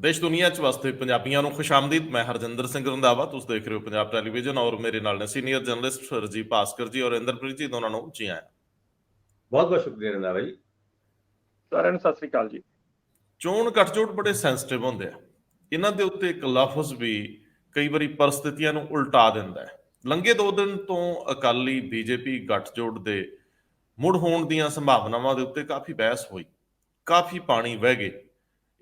देश दुनिया च वसते पंजाबियों को खुशामदीद। मैं हरजिंदर सिंह रंधावा, तुम देख रहे हो पंजाब टैलीविजन और मेरे नाल ने सीनियर जर्नलिस्ट राजीव भास्कर जी और इंद्रप्रीत जी, दोनों को जी आया। बहुत बहुत शुक्रिया रंधावा जी। ਸਾਰਿਆਂ ਨੂੰ ਸਤਿ ਸ੍ਰੀ ਅਕਾਲ ਜੀ। ਚੋਣ ਗੱਠਜੋੜ ਬੜੇ ਸੈਂਸਿਟਿਵ ਹੁੰਦੇ ਆ। ਇਹਨਾਂ ਦੇ ਉੱਤੇ ਇੱਕ ਲਫ਼ਜ਼ ਵੀ ਕਈ ਵਾਰੀ ਪਰਿਸਥਿਤੀਆਂ ਨੂੰ ਉਲਟਾ ਦਿੰਦਾ ਹੈ। ਲੰਘੇ 2 ਦਿਨ ਤੋਂ ਅਕਾਲੀ ਬੀਜੇਪੀ ਗੱਠਜੋੜ ਦੇ ਮੁੜ ਹੋਣ ਦੀਆਂ ਸੰਭਾਵਨਾਵਾਂ ਦੇ ਉੱਤੇ ਕਾਫੀ ਬਹਿਸ ਹੋਈ, ਕਾਫੀ ਪਾਣੀ ਵਹਿ ਗਏ।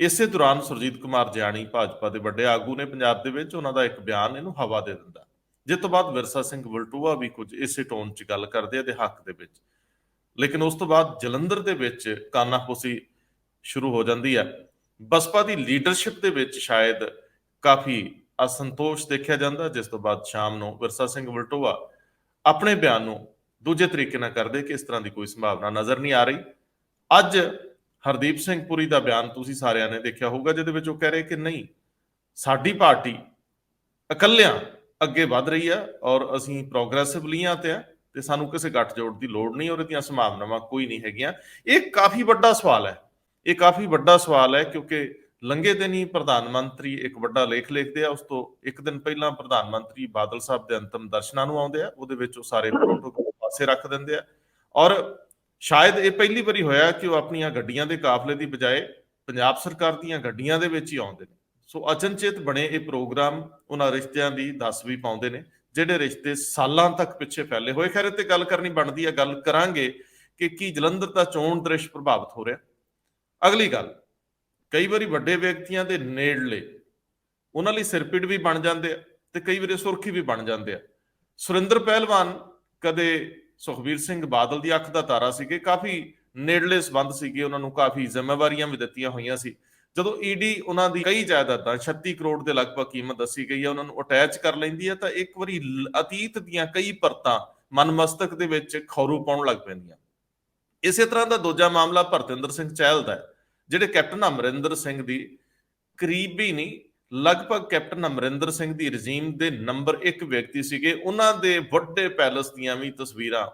ਇਸੇ ਦੌਰਾਨ ਸੁਰਜੀਤ ਕੁਮਾਰ ਜਿਆਣੀ ਭਾਜਪਾ ਦੇ ਵੱਡੇ ਆਗੂ ਨੇ ਪੰਜਾਬ ਦੇ ਵਿੱਚ ਉਹਨਾਂ ਦਾ ਇੱਕ ਬਿਆਨ ਇਹਨੂੰ ਹਵਾ ਦੇ ਦਿੰਦਾ, ਜਿਸ ਤੋਂ ਬਾਅਦ ਵਿਰਸਾ ਸਿੰਘ ਵਲਟੋਆ ਵੀ ਕੁਝ ਇਸੇ ਟੋਨ 'ਚ ਗੱਲ ਕਰਦੇ ਆ ਦੇ ਹੱਕ ਦੇ ਵਿੱਚ। ਲੇਕਿਨ ਉਸ ਤੋਂ ਬਾਅਦ ਜਲੰਧਰ ਦੇ ਵਿੱਚ ਕਾਨਾਫੂਸੀ ਸ਼ੁਰੂ ਹੋ ਜਾਂਦੀ ਹੈ। ਬਸਪਾ ਦੀ ਲੀਡਰਸ਼ਿਪ ਦੇ ਵਿੱਚ ਸ਼ਾਇਦ ਕਾਫੀ ਅਸੰਤੋਸ਼ ਦੇਖਿਆ ਜਾਂਦਾ, ਜਿਸ ਤੋਂ ਬਾਅਦ ਸ਼ਾਮ ਨੂੰ ਵਿਰਸਾ ਸਿੰਘ ਵਲਟੋਆ ਆਪਣੇ ਬਿਆਨ ਨੂੰ ਦੂਜੇ ਤਰੀਕੇ ਨਾਲ ਕਰਦੇ ਕਿ ਇਸ ਤਰ੍ਹਾਂ ਦੀ ਕੋਈ ਸੰਭਾਵਨਾ ਨਜ਼ਰ ਨਹੀਂ ਆ ਰਹੀ। ਅੱਜ ਹਰਦੀਪ ਸਿੰਘ ਪੁਰੀ ਦਾ ਬਿਆਨ ਤੁਸੀਂ ਸਾਰਿਆਂ ਨੇ ਦੇਖਿਆ ਹੋਊਗਾ, ਜਿਹਦੇ ਵਿੱਚ ਉਹ ਕਹਿ ਰਹੇ ਕਿ ਨਹੀਂ, ਸਾਡੀ ਪਾਰਟੀ ਇਕੱਲਿਆਂ ਅੱਗੇ ਵੱਧ ਰਹੀ ਹੈ ਔਰ ਅਸੀਂ ਪ੍ਰੋਗਰੈਸਿਵ ਲੀਹਾਂ ਤੇ ਆ ਤੇ ਸਾਨੂੰ ਕਿਸੇ ਗੱਠਜੋੜ ਦੀ ਲੋੜ ਨਹੀਂ ਔਰ ਇਹਦੀਆਂ ਸੰਭਾਵਨਾਵਾਂ ਕੋਈ ਨਹੀਂ ਹੈਗੀਆਂ। ਇਹ ਕਾਫੀ ਵੱਡਾ ਸਵਾਲ ਹੈ, ਇਹ ਕਾਫੀ ਵੱਡਾ ਸਵਾਲ ਹੈ, ਕਿਉਂਕਿ ਲੰਘੇ ਦਿਨ ਹੀ ਪ੍ਰਧਾਨ ਮੰਤਰੀ ਇੱਕ ਵੱਡਾ ਲੇਖ ਲਿਖਦੇ ਆ। ਉਸ ਤੋਂ ਇੱਕ ਦਿਨ ਪਹਿਲਾਂ ਪ੍ਰਧਾਨ ਮੰਤਰੀ ਬਾਦਲ ਸਾਹਿਬ ਦੇ ਅੰਤਮ ਦਰਸ਼ਨਾਂ ਨੂੰ ਆਉਂਦੇ ਆ, ਉਹਦੇ ਵਿੱਚ ਉਹ ਸਾਰੇ ਪ੍ਰੋਟੋਕਾਲ ਪਾਸੇ ਰੱਖ ਦਿੰਦੇ ਆ ਔਰ ਸ਼ਾਇਦ ਇਹ ਪਹਿਲੀ ਵਾਰੀ ਹੋਇਆ ਕਿ ਉਹ ਆਪਣੀਆਂ ਗੱਡੀਆਂ ਦੇ ਕਾਫਲੇ ਦੀ ਬਜਾਏ ਪੰਜਾਬ ਸਰਕਾਰ ਦੀਆਂ ਗੱਡੀਆਂ ਦੇ ਵਿੱਚ ਹੀ ਆਉਂਦੇ ਨੇ। ਸੋ ਅਚਨਚੇਤ ਬਣੇ ਇਹ ਪ੍ਰੋਗਰਾਮ ਉਹਨਾਂ ਰਿਸ਼ਤਿਆਂ ਦੀ ਦੱਸ ਵੀ ਪਾਉਂਦੇ ਨੇ, ਜਿਹੜੇ ਰਿਸ਼ਤੇ ਸਾਲਾਂ ਤੱਕ ਪਿੱਛੇ ਫੈਲੇ ਹੋਏ। ਖੈਰ ਤੇ ਗੱਲ ਕਰਨੀ ਬਣਦੀ ਹੈ, ਗੱਲ ਕਰਾਂਗੇ ਕਿ ਕੀ ਜਲੰਧਰ ਦਾ ਚੋਣ ਦ੍ਰਿਸ਼ ਪ੍ਰਭਾਵਿਤ ਹੋ ਰਿਹਾ। ਅਗਲੀ ਗੱਲ, ਕਈ ਵਾਰੀ ਵੱਡੇ ਵਿਅਕਤੀਆਂ ਦੇ ਨੇੜਲੇ ਉਹਨਾਂ ਲਈ ਸਿਰਪਿੜ ਵੀ ਬਣ ਜਾਂਦੇ ਆ ਤੇ ਕਈ ਵਾਰੀ ਸੁਰਖੀ ਵੀ ਬਣ ਜਾਂਦੇ ਆ। ਸੁਰਿੰਦਰ ਪਹਿਲਵਾਨ ਕਦੇ ਸੁਖਬੀਰ ਸਿੰਘ ਬਾਦਲ ਦੀ ਅੱਖ ਦਾ ਤਾਰਾ ਸੀਗੇ, ਕਾਫੀ ਨੇੜਲੇ ਸੰਬੰਧ ਸੀਗੇ, ਉਹਨਾਂ ਨੂੰ ਕਾਫੀ ਜ਼ਿੰਮੇਵਾਰੀਆਂ ਵੀ ਦਿੱਤੀਆਂ ਹੋਈਆਂ ਸੀ। ਜਦੋਂ ਈਡੀ ਉਹਨਾਂ ਦੀ ਕਈ ਜਾਇਦਾਦਾਂ 36 ਕਰੋੜ ਦੇ ਲਗਭਗ ਕੀਮਤ ਦੱਸੀ ਗਈ ਹੈ, ਉਹਨਾਂ ਨੂੰ ਅਟੈਚ ਕਰ ਲੈਂਦੀ ਹੈ ਤਾਂ ਇੱਕ ਵਾਰੀ ਅਤੀਤ ਦੀਆਂ ਕਈ ਪਰਤਾਂ ਮਨ ਮਸਤਕ ਦੇ ਵਿੱਚ ਖੌਰੂ ਪਾਉਣ ਲੱਗ ਪੈਂਦੀਆਂ। ਇਸੇ ਤਰ੍ਹਾਂ ਦਾ ਦੂਜਾ ਮਾਮਲਾ ਭਰਤਿੰਦਰ ਸਿੰਘ ਚਹਿਲ ਦਾ ਹੈ, ਜਿਹੜੇ ਕੈਪਟਨ ਅਮਰਿੰਦਰ ਸਿੰਘ ਦੀ ਕਰੀਬੀ ਨਹੀਂ, ਲਗਭਗ ਕੈਪਟਨ ਅਮਰਿੰਦਰ ਸਿੰਘ ਦੀ ਰਜੀਮ ਦੇ ਨੰਬਰ 1 ਵਿਅਕਤੀ ਸੀਗੇ। ਉਹਨਾਂ ਦੇ ਵੱਡੇ ਪੈਲਸ ਦੀਆਂ ਵੀ ਤਸਵੀਰਾਂ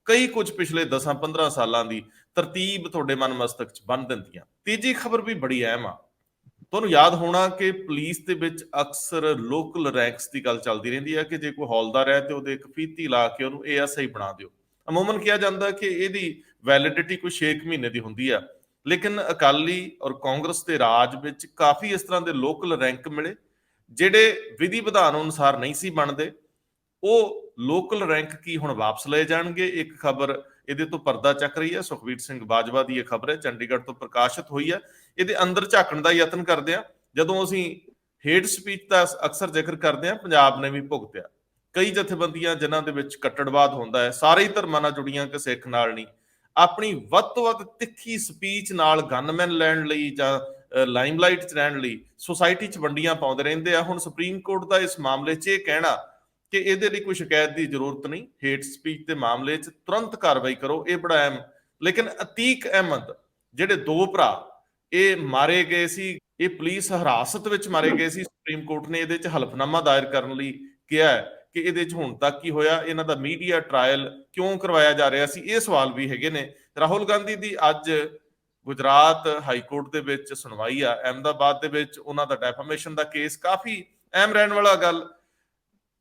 ਕਈ ਕੁਝ ਪਿਛਲੇ 10-15 ਸਾਲਾਂ ਦੀ ਤਰਤੀਬ ਤੁਹਾਡੇ ਮਨ ਮਸਤਕ 'ਚ ਬੰਨ ਦਿੰਦੀਆਂ। ਤੀਜੀ ਖਬਰ ਵੀ ਬੜੀ ਅਹਿਮ ਆ। ਤੁਹਾਨੂੰ ਯਾਦ ਹੋਣਾ ਕਿ ਪੁਲਿਸ ਦੇ ਵਿੱਚ ਅਕਸਰ ਲੋਕਲ ਰੈਂਕਸ ਦੀ ਗੱਲ ਚੱਲਦੀ ਰਹਿੰਦੀ ਹੈ ਕਿ ਜੇ ਕੋਈ ਹੌਲਦਾਰ ਹੈ ਤੇ ਉਹਦੇ ਇੱਕ ਫੀਤੀ ਲਾ ਕੇ ਉਹਨੂੰ ASI ਬਣਾ ਦਿਓ। ਅਮੂਮਨ ਕਿਹਾ ਜਾਂਦਾ ਕਿ ਇਹਦੀ ਵੈਲਿਡਿਟੀ ਕੋਈ 6 ਮਹੀਨੇ ਦੀ ਹੁੰਦੀ ਆ, ਲੇਕਿਨ ਅਕਾਲੀ ਔਰ ਕਾਂਗਰਸ ਦੇ ਰਾਜ ਵਿੱਚ ਕਾਫੀ ਇਸ ਤਰ੍ਹਾਂ ਦੇ ਲੋਕਲ ਰੈਂਕ ਮਿਲੇ ਜਿਹੜੇ ਵਿਧੀ ਵਿਧਾਨ ਅਨੁਸਾਰ ਨਹੀਂ ਸੀ ਬਣਦੇ। ਉਹ ਲੋਕਲ ਰੈਂਕ ਕੀ ਹੁਣ ਵਾਪਸ ਲਏ ਜਾਣਗੇ? ਇੱਕ ਖਬਰ ਇਹਦੇ ਤੋਂ ਪਰਦਾ ਚੱਕ ਰਹੀ ਹੈ, ਸੁਖਬੀਰ ਸਿੰਘ ਬਾਜਵਾ ਦੀ ਇਹ ਖਬਰ ਹੈ, ਚੰਡੀਗੜ੍ਹ ਤੋਂ ਪ੍ਰਕਾਸ਼ਿਤ ਹੋਈ ਹੈ। ਇਹਦੇ ਅੰਦਰ ਝਾਕਣ ਦਾ ਯਤਨ ਕਰਦੇ ਆ। ਜਦੋਂ ਅਸੀਂ ਹੇਟ ਸਪੀਚ ਦਾ ਅਕਸਰ ਜ਼ਿਕਰ ਕਰਦੇ ਆ, ਪੰਜਾਬ ਨੇ ਵੀ ਭੁਗਤਿਆ। ਕਈ ਜਥੇਬੰਦੀਆਂ ਜਿਨ੍ਹਾਂ ਦੇ ਵਿੱਚ ਕੱਟੜਵਾਦ ਹੁੰਦਾ ਹੈ, ਸਾਰੇ ਹੀ ਧਰਮਾਂ ਨਾਲ ਜੁੜੀਆਂ ਕਿ ਸਿੱਖ ਨਾਲ ਨਹੀਂ, ਆਪਣੀ ਵੱਧ ਤੋਂ ਵੱਧ ਤਿੱਖੀ ਸਪੀਚ ਨਾਲ ਗਨਮੈਨ ਲੈਣ ਲਈ ਜਾਂ ਲਾਈਮਲਾਈਟ 'ਚ ਰਹਿਣ ਲਈ ਸੁਸਾਇਟੀ 'ਚ ਵੰਡੀਆਂ ਪਾਉਂਦੇ ਰਹਿੰਦੇ ਆ। ਹੁਣ ਸੁਪਰੀਮ ਕੋਰਟ ਦਾ ਇਸ ਮਾਮਲੇ 'ਚ ਇਹ ਕਹਿਣਾ ਕਿ ਇਹਦੇ ਲਈ ਕੋਈ ਸ਼ਿਕਾਇਤ ਦੀ ਜ਼ਰੂਰਤ ਨਹੀਂ, ਹੇਟ ਸਪੀਚ ਦੇ ਮਾਮਲੇ 'ਚ ਤੁਰੰਤ ਕਾਰਵਾਈ ਕਰੋ, ਇਹ ਬੜਾ ਅਹਿਮ। ਲੇਕਿਨ ਅਤੀਕ ਅਹਿਮਦ ਜਿਹੜੇ 2 ਭਰਾ ਇਹ ਮਾਰੇ ਗਏ ਸੀ, ਇਹ ਪੁਲਿਸ ਹਿਰਾਸਤ ਵਿੱਚ ਮਾਰੇ ਗਏ ਸੀ। ਸੁਪਰੀਮ ਕੋਰਟ ਨੇ ਇਹਦੇ 'ਚ ਹਲਫਨਾਮਾ ਦਾਇਰ ਕਰਨ ਲਈ ਕਿਹਾ ਹੈ ਕਿ ਇਹਦੇ 'ਚ ਹੁਣ ਤੱਕ ਕੀ ਹੋਇਆ, ਇਹਨਾਂ ਦਾ ਮੀਡੀਆ ਟ੍ਰਾਇਲ ਕਿਉਂ ਕਰਵਾਇਆ ਜਾ ਰਿਹਾ ਸੀ, ਇਹ ਸਵਾਲ ਵੀ ਹੈਗੇ ਨੇ। ਰਾਹੁਲ ਗਾਂਧੀ ਦੀ ਅੱਜ ਗੁਜਰਾਤ ਹਾਈ ਕੋਰਟ ਦੇ ਵਿੱਚ ਸੁਣਵਾਈ ਆ, ਅਹਿਮਦਾਬਾਦ ਦੇ ਵਿੱਚ ਉਹਨਾਂ ਦਾ ਡੈਫਾਮੇਸ਼ਨ ਦਾ ਕੇਸ ਕਾਫੀ ਅਹਿਮ ਰਹਿਣ ਵਾਲਾ ਗੱਲ।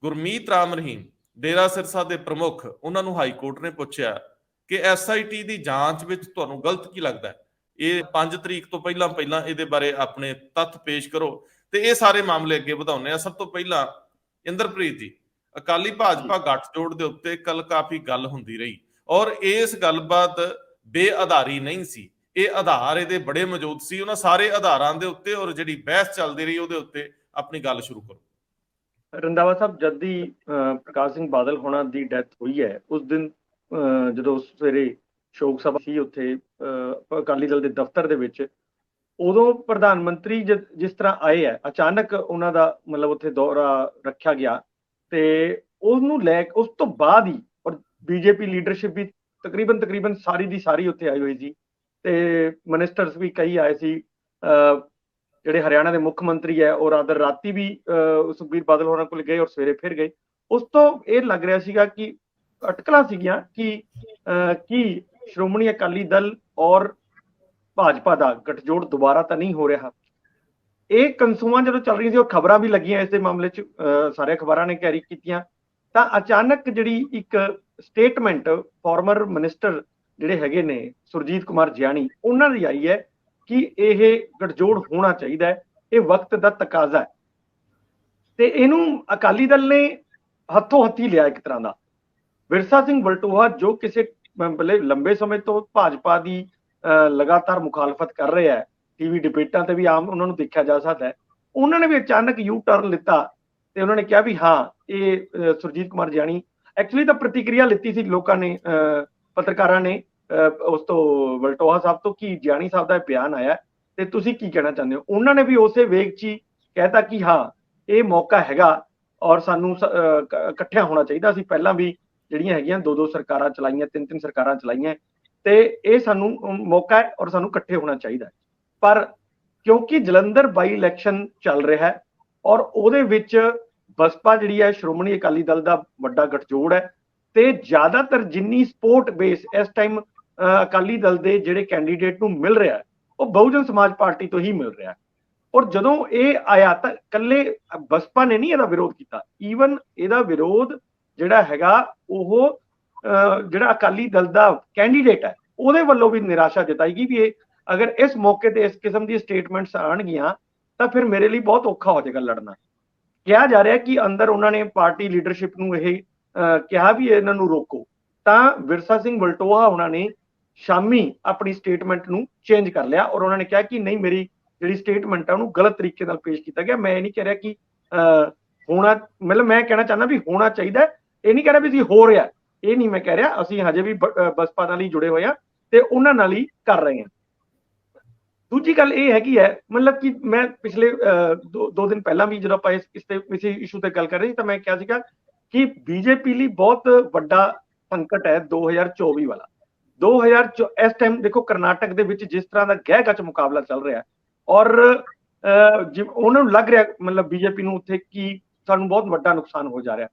ਗੁਰਮੀਤ ਰਾਮ ਰਹੀਮ ਡੇਰਾ ਸਿਰਸਾ ਦੇ ਪ੍ਰਮੁੱਖ, ਉਹਨਾਂ ਨੂੰ ਹਾਈ ਕੋਰਟ ਨੇ ਪੁੱਛਿਆ ਕਿ SIT ਦੀ ਜਾਂਚ ਵਿੱਚ ਤੁਹਾਨੂੰ ਗਲਤ ਕੀ ਲੱਗਦਾ ਹੈ, ਇਹ 5 ਤਰੀਕ ਤੋਂ ਪਹਿਲਾਂ ਇਹਦੇ ਬਾਰੇ ਆਪਣੇ ਤੱਥ ਪੇਸ਼ ਕਰੋ ਤੇ ਇਹ ਸਾਰੇ ਮਾਮਲੇ ਅੱਗੇ ਵਧਾਉਂਦੇ ਆ। ਸਭ ਤੋਂ ਪਹਿਲਾਂ ਇੰਦਰਪ੍ਰੀਤ ਜੀ, ਅਕਾਲੀ ਭਾਜਪਾ ਗੱਠਜੋੜ ਦੇ ਉੱਤੇ ਕੱਲ ਕਾਫੀ ਗੱਲ ਹੁੰਦੀ ਰਹੀ ਔਰ ਇਸ ਗੱਲਬਾਤ ਬੇਆਧਾਰੀ ਨਹੀਂ ਸੀ, ਇਹ ਆਧਾਰ ਇਹਦੇ ਬੜੇ ਮੌਜੂਦ ਸੀ। ਉਹਨਾਂ ਸਾਰੇ ਆਧਾਰਾਂ ਦੇ ਉੱਤੇ ਔਰ ਜਿਹੜੀ ਬਹਿਸ ਚੱਲਦੀ ਰਹੀ ਉਹਦੇ ਉੱਤੇ ਆਪਣੀ ਗੱਲ ਸ਼ੁਰੂ ਕਰੋ। ਰੰਧਾਵਾ ਸਾਹਿਬ, ਜਦ ਦੀ ਪ੍ਰਕਾਸ਼ ਸਿੰਘ ਬਾਦਲ ਹੋਣਾ ਦੀ ਡੈਥ ਹੋਈ ਹੈ, ਉਸ ਦਿਨ ਜਦੋਂ ਸਵੇਰੇ ਸ਼ੋਕ ਸਭਾ ਸੀ ਉੱਥੇ ਅਕਾਲੀ ਦਲ ਦੇ ਦਫ਼ਤਰ ਦੇ ਵਿੱਚ, ਉਦੋਂ ਪ੍ਰਧਾਨ ਮੰਤਰੀ ਜਿਸ ਤਰ੍ਹਾਂ ਆਏ ਹੈ, ਅਚਾਨਕ ਉਹਨਾਂ ਦਾ ਮਤਲਬ ਉੱਥੇ ਦੌਰਾ ਰੱਖਿਆ ਗਿਆ ਤੇ ਉਹਨੂੰ ਲੈ ਕੇ ਉਸ ਤੋਂ ਬਾਅਦ ਹੀ ਔਰ ਬੀਜੇਪੀ ਲੀਡਰਸ਼ਿਪ ਵੀ ਤਕਰੀਬਨ ਸਾਰੀ ਦੀ ਸਾਰੀ ਉੱਥੇ ਆਈ ਹੋਈ ਸੀ ਤੇ ਮਿਨਿਸਟਰਸ ਵੀ ਕਈ ਆਏ ਸੀ। ਜਿਹੜੇ ਹਰਿਆਣਾ ਦੇ ਮੁੱਖ ਮੰਤਰੀ ਹੈ ਉਹ ਰਾਤੀ ਵੀ ਸੁਖਬੀਰ ਬਾਦਲ ਹੋਰਾਂ ਕੋਲ ਗਏ ਔਰ ਸਵੇਰੇ ਫਿਰ ਗਏ। ਉਸ ਤੋਂ ਇਹ ਲੱਗ ਰਿਹਾ ਸੀਗਾ ਕਿ ਅਟਕਲਾਂ ਸੀਗੀਆਂ ਕਿ ਸ਼੍ਰੋਮਣੀ ਅਕਾਲੀ ਦਲ ਔਰ ਭਾਜਪਾ ਦਾ ਗੱਠਜੋੜ ਦੁਬਾਰਾ ਤਾਂ ਨਹੀਂ ਹੋ ਰਿਹਾ। ਇਹ ਕਨਸੂਆਂ ਜਦੋਂ ਚੱਲ ਰਹੀ ਸੀ, ਉਹ ਖਬਰਾਂ ਵੀ ਲੱਗੀਆਂ ਇਸ ਦੇ ਮਾਮਲੇ 'ਚ, ਸਾਰੇ ਅਖਬਾਰਾਂ ਨੇ ਕੈਰੀ ਕੀਤੀਆਂ, ਤਾਂ ਅਚਾਨਕ ਜਿਹੜੀ ਇੱਕ ਸਟੇਟਮੈਂਟ ਫਾਰਮਰ ਮਿਨਿਸਟਰ ਜਿਹੜੇ ਹੈਗੇ ਨੇ ਸੁਰਜੀਤ ਕੁਮਾਰ ਜਿਆਣੀ, ਉਹਨਾਂ ਦੀ ਆਈ ਹੈ ਕਿ ਇਹ ਗਠਜੋੜ ਹੋਣਾ ਚਾਹੀਦਾ ਹੈ, ਇਹ ਵਕਤ ਦਾ ਤਕਾਜ਼ਾ ਹੈ। ਤੇ ਇਹਨੂੰ ਅਕਾਲੀ ਦਲ ਨੇ ਹੱਥੋਂ ਹੱਥੀ ਲਿਆ ਇੱਕ ਤਰ੍ਹਾਂ ਦਾ। ਵਿਰਸਾ ਸਿੰਘ ਵਲਟੋਹਾ ਜੋ ਕਿਸੇ ਲੰਬੇ ਸਮੇਂ ਤੋਂ ਭਾਜਪਾ ਦੀ ਲਗਾਤਾਰ ਮੁਖਾਲਫਤ ਕਰ ਰਿਹਾ ਹੈ, ਟੀਵੀ ਡਿਬੇਟਾਂ ਤੇ ਵੀ ਆਮ ਉਹਨਾਂ ਨੂੰ ਦੇਖਿਆ ਜਾ ਸਕਦਾ ਹੈ, ਉਹਨਾਂ ਨੇ ਵੀ ਅਚਾਨਕ ਯੂ ਟਰਨ ਲਿੱਤਾ ਤੇ ਉਹਨਾਂ ਨੇ ਕਿਹਾ ਵੀ ਹਾਂ ਇਹ ਸੁਰਜੀਤ ਕੁਮਾਰ ਜਿਆਣੀ, ਐਕਚੁਅਲੀ ਤਾਂ ਪ੍ਰਤੀਕਿਰਿਆ ਲਿੱਤੀ ਸੀ ਲੋਕਾਂ ਨੇ, ਪੱਤਰਕਾਰਾਂ ਨੇ ਉਸ ਤੋਂ ਵਲਟੋਹਾ ਸਾਹਿਬ ਤੋਂ ਕਿ ਜਿਆਣੀ ਸਾਹਿਬ ਦਾ ਬਿਆਨ ਆਇਆ ਤੇ ਤੁਸੀਂ ਕੀ ਕਹਿਣਾ ਚਾਹੁੰਦੇ ਹੋ। ਉਹਨਾਂ ਨੇ ਵੀ ਉਸੇ ਵੇਗ 'ਚ ਹੀ ਕਹਿਤਾ ਕਿ ਹਾਂ ਇਹ ਮੌਕਾ ਹੈਗਾ ਔਰ ਸਾਨੂੰ ਇਕੱਠਿਆਂ ਹੋਣਾ ਚਾਹੀਦਾ। ਅਸੀਂ ਪਹਿਲਾਂ ਵੀ ਜਿਹੜੀਆਂ ਹੈਗੀਆਂ 2-2 ਸਰਕਾਰਾਂ ਚਲਾਈਆਂ, 3-3 ਸਰਕਾਰਾਂ ਚਲਾਈਆਂ, ਤੇ ਇਹ ਸਾਨੂੰ ਮੌਕਾ ਹੈ ਔਰ ਸਾਨੂੰ ਇਕੱਠੇ ਹੋਣਾ ਚਾਹੀਦਾ। ਪਰ ਕਿਉਂਕਿ ਜਲੰਧਰ ਬਾਈ ਇਲੈਕਸ਼ਨ ਚੱਲ ਰਿਹਾ ਹੈ ਔਰ ਉਹਦੇ ਵਿੱਚ ਬਸਪਾ ਜਿਹੜੀ ਹੈ ਸ਼੍ਰੋਮਣੀ ਅਕਾਲੀ ਦਲ ਦਾ ਵੱਡਾ ਗਠਜੋੜ ਹੈ, ਤੇ ਜ਼ਿਆਦਾਤਰ ਜਿੰਨੀ ਸਪੋਰਟ ਬੇਸ ਇਸ ਟਾਈਮ ਅਕਾਲੀ ਦਲ ਦੇ ਜਿਹੜੇ ਕੈਂਡੀਡੇਟ ਨੂੰ ਮਿਲ ਰਿਹਾ ਹੈ ਉਹ ਬਹੁਜਨ ਸਮਾਜ ਪਾਰਟੀ ਤੋਂ ਹੀ ਮਿਲ ਰਿਹਾ ਹੈ। ਔਰ ਜਦੋਂ ਇਹ ਆਇਆ ਤਾਂ ਇਕੱਲੇ ਬਸਪਾ ਨੇ ਨਹੀਂ ਇਹਦਾ ਵਿਰੋਧ ਕੀਤਾ, ਈਵਨ ਇਹਦਾ ਵਿਰੋਧ ਜਿਹੜਾ ਹੈਗਾ ਉਹ ਜਿਹੜਾ ਅਕਾਲੀ ਦਲ ਦਾ ਕੈਂਡੀਡੇਟ ਹੈ ਉਹਦੇ ਵੱਲੋਂ ਵੀ ਨਿਰਾਸ਼ਾ ਜਤਾਈ ਗਈ ਵੀ ਇਹ ਅਗਰ ਇਸ ਮੌਕੇ ਤੇ ਇਸ ਕਿਸਮ ਦੀ ਸਟੇਟਮੈਂਟਸ ਆਉਣਗੀਆਂ ਤਾਂ ਫਿਰ ਮੇਰੇ ਲਈ ਬਹੁਤ ਔਖਾ ਹੋ ਜਾਏਗਾ ਲੜਨਾ। ਕਿਹਾ ਜਾ ਰਿਹਾ ਕਿ ਅੰਦਰ ਉਹਨਾਂ ਨੇ ਪਾਰਟੀ ਲੀਡਰਸ਼ਿਪ ਨੂੰ ਇਹ ਕਿਹਾ ਵੀ ਇਹਨਾਂ ਨੂੰ ਰੋਕੋ, ਤਾਂ ਵਿਰਸਾ ਸਿੰਘ ਵਲਟੋਹਾ ਉਹਨਾਂ ਨੇ ਸ਼ਾਮੀ ਆਪਣੀ ਸਟੇਟਮੈਂਟ ਨੂੰ ਚੇਂਜ ਕਰ ਲਿਆ ਔਰ ਉਹਨਾਂ ਨੇ ਕਿਹਾ ਕਿ ਨਹੀਂ, ਮੇਰੀ ਜਿਹੜੀ ਸਟੇਟਮੈਂਟ ਹੈ ਉਹਨੂੰ ਗਲਤ ਤਰੀਕੇ ਨਾਲ ਪੇਸ਼ ਕੀਤਾ ਗਿਆ। ਮੈਂ ਇਹ ਨਹੀਂ ਕਹਿ ਰਿਹਾ ਕਿ ਹੋਣਾ, ਮਤਲਬ ਮੈਂ ਕਹਿਣਾ ਚਾਹੁੰਦਾ ਵੀ ਹੋਣਾ ਚਾਹੀਦਾ, ਇਹ ਨਹੀਂ ਕਹਿ ਰਿਹਾ ਵੀ ਅਸੀਂ ਹੋ ਰਿਹਾ, ਇਹ ਨਹੀਂ ਮੈਂ ਕਹਿ ਰਿਹਾ। ਅਸੀਂ ਹਜੇ ਵੀ ਬਸਪਾ ਨਾਲ ਹੀ ਜੁੜੇ ਹੋਏ ਹਾਂ ਤੇ ਉਹਨਾਂ ਨਾਲ ਹੀ ਕਰ ਰਹੇ ਹਾਂ। ਦੂਜੀ ਗੱਲ ਇਹ ਹੈਗੀ ਹੈ, ਮਤਲਬ ਕਿ ਮੈਂ ਪਿਛਲੇ 2 ਦਿਨ ਪਹਿਲਾਂ ਵੀ ਜਦੋਂ ਆਪਾਂ ਇਸ ਇਸ਼ੂ ਤੇ ਗੱਲ ਕਰ ਰਹੇ ਸੀ ਤਾਂ ਮੈਂ ਕਿਹਾ ਸੀਗਾ ਕਿ ਬੀਜੇਪੀ ਲਈ ਬਹੁਤ ਵੱਡਾ ਸੰਕਟ ਹੈ 2024 ਵਾਲਾ। 2024 ਇਸ ਟਾਈਮ ਦੇਖੋ ਕਰਨਾਟਕ ਦੇ ਵਿੱਚ ਜਿਸ ਤਰ੍ਹਾਂ ਦਾ ਗਹਿ ਗੱਚ ਮੁਕਾਬਲਾ ਚੱਲ ਰਿਹਾ ਔਰ ਉਹਨਾਂ ਨੂੰ ਲੱਗ ਰਿਹਾ, ਮਤਲਬ ਬੀਜੇਪੀ ਨੂੰ ਉੱਥੇ ਕਿ ਸਾਨੂੰ ਬਹੁਤ ਵੱਡਾ ਨੁਕਸਾਨ ਹੋ ਜਾ ਰਿਹਾ।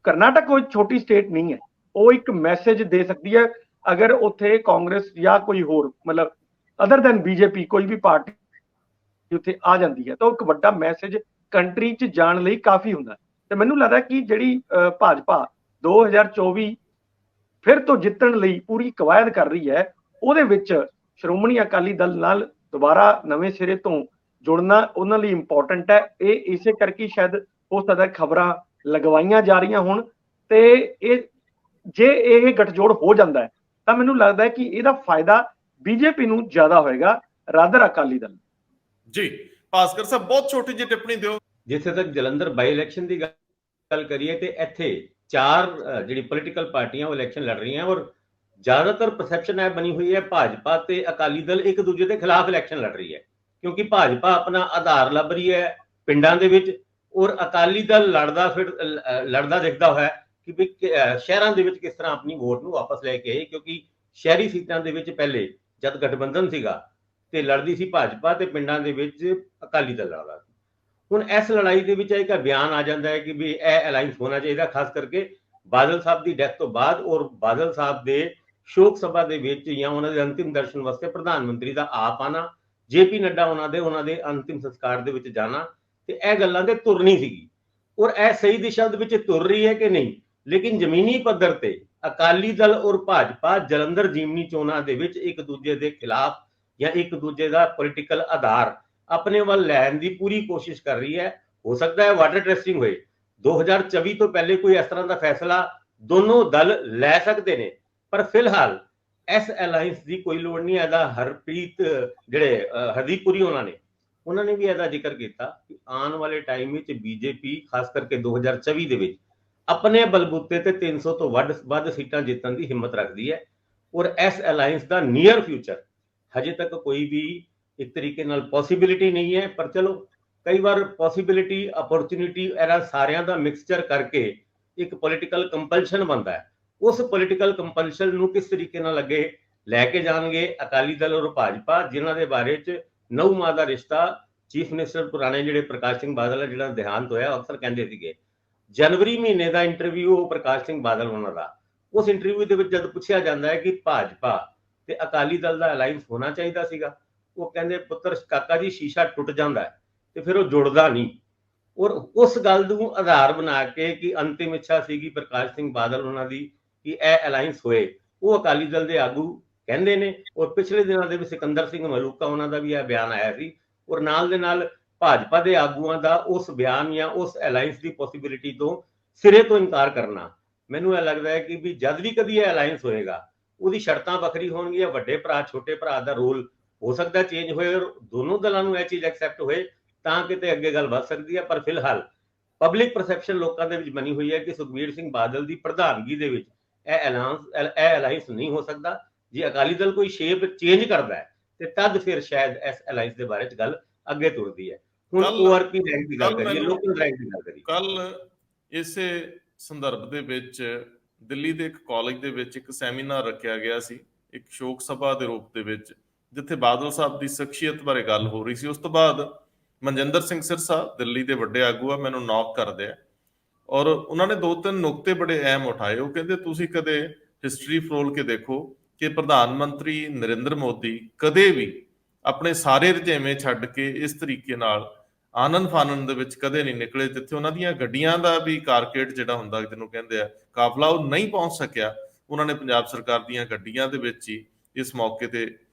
ਕਰਨਾਟਕ ਕੋਈ ਛੋਟੀ ਸਟੇਟ ਨਹੀਂ ਹੈ, ਉਹ ਇੱਕ ਮੈਸੇਜ ਦੇ ਸਕਦੀ ਹੈ ਅਗਰ ਉੱਥੇ ਕਾਂਗਰਸ ਜਾਂ ਕੋਈ ਹੋਰ ਮਤਲਬ ਅਦਰ ਦੈਨ ਬੀਜੇਪੀ ਕੋਈ ਵੀ ਪਾਰਟੀ ਉੱਥੇ ਆ ਜਾਂਦੀ ਹੈ ਤਾਂ ਉਹ ਇੱਕ ਵੱਡਾ ਮੈਸੇਜ ਕੰਟਰੀ 'ਚ ਜਾਣ ਲਈ ਕਾਫੀ ਹੁੰਦਾ। ਤੇ ਮੈਨੂੰ ਲੱਗਦਾ ਕਿ ਜਿਹੜੀ ਭਾਜਪਾ 2024 ਫਿਰ ਤੋਂ ਜਿੱਤਣ ਲਈ ਪੂਰੀ ਕਵਾਇਦ ਕਰ ਰਹੀ ਹੈ, ਉਹਦੇ ਵਿੱਚ ਸ਼੍ਰੋਮਣੀ ਅਕਾਲੀ ਦਲ ਨਾਲ ਦੁਬਾਰਾ ਨਵੇਂ ਸਿਰੇ ਤੋਂ ਜੁੜਨਾ ਉਹਨਾਂ ਲਈ ਇੰਪੋਰਟੈਂਟ ਹੈ। ਇਹ ਇਸੇ ਕਰਕੇ ਸ਼ਾਇਦ ਹੋ ਸਕਦਾ ਖਬਰਾਂ ਲਗਵਾਈਆਂ ਜਾ ਰਹੀਆਂ ਹੋਣ, ਤੇ ਇਹ ਜੇ ਇਹ ਗਠਜੋੜ ਹੋ ਜਾਂਦਾ ਹੈ ਤਾਂ ਮੈਨੂੰ ਲੱਗਦਾ ਹੈ ਕਿ ਇਹਦਾ ਫਾਇਦਾ ਬੀਜੇਪੀ ਨੂੰ ਜ਼ਿਆਦਾ ਹੋਏਗਾ ਰਾਦਰ ਅਕਾਲੀ ਦਲ। ਜੀ ਭਾਸਕਰ ਸਾਹਿਬ ਬਹੁਤ ਛੋਟੀ ਜਿਹੀ ਟਿੱਪਣੀ ਦਿਓ। ਜਿੱਥੇ ਤੱਕ ਜਲੰਧਰ ਬਾਈ ਇਲੈਕਸ਼ਨ ਦੀ ਗੱਲ ਕਰੀਏ ਤੇ ਇੱਥੇ 4 ਜਿਹੜੀ ਪੋਲੀਟੀਕਲ ਪਾਰਟੀਆਂ ਉਹ ਇਲੈਕਸ਼ਨ ਲੜ ਰਹੀਆਂ ਔਰ ਜ਼ਿਆਦਾਤਰ ਪਰਸੈਪਸ਼ਨ ਹੈ ਬਣੀ ਹੋਈ ਹੈ ਭਾਜਪਾ ਤੇ ਅਕਾਲੀ ਦਲ ਇੱਕ ਦੂਜੇ ਦੇ ਖਿਲਾਫ ਇਲੈਕਸ਼ਨ ਲੜ ਰਹੀ ਹੈ, ਕਿਉਂਕਿ ਭਾਜਪਾ ਆਪਣਾ ਆਧਾਰ ਲੱਭ ਰਹੀ ਹੈ ਪਿੰਡਾਂ ਦੇ ਵਿੱਚ ਔਰ ਅਕਾਲੀ ਦਲ ਲੜਦਾ ਦਿਖਦਾ ਹੋਇਆ ਕਿ ਵੀ ਸ਼ਹਿਰਾਂ ਦੇ ਵਿੱਚ ਕਿਸ ਤਰ੍ਹਾਂ ਆਪਣੀ ਵੋਟ ਨੂੰ ਵਾਪਸ ਲੈ ਕੇ ਆਏ, ਕਿਉਂਕਿ ਸ਼ਹਿਰੀ ਸੀਟਾਂ ਦੇ ਵਿੱਚ ਪਹਿਲੇ ਜਦ ਗਠਬੰਧਨ ਸੀਗਾ ਤੇ ਲੜਦੀ ਸੀ ਭਾਜਪਾ ਤੇ ਪਿੰਡਾਂ ਦੇ ਵਿੱਚ ਅਕਾਲੀ ਦਲ ਲੜਦਾ ਸੀ। ਹੁਣ ਇਸ ਲੜਾਈ ਦੇ ਵਿੱਚ ਇੱਕ ਬਿਆਨ ਆ ਜਾਂਦਾ ਹੈ ਕਿ ਵੀ ਇਹ ਅਲਾਈਅੰਸ ਹੋਣਾ ਚਾਹੀਦਾ, ਖਾਸ ਕਰਕੇ ਬਾਦਲ ਸਾਹਿਬ ਦੀ ਡੈਥ ਤੋਂ ਬਾਅਦ ਔਰ ਬਾਦਲ ਸਾਹਿਬ ਦੇ ਸ਼ੋਕ ਸਭਾ ਦੇ ਵਿੱਚ ਜਾਂ ਉਹਨਾਂ ਦੇ ਅੰਤਿਮ ਦਰਸ਼ਨ ਵਾਸਤੇ ਪ੍ਰਧਾਨ ਮੰਤਰੀ ਦਾ ਆਪ ਆਣਾ, ਜੇਪੀ ਨੱਡਾ ਉਹਨਾਂ ਦੇ ਅੰਤਿਮ ਸੰਸਕਾਰ ਦੇ ਵਿੱਚ ਜਾਣਾ, ਤੇ ਇਹ ਗੱਲਾਂ ਤੇ ਤੁਰਨੀ ਸੀਗੀ ਔਰ ਇਹ ਸਹੀ ਦਿਸ਼ਾ ਦੇ ਵਿੱਚ ਤੁਰ ਰਹੀ ਹੈ ਕਿ ਨਹੀਂ। ਲੇਕਿਨ ਜ਼ਮੀਨੀ ਪੱਧਰ ਤੇ ਅਕਾਲੀ ਦਲ ਔਰ ਭਾਜਪਾ ਜਲੰਧਰ ਜਿਮਨੀ ਚੋਣਾਂ ਦੇ ਵਿੱਚ ਇੱਕ ਦੂਜੇ ਦੇ ਖਿਲਾਫ ਜਾਂ ਇੱਕ ਦੂਜੇ ਦਾ ਪੋਲੀਟੀਕਲ ਆਧਾਰ ਆਪਣੇ ਵੱਲ ਲੈਣ ਦੀ ਪੂਰੀ ਕੋਸ਼ਿਸ਼ ਕਰ ਰਹੀ ਹੈ। ਹੋ ਸਕਦਾ ਹੈ ਵਾਟਰ ਟੈਸਟਿੰਗ ਹੋਏ 2024 ਤੋਂ ਪਹਿਲੇ ਕੋਈ ਇਸ ਤਰ੍ਹਾਂ ਦਾ ਫੈਸਲਾ ਦੋਨੋਂ ਦਲ ਲੈ ਸਕਦੇ ਨੇ, ਪਰ ਫਿਲਹਾਲ ਇਸ ਅਲਾਈਅੰਸ ਦੀ ਕੋਈ ਲੋੜ ਨਹੀਂ। ਇਹਦਾ ਹਰਪ੍ਰੀਤ ਜਿਹੜੇ ਹਰਦੀਪੁਰੀ ਉਹਨਾਂ ਨੇ ਵੀ ਇਹਦਾ ਜ਼ਿਕਰ ਕੀਤਾ ਕਿ ਆਉਣ ਵਾਲੇ ਟਾਈਮ ਵਿੱਚ ਬੀਜੇਪੀ ਖਾਸ ਕਰਕੇ 2024 ਦੇ ਵਿੱਚ ਆਪਣੇ ਬਲਬੂਤੇ ਤੇ 300 ਤੋਂ ਵੱਧ ਸੀਟਾਂ ਜਿੱਤਣ ਦੀ ਹਿੰਮਤ ਰੱਖਦੀ ਹੈ ਔਰ ਇਸ ਅਲਾਈਅੰਸ ਦਾ ਨੀਅਰ ਫਿਊਚਰ ਹਜੇ ਤੱਕ ਕੋਈ ਵੀ ਇੱਕ ਤਰੀਕੇ ਨਾਲ ਪੋਸੀਬਿਲਿਟੀ ਨਹੀਂ ਹੈ। ਪਰ ਚਲੋ ਕਈ ਵਾਰ ਪੋਸੀਬਿਲਿਟੀ ਅਪੋਰਚੁਨਿਟੀ ਇਹਨਾਂ ਸਾਰਿਆਂ ਦਾ ਮਿਕਸਚਰ ਕਰਕੇ ਇੱਕ ਪੋਲੀਟੀਕਲ ਕੰਪਲਸ਼ਨ ਬਣਦਾ ਹੈ। ਉਸ ਪੋਲੀਟੀਕਲ ਕੰਪਲਸ਼ਨ ਨੂੰ ਕਿਸ ਤਰੀਕੇ ਨਾਲ ਅੱਗੇ ਲੈ ਕੇ ਜਾਣਗੇ ਅਕਾਲੀ ਦਲ ਔਰ ਭਾਜਪਾ, ਜਿਨ੍ਹਾਂ ਦੇ ਬਾਰੇ 'ਚ 9 ਮਾਹ ਦਾ ਰਿਸ਼ਤਾ ਚੀਫ ਮਿਨਿਸਟਰ ਪੁਰਾਣੇ ਜਿਹੜੇ ਪ੍ਰਕਾਸ਼ ਸਿੰਘ ਬਾਦਲ ਜਿਹੜਾ ਦੇਹਾਂਤ ਹੋਇਆ ਅਕਸਰ ਕਹਿੰਦੇ ਸੀਗੇ। ਜਨਵਰੀ ਮਹੀਨੇ ਦਾ ਇੰਟਰਵਿਊ ਪ੍ਰਕਾਸ਼ ਸਿੰਘ ਬਾਦਲ ਉਹਨਾਂ ਦਾ, ਉਸ ਇੰਟਰਵਿਊ ਦੇ ਵਿੱਚ ਜਦ ਪੁੱਛਿਆ ਜਾਂਦਾ ਹੈ ਕਿ ਭਾਜਪਾ ਤੇ ਅਕਾਲੀ ਦਲ ਦਾ ਅਲਾਈਅੰਸ ਹੋਣਾ ਚਾਹੀਦਾ ਸੀਗਾ, ਉਹ ਕਹਿੰਦੇ ਪੁੱਤਰ ਕਾਕਾ ਜੀ ਸ਼ੀਸ਼ਾ ਟੁੱਟ ਜਾਂਦਾ ਹੈ, ਤੇ ਫਿਰ ਉਹ ਜੁੜਦਾ ਨਹੀਂ। ਔਰ ਉਸ ਗੱਲ ਨੂੰ ਆਧਾਰ ਬਣਾ ਕੇ ਕਿ ਅੰਤਿਮ ਇੱਛਾ ਸੀਗੀ ਪ੍ਰਕਾਸ਼ ਸਿੰਘ ਬਾਦਲ ਉਹਨਾਂ ਦੀ ਕਿ ਇਹ ਅਲਾਈਅੰਸ ਹੋਏ, ਉਹ ਅਕਾਲੀ ਦਲ ਦੇ ਆਗੂ ਕਹਿੰਦੇ ਨੇ। ਔਰ ਪਿਛਲੇ ਦਿਨਾਂ ਦੇ ਵਿੱਚ ਸਿਕੰਦਰ ਸਿੰਘ ਮਲੂਕਾ ਉਹਨਾਂ ਦਾ ਵੀ ਇਹ ਬਿਆਨ ਆਇਆ ਸੀ, ਔਰ ਨਾਲ ਦੇ ਨਾਲ ਭਾਜਪਾ ਦੇ ਆਗੂਆਂ ਦਾ ਉਸ ਬਿਆਨ ਜਾਂ ਉਸ ਅਲਾਈਅੰਸ ਦੀ ਪੋਸੀਬਿਲਿਟੀ ਤੋਂ ਸਿਰੇ ਤੋਂ ਇਨਕਾਰ ਕਰਨਾ। ਮੈਨੂੰ ਇਹ ਲੱਗਦਾ ਹੈ ਕਿ ਵੀ ਜਦ ਵੀ ਕਦੀ ਇਹ ਅਲਾਈਅੰਸ ਹੋਏਗਾ ਉਹਦੀ ਸ਼ਰਤਾਂ ਵੱਖਰੀ ਹੋਣਗੀਆਂ, ਵੱਡੇ ਭਰਾ ਛੋਟੇ ਭਰਾ ਦਾ ਰੋਲ ਹੋ ਸਕਦਾ ਚੇਂਜ ਹੋਏ, ਔਰ ਦੋਨੋਂ ਦਲਾਂ ਨੂੰ ਇਹ ਚੀਜ਼ ਐਕਸੈਪਟ ਹੋਏ ਤਾਂ ਕਿਤੇ ਅੱਗੇ ਗੱਲ ਵੱਧ ਸਕਦੀ ਹੈ। ਪਰ ਫਿਲਹਾਲ ਪਬਲਿਕ ਪਰਸੈਪਸ਼ਨ ਲੋਕਾਂ ਦੇ ਵਿੱਚ ਬਣੀ ਹੋਈ ਹੈ ਕਿ ਸੁਖਬੀਰ ਸਿੰਘ ਬਾਦਲ ਦੀ ਪ੍ਰਧਾਨਗੀ ਦੇ ਵਿੱਚ ਇਹ ਅਲਾਈਅੰਸ ਨਹੀਂ ਹੋ ਸਕਦਾ। ਜੇ ਅਕਾਲੀ ਦਲ ਕੋਈ ਸ਼ੇਪ ਚੇਂਜ ਕਰਦਾ ਹੈ ਤੇ ਤਦ ਫਿਰ ਸ਼ਾਇਦ ਇਸ ਅਲਾਈਅੰਸ ਦੇ ਬਾਰੇ ਚ ਗੱਲ ਅੱਗੇ ਤੁਰਦੀ ਹੈ। ਹੁਣ ORP ਰੈਂਕ ਦੀ ਗੱਲ ਕਰੀਏ, ਲੋਕਲ ਰੈਂਕ ਦੀ ਗੱਲ ਕਰੀਏ। ਕੱਲ ਇਸੇ ਸੰਦਰਭ ਦੇ ਵਿੱਚ ਦਿੱਲੀ ਦੇ ਇੱਕ ਕਾਲਜ ਦੇ ਵਿੱਚ ਇੱਕ ਸੈਮੀਨਾਰ ਰੱਖਿਆ ਗਿਆ ਸੀ, ਇੱਕ ਸ਼ੋਕ ਸਭਾ ਦੇ ਰੂਪ ਦੇ ਵਿੱਚ, ਜਿੱਥੇ ਬਾਦਲ ਸਾਹਿਬ ਦੀ ਸ਼ਖਸੀਅਤ ਬਾਰੇ ਗੱਲ ਹੋ ਰਹੀ ਸੀ। ਉਸ ਤੋਂ ਬਾਅਦ ਮਨਜਿੰਦਰ ਸਿੰਘ ਸਿਰਸਾ ਦਿੱਲੀ ਦੇ ਵੱਡੇ ਆਗੂ ਆ, ਮੈਨੂੰ ਨੌਕ ਕਰਦੇ ਆ, ਔਰ ਉਹਨਾਂ ਨੇ 2-3 ਨੁਕਤੇ ਬੜੇ ਅਹਿਮ ਉਠਾਏ। ਉਹ ਕਹਿੰਦੇ ਤੁਸੀਂ ਕਦੇ ਹਿਸਟਰੀ ਫਰੋਲ ਕੇ ਦੇਖੋ ਕਿ ਪ੍ਰਧਾਨ ਮੰਤਰੀ ਨਰਿੰਦਰ ਮੋਦੀ ਕਦੇ ਵੀ ਆਪਣੇ ਸਾਰੇ ਰੁਝੇਵੇਂ ਛੱਡ ਕੇ ਇਸ ਤਰੀਕੇ ਨਾਲ ਆਨੰਦ ਫਾਨਨ ਦੇ ਵਿੱਚ ਕਦੇ ਨਹੀਂ ਨਿਕਲੇ, ਜਿੱਥੇ ਉਹਨਾਂ ਦੀਆਂ ਗੱਡੀਆਂ ਦਾ ਵੀ ਕਾਰਕੇਟ ਜਿਹੜਾ ਹੁੰਦਾ ਜਿਹਨੂੰ ਕਹਿੰਦੇ ਆ ਕਾਫਲਾ, ਉਹ ਨਹੀਂ ਪਹੁੰਚ ਸਕਿਆ। ਉਹਨਾਂ ਨੇ ਪੰਜਾਬ ਸਰਕਾਰ ਦੀਆਂ ਗੱਡੀਆਂ ਦੇ ਵਿੱਚ ਹੀ ਇਸ ਮੌਕੇ ਤੇ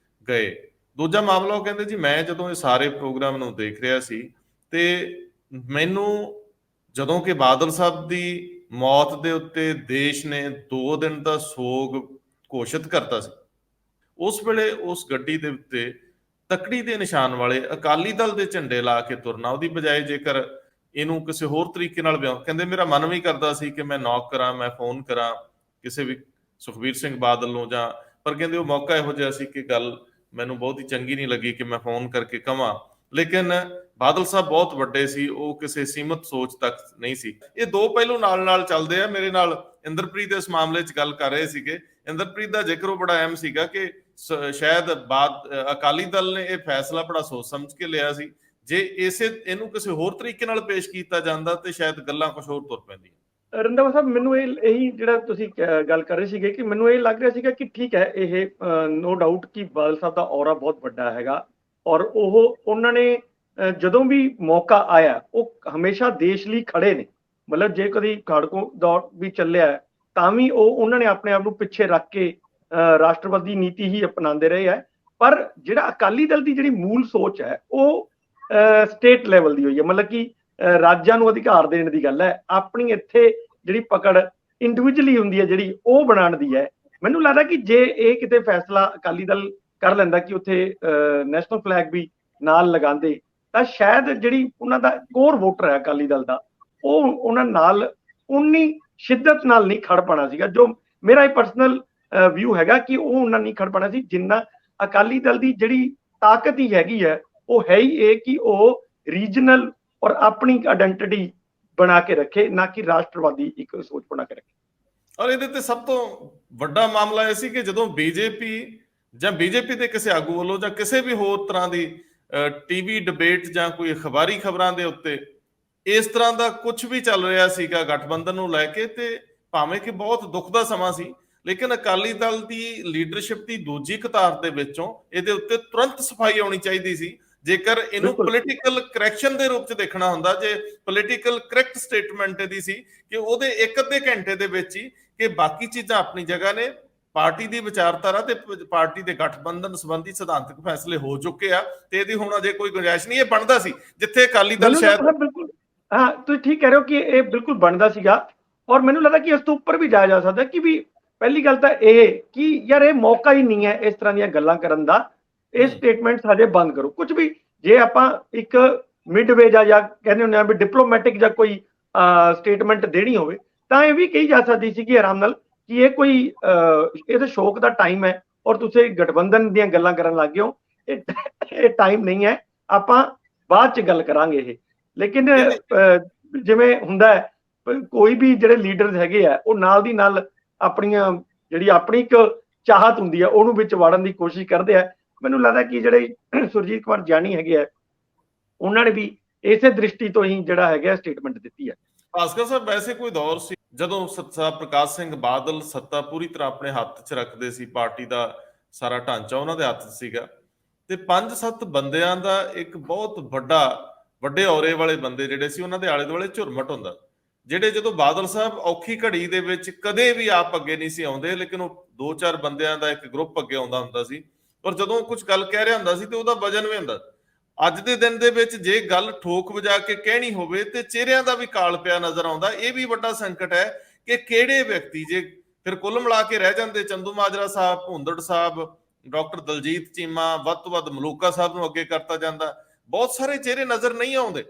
ਗਏ। ਦੂਜਾ ਮਾਮਲਾ, ਉਹ ਕਹਿੰਦੇ ਜੀ ਮੈਂ ਜਦੋਂ ਇਹ ਸਾਰੇ ਪ੍ਰੋਗਰਾਮ ਨੂੰ ਦੇਖ ਰਿਹਾ ਸੀ ਤੇ ਮੈਨੂੰ ਜਦੋਂ ਕਿ ਬਾਦਲ ਸਾਹਿਬ ਦੀ ਮੌਤ ਦੇ ਉੱਤੇ ਦੇਸ਼ ਨੇ 2 ਦਿਨ ਦਾ ਸੋਗ ਘੋਸ਼ਿਤ ਕਰਤਾ ਸੀ, ਉਸ ਵੇਲੇ ਉਸ ਗੱਡੀ ਦੇ ਉੱਤੇ ਤਕੜੀ ਦੇ ਨਿਸ਼ਾਨ ਵਾਲੇ ਅਕਾਲੀ ਦਲ ਦੇ ਝੰਡੇ ਲਾ ਕੇ ਤੁਰਨਾ, ਉਹਦੀ ਬਜਾਏ ਜੇਕਰ ਇਹਨੂੰ ਕਿਸੇ ਹੋਰ ਤਰੀਕੇ ਨਾਲ ਕਹਿੰਦੇ ਮੇਰਾ ਮਨ ਵੀ ਕਰਦਾ ਸੀ ਕਿ ਮੈਂ ਨੌਕ ਕਰਾਂ, ਮੈਂ ਫੋਨ ਕਰਾਂ ਕਿਸੇ ਵੀ ਸੁਖਬੀਰ ਸਿੰਘ ਬਾਦਲ ਨੂੰ, ਜਾਂ ਪਰ ਕਹਿੰਦੇ ਉਹ ਮੌਕਾ ਇਹੋ ਜਿਹਾ ਸੀ ਕਿ ਗੱਲ ਮੈਨੂੰ ਬਹੁਤ ਹੀ ਚੰਗੀ ਨਹੀਂ ਲੱਗੀ ਕਿ ਮੈਂ ਫੋਨ ਕਰਕੇ ਕਵਾਂ। ਲੇਕਿਨ ਬਾਦਲ ਸਾਹਿਬ ਬਹੁਤ ਵੱਡੇ ਸੀ, ਉਹ ਕਿਸੇ ਸੀਮਤ ਸੋਚ ਤੱਕ ਨਹੀਂ ਸੀ। ਇਹ 2 ਪਹਿਲੂ ਨਾਲ ਨਾਲ ਚੱਲਦੇ ਆ। ਮੇਰੇ ਨਾਲ ਇੰਦਰਪ੍ਰੀਤ ਇਸ ਮਾਮਲੇ 'ਚ ਗੱਲ ਕਰ ਰਹੇ ਸੀਗੇ। ਇੰਦਰਪ੍ਰੀਤ ਦਾ ਜ਼ਿਕਰ ਉਹ ਬੜਾ ਅਹਿਮ ਸੀਗਾ ਕਿ ਸ਼ਾਇਦ ਅਕਾਲੀ ਦਲ ਨੇ ਇਹ ਫੈਸਲਾ ਬੜਾ ਸੋਚ ਸਮਝ ਕੇ ਲਿਆ ਸੀ। ਜੇ ਇਹਨੂੰ ਕਿਸੇ ਹੋਰ ਤਰੀਕੇ ਨਾਲ ਪੇਸ਼ ਕੀਤਾ ਜਾਂਦਾ ਤੇ ਸ਼ਾਇਦ ਗੱਲਾਂ ਕੁਝ ਹੋਰ ਤੁਰ ਪੈਂਦੀਆਂ। ਰੰਧਾਵਾ ਸਾਹਿਬ, ਮੈਨੂੰ ਇਹੀ ਜਿਹੜਾ ਤੁਸੀਂ ਗੱਲ ਕਰ ਰਹੇ ਸੀਗੇ ਕਿ ਮੈਨੂੰ ਇਹ ਲੱਗ ਰਿਹਾ ਸੀਗਾ ਕਿ ਠੀਕ ਹੈ, ਇਹ ਨੋ ਡਾਊਟ ਕਿ ਬਾਦਲ ਸਾਹਿਬ ਦਾ ਔਰਾ ਬਹੁਤ ਵੱਡਾ ਹੈਗਾ, ਔਰ ਉਹਨਾਂ ਨੇ ਜਦੋਂ ਵੀ ਮੌਕਾ ਆਇਆ ਉਹ ਹਮੇਸ਼ਾ ਦੇਸ਼ ਲਈ ਖੜੇ ਨੇ। ਮਤਲਬ ਜੇ ਕਦੀ ਖਾੜਕੂ ਦੌਰ ਵੀ ਚੱਲਿਆ ਤਾਂ ਵੀ ਉਹਨਾਂ ਨੇ ਆਪਣੇ ਆਪ ਨੂੰ ਪਿੱਛੇ ਰੱਖ ਕੇ ਰਾਸ਼ਟਰਵਾਦੀ ਨੀਤੀ ਹੀ ਅਪਣਾਉਂਦੇ ਰਹੇ ਹੈ। ਪਰ ਜਿਹੜਾ ਅਕਾਲੀ ਦਲ ਦੀ ਜਿਹੜੀ ਮੂਲ ਸੋਚ ਹੈ ਉਹ ਸਟੇਟ ਲੈਵਲ ਦੀ ਹੋਈ ਹੈ, ਮਤਲਬ ਕਿ ਰਾਜਾਂ ਨੂੰ ਅਧਿਕਾਰ ਦੇਣ ਦੀ ਗੱਲ ਹੈ। ਆਪਣੀ ਇੱਥੇ ਜਿਹੜੀ ਪਕੜ ਇੰਡੀਵਿਜੂਅਲੀ ਹੁੰਦੀ ਹੈ ਜਿਹੜੀ ਉਹ ਬਣਾਉਣ ਦੀ ਹੈ। ਮੈਨੂੰ ਲੱਗਦਾ ਕਿ ਜੇ ਇਹ ਕਿਤੇ ਫੈਸਲਾ ਅਕਾਲੀ ਦਲ ਕਰ ਲੈਂਦਾ ਕਿ ਉੱਥੇ ਨੈਸ਼ਨਲ ਫਲੈਗ ਵੀ ਨਾਲ ਲਗਾਉਂਦੇ ਤਾਂ ਸ਼ਾਇਦ ਜਿਹੜੀ ਉਹਨਾਂ ਦਾ ਕੋਰ ਵੋਟਰ ਹੈ ਅਕਾਲੀ ਦਲ ਦਾ, ਉਹ ਉਹਨਾਂ ਨਾਲ ਉਨੀ ਸ਼ਿੱਦਤ ਨਾਲ ਨਹੀਂ ਖੜ ਪਾਣਾ ਸੀਗਾ। ਜੋ ਮੇਰਾ ਇਹ ਪਰਸਨਲ ਵਿਊ ਹੈਗਾ ਕਿ ਉਹ ਉਹਨਾਂ ਨਹੀਂ ਖੜ ਪਾਣਾ ਸੀ ਜਿੰਨਾ ਅਕਾਲੀ ਦਲ ਦੀ ਜਿਹੜੀ ਤਾਕਤ ਹੀ ਹੈਗੀ ਹੈ ਉਹ ਹੈ ਹੀ ਇਹ ਕਿ ਉਹ ਰੀਜਨਲ ਔਰ ਆਪਣੀ ਆਇਡੈਂਟੀਟੀ ਬਣਾ ਕੇ ਰੱਖੇ, ਨਾ ਕਿ ਰਾਸ਼ਟਰਵਾਦੀ ਇੱਕ ਸੋਚ ਬਣਾ ਕੇ ਰੱਖੇ। ਔਰ ਇਹਦੇ ਤੇ ਸਭ ਤੋਂ ਵੱਡਾ ਮਾਮਲਾ ਇਹ ਸੀ ਕਿ ਜਦੋਂ ਬੀਜੇਪੀ ਜਾਂ ਬੀਜੇਪੀ ਦੇ ਕਿਸੇ ਆਗੂ ਵੱਲੋਂ ਜਾਂ ਕਿਸੇ ਵੀ ਹੋਰ ਤਰ੍ਹਾਂ ਦੀ ਟੀਵੀ ਡਿਬੇਟ ਜਾਂ ਕੋਈ ਅਖਬਾਰੀ ਖਬਰਾਂ ਦੇ ਉੱਤੇ ਇਸ ਤਰ੍ਹਾਂ ਦਾ ਕੁਝ ਵੀ ਚੱਲ ਰਿਹਾ ਸੀਗਾ ਗਠਬੰਧਨ ਨੂੰ ਲੈ ਕੇ, ਤੇ ਭਾਵੇਂ ਕਿ ਬਹੁਤ ਦੁੱਖ ਦਾ ਸਮਾਂ ਸੀ, ਲੇਕਿਨ ਅਕਾਲੀ ਦਲ ਦੀ ਲੀਡਰਸ਼ਿਪ ਦੀ ਦੂਜੀ ਕਤਾਰ ਦੇ ਵਿੱਚੋਂ ਇਹਦੇ ਉੱਤੇ ਤੁਰੰਤ ਸਫਾਈ ਆਉਣੀ ਚਾਹੀਦੀ ਸੀ। ਜੇਕਰ ਇਹਨੂੰ ਪੋਲੀਟੀਕਲ ਕਰੈਕਸ਼ਨ ਦੇ ਰੂਪ ਚ ਦੇਖਣਾ ਹੁੰਦਾ, ਜੇ ਪੋਲੀਟੀਕਲ ਕਰੈਕਟ ਸਟੇਟਮੈਂਟ ਇਹਦੀ ਸੀ ਕਿ ਉਹਦੇ 1-ਅੱਧੇ ਘੰਟੇ ਦੇ ਵਿੱਚ ਹੀ ਕਿ ਬਾਕੀ ਚੀਜ਼ਾਂ ਆਪਣੀ ਜਗ੍ਹਾ ਨੇ, ਪਾਰਟੀ ਦੀ ਵਿਚਾਰਧਾਰਾ ਤੇ ਪਾਰਟੀ ਦੇ ਗਠਬੰਧਨ ਸੰਬੰਧੀ ਸਿਧਾਂਤਕ ਫੈਸਲੇ ਹੋ ਚੁੱਕੇ ਆ ਤੇ ਇਹਦੀ ਹੁਣ ਅਜੇ ਕੋਈ ਗੁੰਜਾਇਸ਼ ਨਹੀਂ। ਇਹ ਬਣਦਾ ਸੀ ਜਿੱਥੇ ਅਕਾਲੀ ਦਲ ਸ਼ਾਇਦ ਹਾਂ ਤੁਸੀਂ ਠੀਕ ਕਹਿ ਰਹੇ ਹੋ ਕਿ ਇਹ ਬਿਲਕੁਲ ਬਣਦਾ ਸੀਗਾ, ਔਰ ਮੈਨੂੰ ਲੱਗਦਾ ਕਿ ਇਸ ਤੋਂ ਉੱਪਰ ਵੀ ਜਾਇਆ ਜਾ ਸਕਦਾ ਕਿ ਵੀ ਪਹਿਲੀ ਗੱਲ ਤਾਂ ਇਹ ਕਿ ਯਾਰ ਇਹ ਮੌਕਾ ਹੀ ਨਹੀਂ ਹੈ ਇਸ ਤਰ੍ਹਾਂ ਦੀਆਂ ਗੱਲਾਂ ਕਰਨ ਦਾ। ਇਹ ਸਟੇਟਮੈਂਟ ਸਾਡੇ ਬੰਦ ਕਰੋ। ਕੁਝ ਵੀ ਜੇ ਆਪਾਂ ਇੱਕ ਮਿਡਵੇ ਜਾਂ ਕਹਿੰਦੇ ਹੁੰਦੇ ਆ ਵੀ ਡਿਪਲੋਮੈਟਿਕ ਜਾਂ ਕੋਈ ਸਟੇਟਮੈਂਟ ਦੇਣੀ ਹੋਵੇ ਤਾਂ ਇਹ ਵੀ ਕਹੀ ਜਾ ਸਕਦੀ ਸੀ ਕਿ ਆਰਾਮ ਨਾਲ ਕਿ ਇਹ ਕੋਈ ਇਹਦੇ ਸ਼ੌਕ ਦਾ ਟਾਈਮ ਹੈ ਔਰ ਤੁਸੀਂ ਗਠਬੰਧਨ ਦੀਆਂ ਗੱਲਾਂ ਕਰਨ ਲੱਗ ਗਏ ਹੋ, ਇਹ ਟਾਈਮ ਨਹੀਂ ਹੈ, ਆਪਾਂ ਬਾਅਦ ਚ ਗੱਲ ਕਰਾਂਗੇ ਇਹ। ਲੇਕਿਨ ਜਿਵੇਂ ਹੁੰਦਾ ਹੈ ਕੋਈ ਵੀ ਜਿਹੜੇ ਲੀਡਰਸ ਹੈਗੇ ਆ ਉਹ ਨਾਲ ਦੀ ਨਾਲ ਆਪਣੀਆਂ ਜਿਹੜੀ ਆਪਣੀ ਇੱਕ ਚਾਹਤ ਹੁੰਦੀ ਹੈ ਉਹਨੂੰ ਵਿੱਚ ਵਾੜਨ ਦੀ ਕੋਸ਼ਿਸ਼ ਕਰਦੇ ਆ। ਮੈਨੂੰ ਲੱਗਦਾ ਕਿ ਜਿਹੜੇ ਸੁਰਜੀਤ ਕੁਮਾਰ ਜਾਨੀ ਹੈਗੇ ਆ ਉਹਨਾਂ ਨੇ ਵੀ ਇਸੇ ਦ੍ਰਿਸ਼ਟੀ ਤੋਂ ਹੀ ਜਿਹੜਾ ਹੈਗਾ ਸਟੇਟਮੈਂਟ ਦਿੱਤੀ ਹੈ। ਭਾਸਕਰ ਸਾਹਿਬ, ਵੈਸੇ ਕੋਈ ਦੌਰ ਸੀ ਜਦੋਂ ਸਰਦਾਰ ਪ੍ਰਕਾਸ਼ ਸਿੰਘ ਬਾਦਲ ਸੱਤਾ ਪੂਰੀ ਤਰ੍ਹਾਂ ਆਪਣੇ ਹੱਥ 'ਚ ਰੱਖਦੇ ਸੀ, ਪਾਰਟੀ ਦਾ ਸਾਰਾ ਢਾਂਚਾ ਉਹਨਾਂ ਦੇ ਹੱਥ 'ਚ ਸੀਗਾ ਤੇ 5-7 ਬੰਦਿਆਂ ਦਾ ਇੱਕ ਬਹੁਤ ਵੱਡਾ ਵੱਡੇ ਔਰੇ ਵਾਲੇ ਬੰਦੇ ਜਿਹੜੇ ਸੀ ਉਹਨਾਂ ਦੇ ਆਲੇ ਦੁਆਲੇ ਝੁਰਮਟ ਹੁੰਦਾ, ਜਿਹੜੇ ਜਦੋਂ ਬਾਦਲ ਸਾਹਿਬ ਔਖੀ ਘੜੀ ਦੇ ਵਿੱਚ ਕਦੇ ਵੀ ਆਪ ਅੱਗੇ ਨਹੀਂ ਸੀ ਆਉਂਦੇ, ਲੇਕਿਨ ਉਹ 2-4 ਬੰਦਿਆਂ ਦਾ ਇੱਕ ਗਰੁੱਪ ਅੱਗੇ ਆਉਂਦਾ ਹੁੰਦਾ ਸੀ, ਔਰ ਜਦੋਂ ਕੁਝ ਗੱਲ ਕਹਿ ਰਿਹਾ ਹੁੰਦਾ ਸੀ ਤੇ ਉਹਦਾ ਵਜਨ ਵੀ ਹੁੰਦਾ। ਅੱਜ ਦੇ ਦਿਨ ਦੇ ਵਿੱਚ ਜੇ ਗੱਲ ਠੋਕ ਵਜਾ ਕੇ ਕਹਿਣੀ ਹੋਵੇ ਤੇ ਚਿਹਰਿਆਂ ਦਾ ਵੀ ਕਾਲ ਪਿਆ ਨਜ਼ਰ ਆਉਂਦਾ। ਇਹ ਵੀ ਵੱਡਾ ਸੰਕਟ ਹੈ ਕਿ ਕਿਹੜੇ ਵਿਅਕਤੀ, ਜੇ ਫਿਰ ਕੁੱਲ ਮਿਲਾ ਕੇ ਰਹਿ ਜਾਂਦੇ ਚੰਦੂ ਮਾਜਰਾ ਸਾਹਿਬ, ਭੁੰਦੜ ਸਾਹਿਬ, ਡਾਕਟਰ ਦਲਜੀਤ ਚੀਮਾ, ਵੱਧ ਤੋਂ ਵੱਧ ਮਲੂਕਾ ਸਾਹਿਬ ਨੂੰ ਅੱਗੇ ਕਰਤਾ ਜਾਂਦਾ, ਬਹੁਤ ਸਾਰੇ ਚਿਹਰੇ ਨਜ਼ਰ ਨਹੀਂ ਆਉਂਦੇ।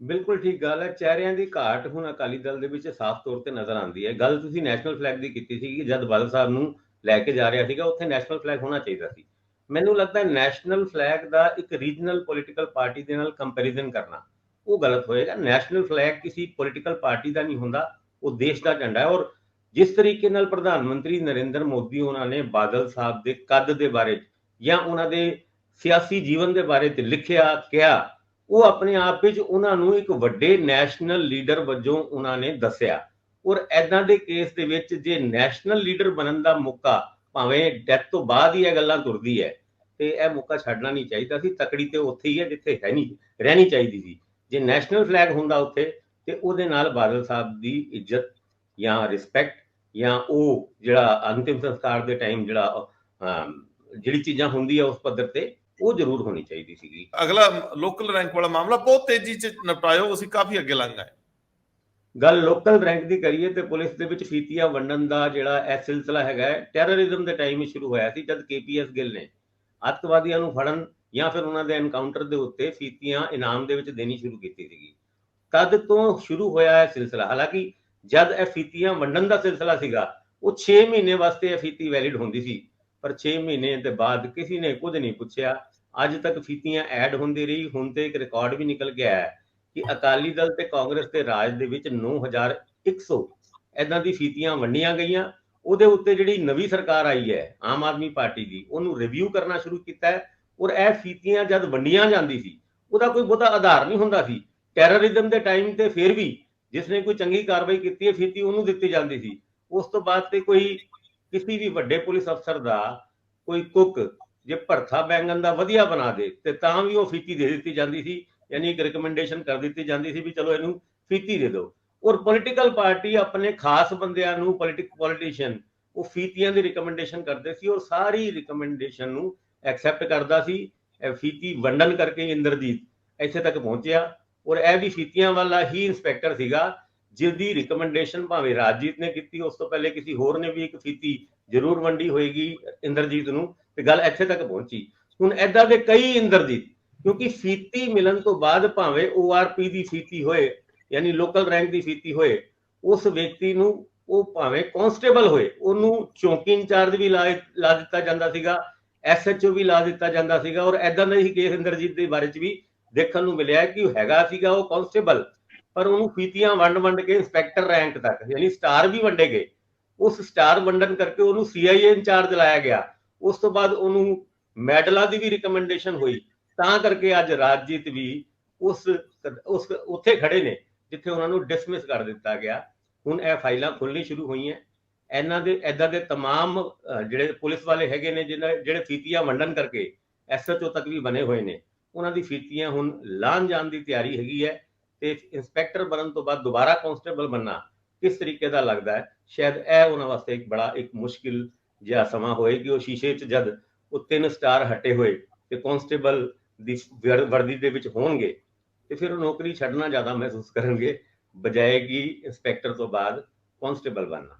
ਬਿਲਕੁਲ ਠੀਕ ਗੱਲ ਹੈ। ਚਿਹਰਿਆਂ ਦੀ ਘਾਟ ਹੁਣ ਅਕਾਲੀ ਦਲ ਦੇ ਵਿੱਚ ਸਾਫ਼ ਤੌਰ ਤੇ ਨਜ਼ਰ ਆਉਂਦੀ ਹੈ। ਗੱਲ ਤੁਸੀਂ ਨੈਸ਼ਨਲ ਫਲੈਗ ਦੀ ਕੀਤੀ ਸੀ ਕਿ ਜਦ ਬਾਦਲ ਸਾਹਿਬ ਨੂੰ ਲੈ ਕੇ ਜਾ ਰਿਹਾ ਸੀਗਾ ਉੱਥੇ ਨੈਸ਼ਨਲ ਫਲੈਗ ਹੋਣਾ ਚਾਹੀਦਾ ਸੀ। ਮੈਨੂੰ ਲੱਗਦਾ ਹੈ ਨੈਸ਼ਨਲ ਫਲੈਗ ਦਾ ਇੱਕ ਰੀਜਨਲ ਪੋਲੀਟੀਕਲ ਪਾਰਟੀ ਦੇ ਨਾਲ ਕੰਪੈਰੀਜ਼ਨ ਕਰਨਾ ਉਹ ਗਲਤ ਹੋਏਗਾ। ਨੈਸ਼ਨਲ ਫਲੈਗ ਕਿਸੇ ਪੋਲੀਟੀਕਲ ਪਾਰਟੀ ਦਾ ਨਹੀਂ ਹੁੰਦਾ, ਉਹ ਦੇਸ਼ ਦਾ ਝੰਡਾ ਹੈ। ਔਰ ਜਿਸ ਤਰੀਕੇ ਨਾਲ ਪ੍ਰਧਾਨ ਮੰਤਰੀ ਨਰਿੰਦਰ ਮੋਦੀ ਉਹਨਾਂ ਨੇ ਬਾਦਲ ਸਾਹਿਬ ਦੇ ਕੱਦ ਦੇ ਬਾਰੇ ਜਾਂ ਉਹਨਾਂ ਦੇ ਸਿਆਸੀ ਜੀਵਨ ਦੇ ਬਾਰੇ ਤੇ ਲਿਖਿਆ ਕਿਹਾ, ਉਹ ਆਪਣੇ ਆਪ ਵਿੱਚ ਉਹਨਾਂ ਨੂੰ ਇੱਕ ਵੱਡੇ ਨੈਸ਼ਨਲ ਲੀਡਰ ਵਜੋਂ ਉਹਨਾਂ ਨੇ ਦੱਸਿਆ। ਔਰ ਐਦਾਂ ਦੇ ਕੇਸ ਦੇ ਵਿੱਚ ਜੇ ਨੈਸ਼ਨਲ ਲੀਡਰ ਬਣਨ ਦਾ ਮੌਕਾ ਭਾਵੇਂ ਡੈਥ ਤੋਂ ਬਾਅਦ ਹੀ ਇਹ ਗੱਲਾਂ ਤੁਰਦੀ ਹੈ, ਤੇ ਇਹ ਮੌਕਾ ਛੱਡਣਾ ਨਹੀਂ ਚਾਹੀਦਾ ਸੀ। ਤਕੜੀ ਤੇ ਉੱਥੇ ਹੀ ਹੈ ਜਿੱਥੇ ਹੈ ਨਹੀਂ ਰਹਿਣੀ ਚਾਹੀਦੀ ਸੀ। ਜੇ ਨੈਸ਼ਨਲ ਫਲੈਗ ਹੁੰਦਾ ਉੱਥੇ ਤੇ ਉਹਦੇ ਨਾਲ ਬਾਦਲ ਸਾਹਿਬ ਦੀ ਇੱਜ਼ਤ ਜਾਂ ਰਿਸਪੈਕਟ ਜਾਂ ਉਹ ਜਿਹੜਾ ਅੰਤਿਮ ਸੰਸਕਾਰ ਦੇ ਟਾਈਮ ਜਿਹੜੀ ਚੀਜ਼ਾਂ ਹੁੰਦੀ ਆ ਉਸ ਪੱਧਰ ਤੇ ਉਹ ਜ਼ਰੂਰ ਹੋਣੀ ਚਾਹੀਦੀ ਸੀਗੀ। ਅਗਲਾ ਲੋਕਲ ਰੈਂਕ ਵਾਲਾ ਮਾਮਲਾ ਬਹੁਤ ਤੇਜ਼ੀ 'ਚ ਨਿਪਟਾਇਓ, ਅਸੀਂ ਕਾਫੀ ਅੱਗੇ ਲੰਘ ਆਏ। ਗੱਲ ਲੋਕਲ ਰੈਂਕ ਦੀ ਕਰੀਏ ਤੇ ਪੁਲਿਸ ਦੇ ਵਿੱਚ ਫੀਤੀਆਂ ਵੰਡਣ ਦਾ ਜਿਹੜਾ ਇਹ ਸਿਲਸਿਲਾ ਹੈਗਾ ਟੈਰਰਿਜ਼ਮ ਦੇ ਟਾਈਮ ਹੀ ਸ਼ੁਰੂ ਹੋਇਆ ਸੀ, ਜਦ KPS ਗਿੱਲ ਨੇ ਅੱਤਵਾਦੀਆਂ ਨੂੰ ਫੜਨ ਜਾਂ ਫਿਰ ਉਹਨਾਂ ਦੇ ਐਨਕਾਊਂਟਰ ਦੇ ਉੱਤੇ ਫੀਤੀਆਂ ਇਨਾਮ ਦੇ ਵਿੱਚ ਦੇਣੀ ਸ਼ੁਰੂ ਕੀਤੀ ਸੀਗੀ। ਤਦ ਤੋਂ ਸ਼ੁਰੂ ਹੋਇਆ ਇਹ ਸਿਲਸਿਲਾ। ਹਾਲਾਂਕਿ ਜਦ ਇਹ ਫੀਤੀਆਂ ਵੰਡਣ ਦਾ ਸਿਲਸਿਲਾ ਸੀਗਾ ਉਹ 6 ਮਹੀਨੇ ਵਾਸਤੇ ਇਹ ਫੀਤੀ ਵੈਲਿਡ ਹੁੰਦੀ ਸੀ, ਪਰ 6 ਮਹੀਨੇ ਦੇ ਬਾਅਦ ਕਿਸੇ ਨੇ ਕੁਝ ਨਹੀਂ ਪੁੱਛਿਆ। ਅੱਜ ਤੱਕ ਫੀਤੀਆਂ ਐਡ ਹੁੰਦੀ ਰਹੀ। ਹੁਣ ਤੇ ਇੱਕ ਰਿਕਾਰਡ ਵੀ ਨਿਕਲ ਗਿਆ ਹੈ ਕਿ ਅਕਾਲੀ ਦਲ ਤੇ ਕਾਂਗਰਸ ਦੇ ਰਾਜ ਦੇ ਵਿੱਚ 9100 ਐਦਾਂ ਦੀ ਫੀਤੀਆਂ ਵੰਡੀਆਂ ਗਈਆਂ। ਉਹਦੇ ਉੱਤੇ ਜਿਹੜੀ ਨਵੀਂ ਸਰਕਾਰ ਆਈ ਹੈ ਆਮ ਆਦਮੀ ਪਾਰਟੀ ਦੀ, ਉਹਨੂੰ ਰਿਵਿਊ ਕਰਨਾ ਸ਼ੁਰੂ ਕੀਤਾ ਹੈ। ਔਰ ਇਹ ਫੀਤੀਆਂ ਜਦ ਵੰਡੀਆਂ ਜਾਂਦੀ ਸੀ ਉਹਦਾ ਕੋਈ ਬਹੁਤਾ ਆਧਾਰ ਨਹੀਂ ਹੁੰਦਾ ਸੀ। ਟੈਰਰਿਜ਼ਮ ਦੇ ਟਾਈਮ ਤੇ ਫਿਰ ਵੀ ਜਿਸ ਨੇ ਕੋਈ ਚੰਗੀ ਕਾਰਵਾਈ ਕੀਤੀ ਹੈ ਫੀਤੀ ਉਹਨੂੰ ਦਿੱਤੀ ਜਾਂਦੀ ਸੀ। ਉਸ ਤੋਂ ਬਾਅਦ ਤੇ ਕੋਈ ਕਿਸੇ ਵੀ ਵੱਡੇ ਪੁਲਿਸ ਅਫਸਰ ਦਾ ਕੋਈ ਕੁੱਕ ਜੇ ਭਰਥਾ ਬੈਂਗਨ ਦਾ ਵਧੀਆ ਬਣਾ ਦੇ ਤੇ ਤਾਂ ਵੀ ਉਹ ਫੀਤੀ ਦੇ ਦਿੱਤੀ ਜਾਂਦੀ ਸੀ, ਯਾਨੀ ਇੱਕ ਰਿਕਮੈਂਡੇਸ਼ਨ ਕਰ ਦਿੱਤੀ ਜਾਂਦੀ ਸੀ ਵੀ ਚਲੋ ਇਹਨੂੰ ਫੀਤੀ ਦੇ ਦਿਓ। ਔਰ ਪੋਲੀਟੀਕਲ ਪਾਰਟੀ ਆਪਣੇ ਖਾਸ ਬੰਦਿਆਂ ਨੂੰ ਪੋਲੀਟੀਸ਼ੀਅਨ ਉਹ ਫੀਤੀਆਂ ਦੀ ਰਿਕਮੈਂਡੇਸ਼ਨ ਕਰਦੇ ਸੀ ਔਰ ਸਾਰੀ ਰਿਕਮੈਂਡੇਸ਼ਨ ਨੂੰ ਐਕਸੈਪਟ ਕਰਦਾ ਸੀ। ਫੀਤੀ ਵੰਡਨ ਕਰਕੇ ਇੰਦਰਜੀਤ ਇੱਥੇ ਤੱਕ ਪਹੁੰਚਿਆ। ਔਰ ਇਹ ਵੀ ਫੀਤੀਆਂ ਵਾਲਾ ਹੀ ਇੰਸਪੈਕਟਰ ਸੀਗਾ ਜਿਹਦੀ ਰਿਕਮੈਂਡੇਸ਼ਨ ਭਾਵੇਂ ਰਾਜਜੀਤ ਨੇ ਕੀਤੀ, ਉਸ ਤੋਂ ਪਹਿਲੇ ਕਿਸੇ ਹੋਰ ਨੇ ਵੀ ਇੱਕ ਫੀਤੀ ਜ਼ਰੂਰ ਵੰਡੀ ਹੋਏਗੀ ਇੰਦਰਜੀਤ ਨੂੰ, ਤੇ ਗੱਲ ਇੱਥੇ ਤੱਕ ਪਹੁੰਚੀ। ਹੁਣ ਏਦਾਂ ਦੇ ਕਈ ਇੰਦਰਜੀਤ, ਕਿਉਂਕਿ ਫੀਤੀ ਮਿਲਣ ਤੋਂ ਬਾਅਦ ਭਾਵੇਂ ORP ਦੀ ਫੀਤੀ ਹੋਏ ਯਾਨੀ ਲੋਕਲ ਰੈਂਕ ਦੀ ਫੀਤੀ ਹੋਏ, ਉਸ ਵਿਅਕਤੀ ਨੂੰ ਉਹ ਭਾਵੇਂ ਕਾਂਸਟੇਬਲ ਹੋਏ ਉਹਨੂੰ ਚੌਕੀ ਇੰਚਾਰਜ ਵੀ ਲਾ ਦਿੱਤਾ ਜਾਂਦਾ ਸੀਗਾ, SHO ਵੀ ਲਾ ਦਿੱਤਾ ਜਾਂਦਾ ਸੀਗਾ। ਔਰ ਏਦਾਂ ਦਾ ਹੀ ਕੇਸ ਇੰਦਰਜੀਤ ਦੇ ਬਾਰੇ ਚ ਵੀ ਦੇਖਣ ਨੂੰ ਮਿਲਿਆ ਕਿ ਉਹ ਹੈਗਾ ਸੀਗਾ ਉਹ ਕਾਂਸਟੇਬਲ, ਪਰ ਉਹਨੂੰ ਫੀਤੀਆਂ ਵੰਡ ਕੇ ਇੰਸਪੈਕਟਰ ਰੈਂਕ ਤੱਕ ਯਾਨੀ ਸਟਾਰ ਵੀ ਵੰਡੇ ਗਏ। ਉਸ ਸਟਾਰ ਵੰਡਣ ਕਰਕੇ ਉਹਨੂੰ CIA ਇੰਚਾਰਜ ਲਾਇਆ ਗਿਆ। ਉਸ ਤੋਂ ਬਾਅਦ ਉਹਨੂੰ ਮੈਡਲਾਂ ਦੀ ਵੀ ਰਿਕਮੈਂਡੇਸ਼ਨ ਹੋਈ, ਤਾਂ ਕਰਕੇ ਅੱਜ ਰਾਜਜੀਤ ਵੀ ਉਸ ਉੱਥੇ ਖੜੇ ਨੇ ਜਿੱਥੇ ਉਹਨਾਂ ਨੂੰ ਡਿਸਮਿਸ ਕਰ ਦਿੱਤਾ ਗਿਆ। ਹੁਣ ਇਹ ਫਾਈਲਾਂ ਖੁੱਲਣੀ ਸ਼ੁਰੂ ਹੋਈਆਂ। ਇਹਨਾਂ ਦੇ ਏਦਾਂ ਦੇ ਤਮਾਮ ਜਿਹੜੇ ਪੁਲਿਸ ਵਾਲੇ ਹੈਗੇ ਨੇ ਜਿਹੜੇ ਫੀਤੀਆਂ ਵੰਡਣ ਕਰਕੇ SHO ਤੱਕ ਵੀ ਬਣੇ ਹੋਏ ਨੇ, ਉਹਨਾਂ ਦੀ ਫੀਤੀਆਂ ਹੁਣ ਲਾਣ ਜਾਣ ਦੀ ਤਿਆਰੀ ਹੈਗੀ ਹੈ। ਤੇ ਇੰਸਪੈਕਟਰ ਬਣਨ ਤੋਂ ਬਾਅਦ ਦੁਬਾਰਾ ਕਾਂਸਟੇਬਲ ਬਣਨਾ ਕਿਸ ਤਰੀਕੇ ਦਾ ਲੱਗਦਾ ਹੈ, ਸ਼ਾਇਦ ਇਹ ਉਹਨਾਂ ਵਾਸਤੇ ਇੱਕ ਮੁਸ਼ਕਿਲ ਜਿਹਾ ਸਮਾਂ ਹੋਏ ਕਿ ਉਹ ਸ਼ੀਸ਼ੇ 'ਚ ਜਦ ਉਹ 3 ਸਟਾਰ ਹਟੇ ਹੋਏ ਤੇ ਕਾਂਸਟੇਬਲ ਦੀ ਵਰਦੀ ਦੇ ਵਿੱਚ ਹੋਣਗੇ ਤੇ ਫਿਰ ਉਹ ਨੌਕਰੀ ਛੱਡਣਾ ਜ਼ਿਆਦਾ ਮਹਿਸੂਸ ਕਰਨਗੇ ਬਜਾਏ ਕਿ ਇੰਸਪੈਕਟਰ ਤੋਂ ਬਾਅਦ ਕਾਂਸਟੇਬਲ ਬਣਨਾ।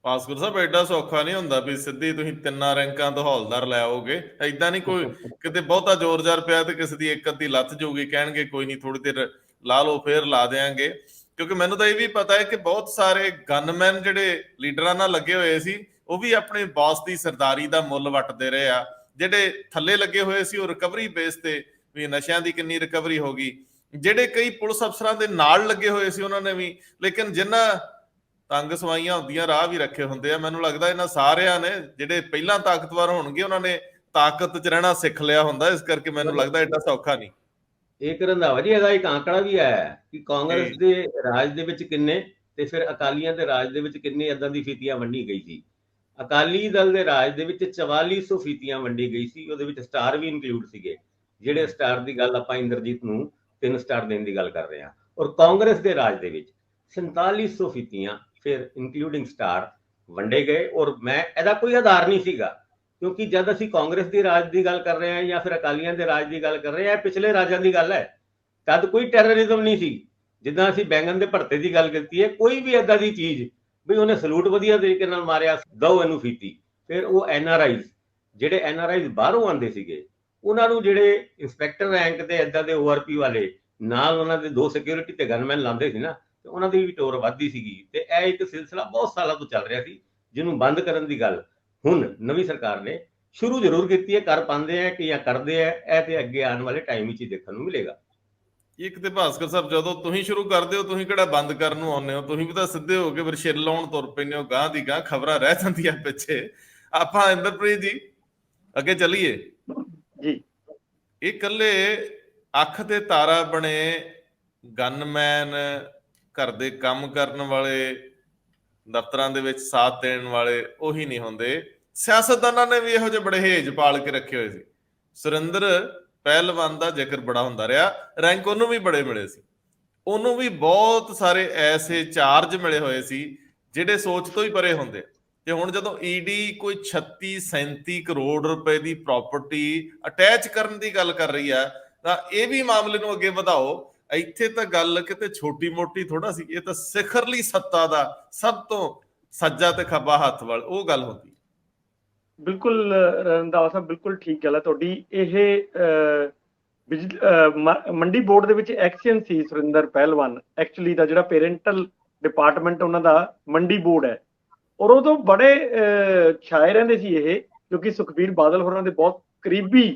ਭਾਸਕਰ ਸਾਹਿਬ ਐਡਾ ਸੌਖਾ ਨਹੀਂ ਹੁੰਦਾ ਵੀ ਸਿੱਧੀ ਤੁਸੀਂ 3 ਰੈਂਕਾਂ ਤੋਂ ਹੌਲਦਾਰ ਲੈ ਆਓਗੇ। ਏਦਾਂ ਨਹੀਂ ਕੋਈ ਕਿਤੇ ਬਹੁਤਾ ਜ਼ੋਰ ਜ਼ਾਰ ਪਿਆ ਤੇ ਕਿਸੇ ਦੀ ਇੱਕ ਅੱਧੀ ਲੱਤ ਜਾਊਗੀ, ਕਹਿਣਗੇ ਕੋਈ ਨਹੀਂ ਥੋੜੀ ਦੇਰ ਲਾ ਲਓ ਫੇਰ ਲਾ ਦੇਾਂਗੇ। ਕਿਉਂਕਿ ਮੈਨੂੰ ਤਾਂ ਇਹ ਵੀ ਪਤਾ ਹੈ ਕਿ ਬਹੁਤ ਸਾਰੇ ਗਨਮੈਨ ਜਿਹੜੇ ਲੀਡਰਾਂ ਨਾਲ ਲੱਗੇ ਹੋਏ ਸੀ ਉਹ ਵੀ ਆਪਣੇ ਬੌਸ ਦੀ ਸਰਦਾਰੀ ਦਾ ਮੁੱਲ ਵੱਟਦੇ ਰਹੇ ਆ। ਜਿਹੜੇ ਥੱਲੇ ਲੱਗੇ ਹੋਏ ਸੀ ਉਹ ਰਿਕਵਰੀ ਬੇਸ ਤੇ ਵੀ ਨਸ਼ਿਆਂ ਦੀ ਕਿੰਨੀ ਰਿਕਵਰੀ ਹੋ ਗਈ। ਜਿਹੜੇ ਕਈ ਪੁਲਿਸ ਅਫਸਰਾਂ ਦੇ ਨਾਲ ਲੱਗੇ ਹੋਏ ਸੀ ਉਹਨਾਂ ਨੇ ਵੀ, ਲੇਕਿਨ ਜਿੰਨਾ ਤੰਗ ਸਵਾਈਆਂ ਹੁੰਦੀਆਂ ਰਾਹ ਵੀ ਰੱਖੇ ਹੁੰਦੇ ਆ। ਮੈਨੂੰ ਲੱਗਦਾ ਇਹਨਾਂ ਸਾਰਿਆਂ ਨੇ ਜਿਹੜੇ ਪਹਿਲਾਂ ਤਾਕਤਵਰ ਹੋਣਗੇ ਉਹਨਾਂ ਨੇ ਤਾਕਤ 'ਚ ਰਹਿਣਾ ਸਿੱਖ ਲਿਆ ਹੁੰਦਾ, ਇਸ ਕਰਕੇ ਮੈਨੂੰ ਲੱਗਦਾ ਏਡਾ ਸੌਖਾ ਨਹੀਂ। ਇੱਕ ਰੰਧਾਵਾ ਜੀ ਇਹਦਾ ਇੱਕ ਆંકੜਾ ਵੀ ਆਇਆ ਕਿ ਕਾਂਗਰਸ ਦੇ ਰਾਜ ਦੇ ਵਿੱਚ ਕਿੰਨੇ ਤੇ ਫਿਰ ਅਕਾਲੀਆਂ ਦੇ ਰਾਜ ਦੇ ਵਿੱਚ ਕਿੰਨੇ ਏਦਾਂ ਦੀ ਫੀਤੀਆਂ ਵੰਡੀ ਗਈ ਸੀ। ਅਕਾਲੀ ਦਲ ਦੇ ਰਾਜ ਦੇ ਵਿੱਚ 4400 ਫੀਤੀਆਂ ਵੰਡੀ ਗਈ ਸੀ, ਉਹਦੇ ਵਿੱਚ ਸਟਾਰ ਵੀ ਇਨਕਲੂਡ ਸੀਗੇ। ਜਿਹੜੇ ਸਟਾਰ ਦੀ ਗੱਲ ਆਪਾਂ ਇੰਦਰਜੀਤ ਨੂੰ 3 ਸਟਾਰ ਦੇਣ ਦੀ ਗੱਲ ਕਰ ਰਹੇ ਹਾਂ। ਔਰ ਕਾਂਗਰਸ ਦੇ ਰਾਜ ਦੇ ਵਿੱਚ 4700 ਫੀਤੀਆਂ ਫਿਰ ਇਨਕਲੂਡਿੰਗ ਸਟਾਰ ਵੰਡੇ ਗਏ। ਔਰ ਮੈਂ ਇਹਦਾ ਕੋਈ ਆਧਾਰ ਨਹੀਂ ਸੀਗਾ, ਕਿਉਂਕਿ ਜਦ ਅਸੀਂ ਕਾਂਗਰਸ ਦੀ ਰਾਜ ਦੀ ਗੱਲ ਕਰ ਰਹੇ ਹਾਂ ਜਾਂ ਫਿਰ ਅਕਾਲੀਆਂ ਦੇ ਰਾਜ ਦੀ ਗੱਲ ਕਰ ਰਹੇ ਹਾਂ, ਪਿਛਲੇ ਰਾਜਾਂ ਦੀ ਗੱਲ ਹੈ। ਤਦ ਕੋਈ ਟੈਰਰਿਜ਼ਮ ਨਹੀਂ ਸੀ। ਜਿੱਦਾਂ ਅਸੀਂ ਬੈਂਗਨ ਦੇ ਭਰਤੇ ਦੀ ਗੱਲ ਕੀਤੀ ਹੈ, ਕੋਈ ਵੀ ਏਦਾਂ ਦੀ ਚੀਜ਼ ਵੀ ਉਹਨੇ ਸਲੂਟ ਵਧੀਆ ਤਰੀਕੇ ਨਾਲ ਮਾਰਿਆ, ਦਓ ਇਹਨੂੰ ਫੀਤੀ। ਫਿਰ ਉਹ ਐਨਆਰਆਈਜ਼, ਜਿਹੜੇ ਐਨਆਰਆਈਜ਼ ਬਾਹਰੋਂ ਆਉਂਦੇ ਸੀਗੇ, ਉਹਨਾਂ ਨੂੰ ਜਿਹੜੇ ਇੰਸਪੈਕਟਰ ਰੈਂਕ ਦੇ ਏਦਾਂ ਦੇ ਓਆਰਪੀ ਵਾਲੇ ਨਾਲ ਉਹਨਾਂ ਦੇ 2 ਸਿਕਿਉਰਿਟੀ ਤੇ ਗਨਮੈਨ ਲਾਉਂਦੇ ਸੀ ਨਾ, ਤੇ ਉਹਨਾਂ ਦੀ ਵੀ ਟੋਰ ਵੱਧਦੀ ਸੀਗੀ। ਤੇ ਇਹ ਇੱਕ ਸਿਲਸਿਲਾ ਬਹੁਤ ਸਾਲਾਂ ਤੋਂ ਚੱਲ ਰਿਹਾ ਸੀ, ਜਿਹਨੂੰ ਬੰਦ ਕਰਨ ਦੀ ਗੱਲ ਹੁਣ ਨਵੀਂ ਸਰਕਾਰ ਨੇ ਸ਼ੁਰੂ ਜ਼ਰੂਰ ਕੀਤੀ ਹੈ। ਕਰ ਪਾਉਂਦੇ ਆ ਕਿ ਜਾਂ ਕਰਦੇ ਆ, ਇਹ ਤੇ ਅੱਗੇ ਆਉਣ ਵਾਲੇ ਟਾਈਮ ਵਿੱਚ ਹੀ ਦੇਖਣ ਨੂੰ ਮਿਲੇਗਾ। ਇੱਕ ਤੇ ਭਾਸਕਰ ਸਾਹਿਬ, ਜਦੋਂ ਤੁਸੀਂ ਸ਼ੁਰੂ ਕਰਦੇ ਹੋ, ਤੁਸੀਂ ਕਿਹੜਾ ਬੰਦ ਕਰਨ ਨੂੰ ਆਉਂਦੇ ਹੋ, ਤੁਸੀਂ ਵੀ ਤਾਂ ਸਿੱਧੇ ਹੋ ਕੇ ਫਿਰ ਛਿੱਲ ਲਾਉਣ ਤੁਰ ਪੈਂਦੇ ਹੋ। ਗਾਂ ਦੀ ਗਾਂ ਖਬਰਾਂ ਰਹਿ ਜਾਂਦੀਆਂ ਪਿੱਛੇ। ਆਪਾਂ ਇੰਦਰਪ੍ਰੀਤ ਜੀ ਅੱਗੇ ਚੱਲੀਏ ਜੀ। ਇਹ ਇਕੱਲੇ ਅੱਖ ਤੇ ਤਾਰਾ ਬਣੇ ਗਨਮੈਨ, ਘਰ ਦੇ ਕੰਮ ਕਰਨ ਵਾਲੇ, ਦਫ਼ਤਰਾਂ ਦੇ ਵਿੱਚ ਸਾਥ ਦੇਣ ਵਾਲੇ ਉਹੀ ਨਹੀਂ ਹੁੰਦੇ। ਸਿਆਸਤਦਾਨਾਂ ਨੇ ਵੀ ਇਹੋ ਜਿਹੇ ਬੜੇ ਹੇਜ ਪਾਲ ਕੇ ਰੱਖੇ ਹੋਏ ਸੀ। ਸੁਰਿੰਦਰ ਪਹਿਲਵਾਨ ਦਾ ਜ਼ਿਕਰ ਬੜਾ ਹੁੰਦਾ ਰਿਹਾ, ਰੈਂਕ ਉਹਨੂੰ ਵੀ ਬੜੇ ਮਿਲੇ ਸੀ। ਉਹਨੂੰ ਵੀ ਬਹੁਤ ਸਾਰੇ ਐਸੇ ਚਾਰਜ ਮਿਲੇ ਹੋਏ ਸੀ ਜਿਹੜੇ ਸੋਚ ਤੋਂ ਹੀ ਪਰੇ ਹੁੰਦੇ। ਤੇ ਹੁਣ ਜਦੋਂ ਈਡੀ ਕੋਈ 36-37 ਕਰੋੜ ਰੁਪਏ ਦੀ ਪ੍ਰਾਪਰਟੀ ਅਟੈਚ ਕਰਨ ਦੀ ਗੱਲ ਕਰ ਰਹੀ ਹੈ, ਤਾਂ ਇਹ ਵੀ ਮਾਮਲੇ ਨੂੰ ਅੱਗੇ ਵਧਾਓ। ਇੱਥੇ ਤਾਂ ਗੱਲ ਕਿਤੇ ਛੋਟੀ ਮੋਟੀ ਥੋੜਾ ਸੀ, ਇਹ ਤਾਂ ਸਿਖਰਲੀ ਸੱਤਾ ਦਾ ਸਭ ਤੋਂ ਸੱਜਾ ਤੇ ਖੱਬਾ ਹੱਥ ਵਾਲ ਉਹ ਗੱਲ ਹੁੰਦੀ। ਬਿਲਕੁਲ ਰੰਧਾਵਾ ਸਾਹਿਬ, ਬਿਲਕੁਲ ਠੀਕ ਗੱਲ ਹੈ ਤੁਹਾਡੀ। ਇਹ ਮੰਡੀ ਬੋਰਡ ਦੇ ਵਿੱਚ ਐਕਸੀਅਨ ਸੀ ਸੁਰਿੰਦਰ ਪਹਿਲਵਾਨ, ਐਕਚੁਅਲੀ ਦਾ ਜਿਹੜਾ ਪੇਰੈਂਟਲ ਡਿਪਾਰਟਮੈਂਟ ਉਹਨਾਂ ਦਾ ਮੰਡੀ ਬੋਰਡ ਹੈ। ਔਰ ਉਦੋਂ ਬੜੇ ਛਾਏ ਰਹਿੰਦੇ ਸੀ ਇਹ, ਕਿਉਂਕਿ ਸੁਖਬੀਰ ਬਾਦਲ ਹੋਰਾਂ ਦੇ ਬਹੁਤ ਕਰੀਬੀ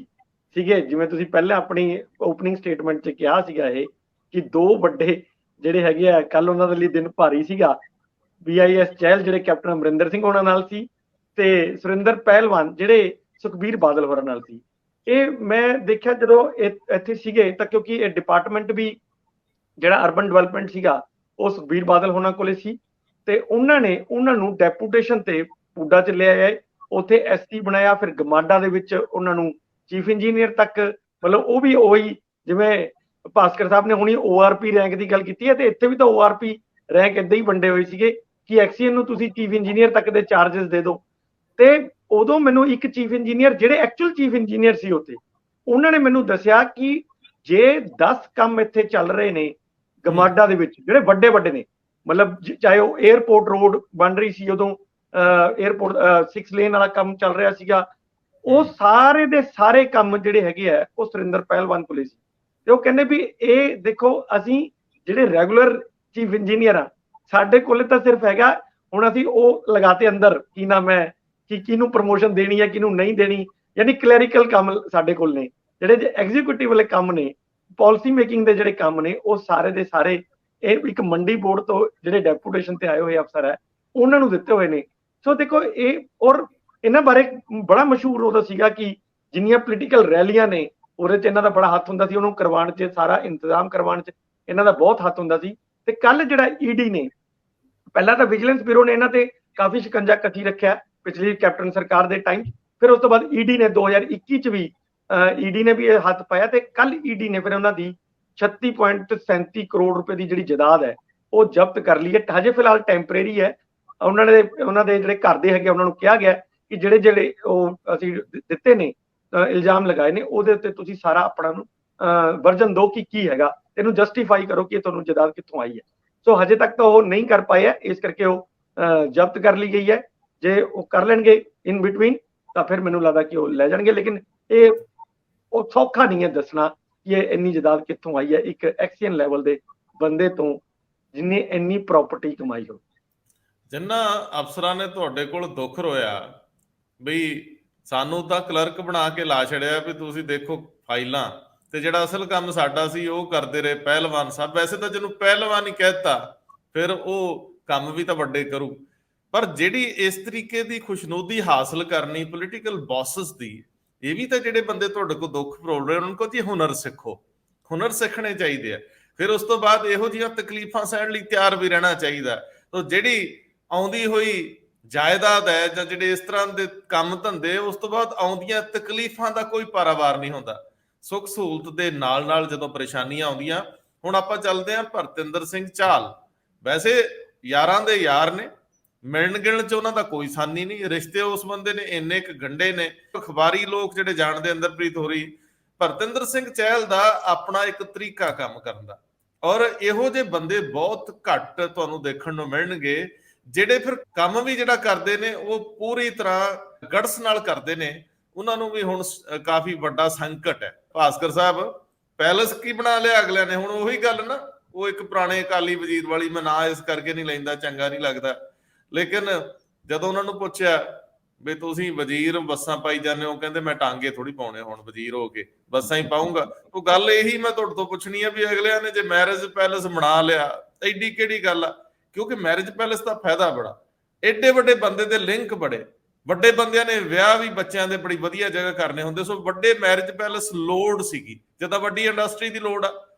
ਸੀਗੇ। ਜਿਵੇਂ ਤੁਸੀਂ ਪਹਿਲਾਂ ਆਪਣੀ ਓਪਨਿੰਗ ਸਟੇਟਮੈਂਟ 'ਚ ਕਿਹਾ ਸੀਗਾ ਇਹ ਕਿ 2 ਵੱਡੇ ਜਿਹੜੇ ਹੈਗੇ ਆ, ਕੱਲ ਉਹਨਾਂ ਦੇ ਲਈ ਦਿਨ ਭਾਰੀ ਸੀਗਾ। BIS ਚਹਿਲ ਜਿਹੜੇ ਕੈਪਟਨ ਅਮਰਿੰਦਰ ਸਿੰਘ ਉਹਨਾਂ ਨਾਲ ਸੀ, ਤੇ ਸੁਰਿੰਦਰ ਪਹਿਲਵਾਨ ਜਿਹੜੇ ਸੁਖਬੀਰ ਬਾਦਲ ਹੋਰਾਂ ਨਾਲ ਸੀ। ਇਹ ਮੈਂ ਦੇਖਿਆ ਜਦੋਂ ਇੱਥੇ ਸੀਗੇ ਤਾਂ, ਕਿਉਂਕਿ ਇਹ ਡਿਪਾਰਟਮੈਂਟ ਵੀ ਜਿਹੜਾ ਅਰਬਨ ਡਿਵੈਲਪਮੈਂਟ ਸੀਗਾ ਉਹ ਸੁਖਬੀਰ ਬਾਦਲ ਹੋਰਾਂ ਕੋਲੇ ਸੀ, ਤੇ ਉਹਨਾਂ ਨੇ ਉਹਨਾਂ ਨੂੰ ਡੈਪੂਟੇਸ਼ਨ ਤੇ ਪੂਡਾ ਚ ਲਿਆ ਹੈ, ਉੱਥੇ SC ਬਣਾਇਆ। ਫਿਰ ਗਮਾਡਾ ਦੇ ਵਿੱਚ ਉਹਨਾਂ ਨੂੰ ਚੀਫ ਇੰਜੀਨੀਅਰ ਤੱਕ, ਮਤਲਬ ਉਹ ਵੀ ਉਹੀ ਜਿਵੇਂ ਭਾਸਕਰ ਸਾਹਿਬ ਨੇ ਹੁਣੀ ORP ਰੈਂਕ ਦੀ ਗੱਲ ਕੀਤੀ ਹੈ, ਤੇ ਇੱਥੇ ਵੀ ਤਾਂ ORP ਰੈਂਕ ਏਦਾਂ ਹੀ ਵੰਡੇ ਹੋਏ ਸੀਗੇ ਕਿ ਐਕਸੀਅਨ ਨੂੰ ਤੁਸੀਂ ਚੀਫ ਇੰਜੀਨੀਅਰ ਤੱਕ ਦੇ ਚਾਰजेस ਦੇ ਦਿਓ। ਤੇ ਉਦੋਂ ਮੈਨੂੰ ਇੱਕ ਚੀਫ ਇੰਜੀਨੀਅਰ, ਜਿਹੜੇ ਐਕਚੁਅਲ ਚੀਫ ਇੰਜੀਨੀਅਰ ਸੀ ਉੱਥੇ, ਉਹਨਾਂ ਨੇ ਮੈਨੂੰ ਦੱਸਿਆ ਕਿ ਜੇ 10 ਕੰਮ ਇੱਥੇ ਚੱਲ ਰਹੇ ਨੇ ਗਮਾਡਾ ਦੇ ਵਿੱਚ ਜਿਹੜੇ ਵੱਡੇ ਵੱਡੇ ਨੇ, ਮਤਲਬ ਚਾਹੇ ਉਹ 에ਅਰਪੋਰਟ ਰੋਡ ਬਣ ਰਹੀ ਸੀ ਉਦੋਂ, 에ਅਰਪੋਰਟ 6 ਲੇਨ ਵਾਲਾ ਕੰਮ ਚੱਲ ਰਿਹਾ ਸੀਗਾ, ਉਹ ਸਾਰੇ ਦੇ ਸਾਰੇ ਕੰਮ ਜਿਹੜੇ ਹੈਗੇ ਆ ਉਹ ਸੁਰਿੰਦਰ ਪਹਿਲਵਾਨ ਕੋਲੇ ਸੀ। ਤੇ ਉਹ ਕਹਿੰਦੇ ਵੀ ਇਹ ਦੇਖੋ, ਅਸੀਂ ਜਿਹੜੇ ਰੈਗੂਲਰ ਚੀਫ ਇੰਜੀਨੀਅਰ ਆ, ਸਾਡੇ ਕੋਲੇ ਤਾਂ ਸਿਰਫ ਹੈਗਾ, ਹੁਣ ਅਸੀਂ ਉਹ ਲਗਾਤੇ ਅੰਦਰ ਕੀ ਨਾਮ ਹੈ ਕਿ ਕਿਹਨੂੰ ਪ੍ਰਮੋਸ਼ਨ ਦੇਣੀ ਹੈ ਕਿਹਨੂੰ ਨਹੀਂ ਦੇਣੀ, ਯਾਨੀ ਕਲੈਰੀਕਲ ਕੰਮ ਸਾਡੇ ਕੋਲ ਨੇ। ਜਿਹੜੇ ਐਗਜ਼ੀਕਿਊਟਿਵ ਵਾਲੇ ਕੰਮ ਨੇ, ਪਾਲਿਸੀ ਮੇਕਿੰਗ ਦੇ ਜਿਹੜੇ ਕੰਮ ਨੇ, ਉਹ ਸਾਰੇ ਦੇ ਸਾਰੇ ਇਹ ਇੱਕ ਮੰਡੀ ਬੋਰਡ ਤੋਂ ਜਿਹੜੇ ਡੈਪੂਟੇਸ਼ਨ ਤੇ ਆਏ ਹੋਏ ਅਫਸਰ ਹੈ ਉਹਨਾਂ ਨੂੰ ਦਿੱਤੇ ਹੋਏ ਨੇ। ਸੋ ਦੇਖੋ ਇਹ, ਔਰ ਇਹਨਾਂ ਬਾਰੇ ਬੜਾ ਮਸ਼ਹੂਰ ਉਹਦਾ ਸੀਗਾ ਕਿ ਜਿੰਨੀਆਂ ਪੋਲੀਟੀਕਲ ਰੈਲੀਆਂ ਨੇ ਉਹਦੇ 'ਚ ਇਹਨਾਂ ਦਾ ਬੜਾ ਹੱਥ ਹੁੰਦਾ ਸੀ, ਉਹਨੂੰ ਕਰਵਾਉਣ 'ਚ, ਸਾਰਾ ਇੰਤਜ਼ਾਮ ਕਰਵਾਉਣ 'ਚ ਇਹਨਾਂ ਦਾ ਬਹੁਤ ਹੱਥ ਹੁੰਦਾ ਸੀ। ਤੇ ਕੱਲ ਜਿਹੜਾ ED ਨੇ, ਪਹਿਲਾਂ ਤਾਂ ਵਿਜੀਲੈਂਸ ਬਿਊਰੋ ਨੇ ਇਹਨਾਂ ਤੇ ਕਾਫੀ ਸ਼ਿਕੰਜਾ ਕੱਸੀ ਰੱਖਿਆ ਪਿਛਲੀ ਕੈਪਟਨ ਸਰਕਾਰ ਦੇ ਟਾਈਮ, ਫਿਰ ਉਸ ਤੋਂ ਬਾਅਦ ED ਨੇ 2021 ਚ ਵੀ ED ਨੇ ਵੀ ਇਹ ਹੱਥ ਪਾਇਆ, ਤੇ ਕੱਲ ED ਨੇ ਫਿਰ ਉਹਨਾਂ ਦੀ 36.37 ਕਰੋੜ ਰੁਪਏ ਦੀ ਜਿਹੜੀ ਜਾਇਦਾਦ ਹੈ ਉਹ ਜ਼ਬਤ ਕਰ ਲਈ ਹੈ। ਹਜੇ ਫਿਲਹਾਲ ਟੈਂਪਰੇਰੀ ਹੈ। ਉਹਨਾਂ ਦੇ ਜਿਹੜੇ ਘਰ ਦੇ ਹੈਗੇ ਉਹਨਾਂ ਨੂੰ ਕਿਹਾ ਗਿਆ ਕਿ ਜਿਹੜੇ ਉਹ ਅਸੀਂ ਦਿੱਤੇ ਨੇ, ਇਲਜ਼ਾਮ ਲਗਾਏ ਨੇ, ਉਹਦੇ ਉੱਤੇ ਤੁਸੀਂ ਸਾਰਾ ਆਪਣਾ ਨੂੰ ਵਰਜਨ ਦਿਓ ਕਿ ਕੀ ਹੈਗਾ, ਇਹਨੂੰ ਜਸਟੀਫਾਈ ਕਰੋ ਕਿ ਤੁਹਾਨੂੰ ਜਾਇਦਾਦ ਕਿੱਥੋਂ ਆਈ ਹੈ। ਸੋ ਹਜੇ ਤੱਕ ਤਾਂ ਉਹ ਨਹੀਂ ਕਰ ਪਾਏ ਹੈ, ਇਸ ਕਰਕੇ ਉਹ ਜ਼ਬਤ ਕਰ ਲਈ ਗਈ ਹੈ। ਜੇ ਉਹ ਕਰ ਲੈਣਗੇ ਇਨ ਬਿਟਵੀਨ ਤਾਂ ਫਿਰ ਮੈਨੂੰ ਲੱਗਦਾ ਕਿ ਉਹ ਲੈ ਜਾਣਗੇ, ਲੇਕਿਨ ਇਹ ਉਹ ਸੌਖਾ ਨਹੀਂ ਹੈ ਦੱਸਣਾ ਕਿ ਇਹ ਇੰਨੀ ਜਾਇਦਾਦ ਕਿੱਥੋਂ ਆਈ ਹੈ ਇੱਕ ਐਕਸੀਅਨ ਲੈਵਲ ਦੇ ਬੰਦੇ ਤੋਂ ਜਿਨੇ ਇੰਨੀ ਪ੍ਰਾਪਰਟੀ ਕਮਾਈ ਹੋ। ਜਿੰਨਾ ਅਫਸਰਾਂ ਨੇ ਤੁਹਾਡੇ ਕੋਲ ਦੁੱਖ ਰੋਇਆ ਬਈ ਸਾਨੂੰ ਤਾਂ ਕਲਰਕ ਬਣਾ ਕੇ ਲਾ ਛੜਿਆ ਵੀ ਤੁਸੀਂ ਦੇਖੋ ਫਾਈਲਾਂ, ਤੇ ਜਿਹੜਾ ਅਸਲ ਕੰਮ ਸਾਡਾ ਸੀ ਉਹ ਕਰਦੇ ਰਹੇ ਪਹਿਲਵਾਨ ਸਾਹਿਬ। ਵੈਸੇ ਤਾਂ ਜਿਹਨੂੰ ਪਹਿਲਵਾਨ ਹੀ ਕਹਿਤਾ ਫਿਰ ਉਹ ਕੰਮ ਵੀ ਤਾਂ ਵੱਡੇ ਕਰੂ, ਪਰ ਜਿਹੜੀ ਇਸ ਤਰੀਕੇ ਦੀ ਖੁਸ਼ਨੂਦੀ ਹਾਸਲ ਕਰਨੀ ਪੋਲੀਟੀਕਲ ਬੌਸਸ ਦੀ, ਇਹ ਵੀ ਤਾਂ ਜਿਹੜੇ ਬੰਦੇ ਤੁਹਾਡੇ ਕੋਲ ਦੁੱਖ ਫਰੋਲ ਰਹੇ ਉਹਨਾਂ ਕੋਲ ਜੀ ਹੁਨਰ ਸਿੱਖੋ, ਹੁਨਰ ਸਿੱਖਣੇ ਚਾਹੀਦੇ ਆ। ਫਿਰ ਉਸ ਤੋਂ ਬਾਅਦ ਇਹੋ ਜਿਹੀਆਂ ਤਕਲੀਫਾਂ ਸਹਿਣ ਲਈ ਤਿਆਰ ਵੀ ਰਹਿਣਾ ਚਾਹੀਦਾ। ਤਾਂ ਜਿਹੜੀ ਆਉਂਦੀ ਹੋਈ ਜਾਇਦਾਦ ਹੈ ਜਾਂ ਜਿਹੜੇ ਇਸ ਤਰ੍ਹਾਂ ਦੇ ਕੰਮ ਧੰਦੇ, ਉਸ ਤੋਂ ਬਾਅਦ ਆਉਂਦੀਆਂ ਤਕਲੀਫਾਂ ਦਾ ਕੋਈ ਪਾਰਾਵਾਰ ਨਹੀਂ ਹੁੰਦਾ। ਸੁੱਖ ਸਹੂਲਤ ਦੇ ਨਾਲ ਜਦੋਂ ਪਰੇਸ਼ਾਨੀਆਂ ਆਉਂਦੀਆਂ। ਹੁਣ ਆਪਾਂ ਚੱਲਦੇ ਹਾਂ ਭਰਤਿੰਦਰ ਸਿੰਘ ਝਾਲ। ਵੈਸੇ ਯਾਰਾਂ ਦੇ ਯਾਰ ਨੇ, ਮਿਲਣ ਗਿਲਣ ਚ ਉਹਨਾਂ ਦਾ ਕੋਈ ਸਾਨੀ ਨਹੀਂ, ਰਿਸ਼ਤੇ ਉਸ ਬੰਦੇ ਨੇ ਇੰਨੇ ਕੁ ਗੰਢੇ ਨੇ। ਅਖਬਾਰੀ ਲੋਕ ਜਿਹੜੇ ਜਾਣਦੇ, ਅੰਦਰਪ੍ਰੀਤ ਹੋਰੀ, ਭਰਤਿੰਦਰ ਸਿੰਘ ਚਹਿਲ ਦਾ ਆਪਣਾ ਇੱਕ ਤਰੀਕਾ ਕੰਮ ਕਰਨ ਦਾ, ਔਰ ਇਹੋ ਜਿਹੇ ਬੰਦੇ ਬਹੁਤ ਘੱਟ ਤੁਹਾਨੂੰ ਦੇਖਣ ਨੂੰ ਮਿਲਣਗੇ ਜਿਹੜੇ ਫਿਰ ਕੰਮ ਵੀ ਜਿਹੜਾ ਕਰਦੇ ਨੇ ਉਹ ਪੂਰੀ ਤਰ੍ਹਾਂ ਗੜਸ ਨਾਲ ਕਰਦੇ ਨੇ। ਉਹਨਾਂ ਨੂੰ ਵੀ ਹੁਣ ਕਾਫੀ ਵੱਡਾ ਸੰਕਟ ਹੈ। ਭਾਸਕਰ ਸਾਹਿਬ, ਪੈਲਸ ਕੀ ਬਣਾ ਲਿਆ ਅਗਲਿਆਂ ਨੇ? ਹੁਣ ਉਹੀ ਗੱਲ ਨਾ, ਉਹ ਇੱਕ ਪੁਰਾਣੇ ਅਕਾਲੀ ਵਜ਼ੀਰ ਵਾਲੀ, ਮੈਂ ਨਾਂ ਇਸ ਕਰਕੇ ਨਹੀਂ ਲੈਂਦਾ, ਚੰਗਾ ਨਹੀਂ ਲੱਗਦਾ, ਲੇਕਿਨ ਜਦੋਂ ਉਹਨਾਂ ਨੂੰ ਪੁੱਛਿਆ ਵੀ ਤੁਸੀਂ ਵਜ਼ੀਰ ਬੱਸਾਂ ਪਾਈ ਜਾਂਦੇ ਹੋ, ਕਹਿੰਦੇ ਮੈਂ ਟਾਂਗੇ ਥੋੜੀ ਪਾਉਣੇ, ਹੁਣ ਵਜ਼ੀਰ ਹੋ ਕੇ ਬੱਸਾਂ ਹੀ ਪਾਉਂਗਾ। ਉਹ ਗੱਲ ਇਹੀ ਮੈਂ ਤੁਹਾਡੇ ਤੋਂ ਪੁੱਛਣੀ ਆ ਵੀ ਅਗਲਿਆਂ ਨੇ ਜੇ ਮੈਰਿਜ ਪੈਲਸ ਬਣਾ ਲਿਆ, ਐਡੀ ਕਿਹੜੀ ਗੱਲ ਆ? ਕਿਉਂਕਿ ਮੈਰਿਜ ਪੈਲਸ ਦਾ ਫਾਇਦਾ ਬੜਾ, ਐਡੇ ਵੱਡੇ ਬੰਦੇ ਦੇ ਲਿੰਕ ਬੜੇ, ਵੱਡੇ ਬੰਦਿਆਂ ਨੇ ਵਿਆਹ ਵੀ ਬੱਚਿਆਂ ਦੇ ਬੜੀ ਵਧੀਆ ਜਗ੍ਹਾ ਕਰਨੇ ਹੁੰਦੇ, ਸੋ ਵੱਡੇ ਮੈਰਿਜ ਪੈਲਸ ਲੋੜ ਸੀਗੀ, ਜਿੱਦਾਂ ਵੱਡੀ ਇੰਡਸਟਰੀ ਦੀ ਲੋੜ ਆ,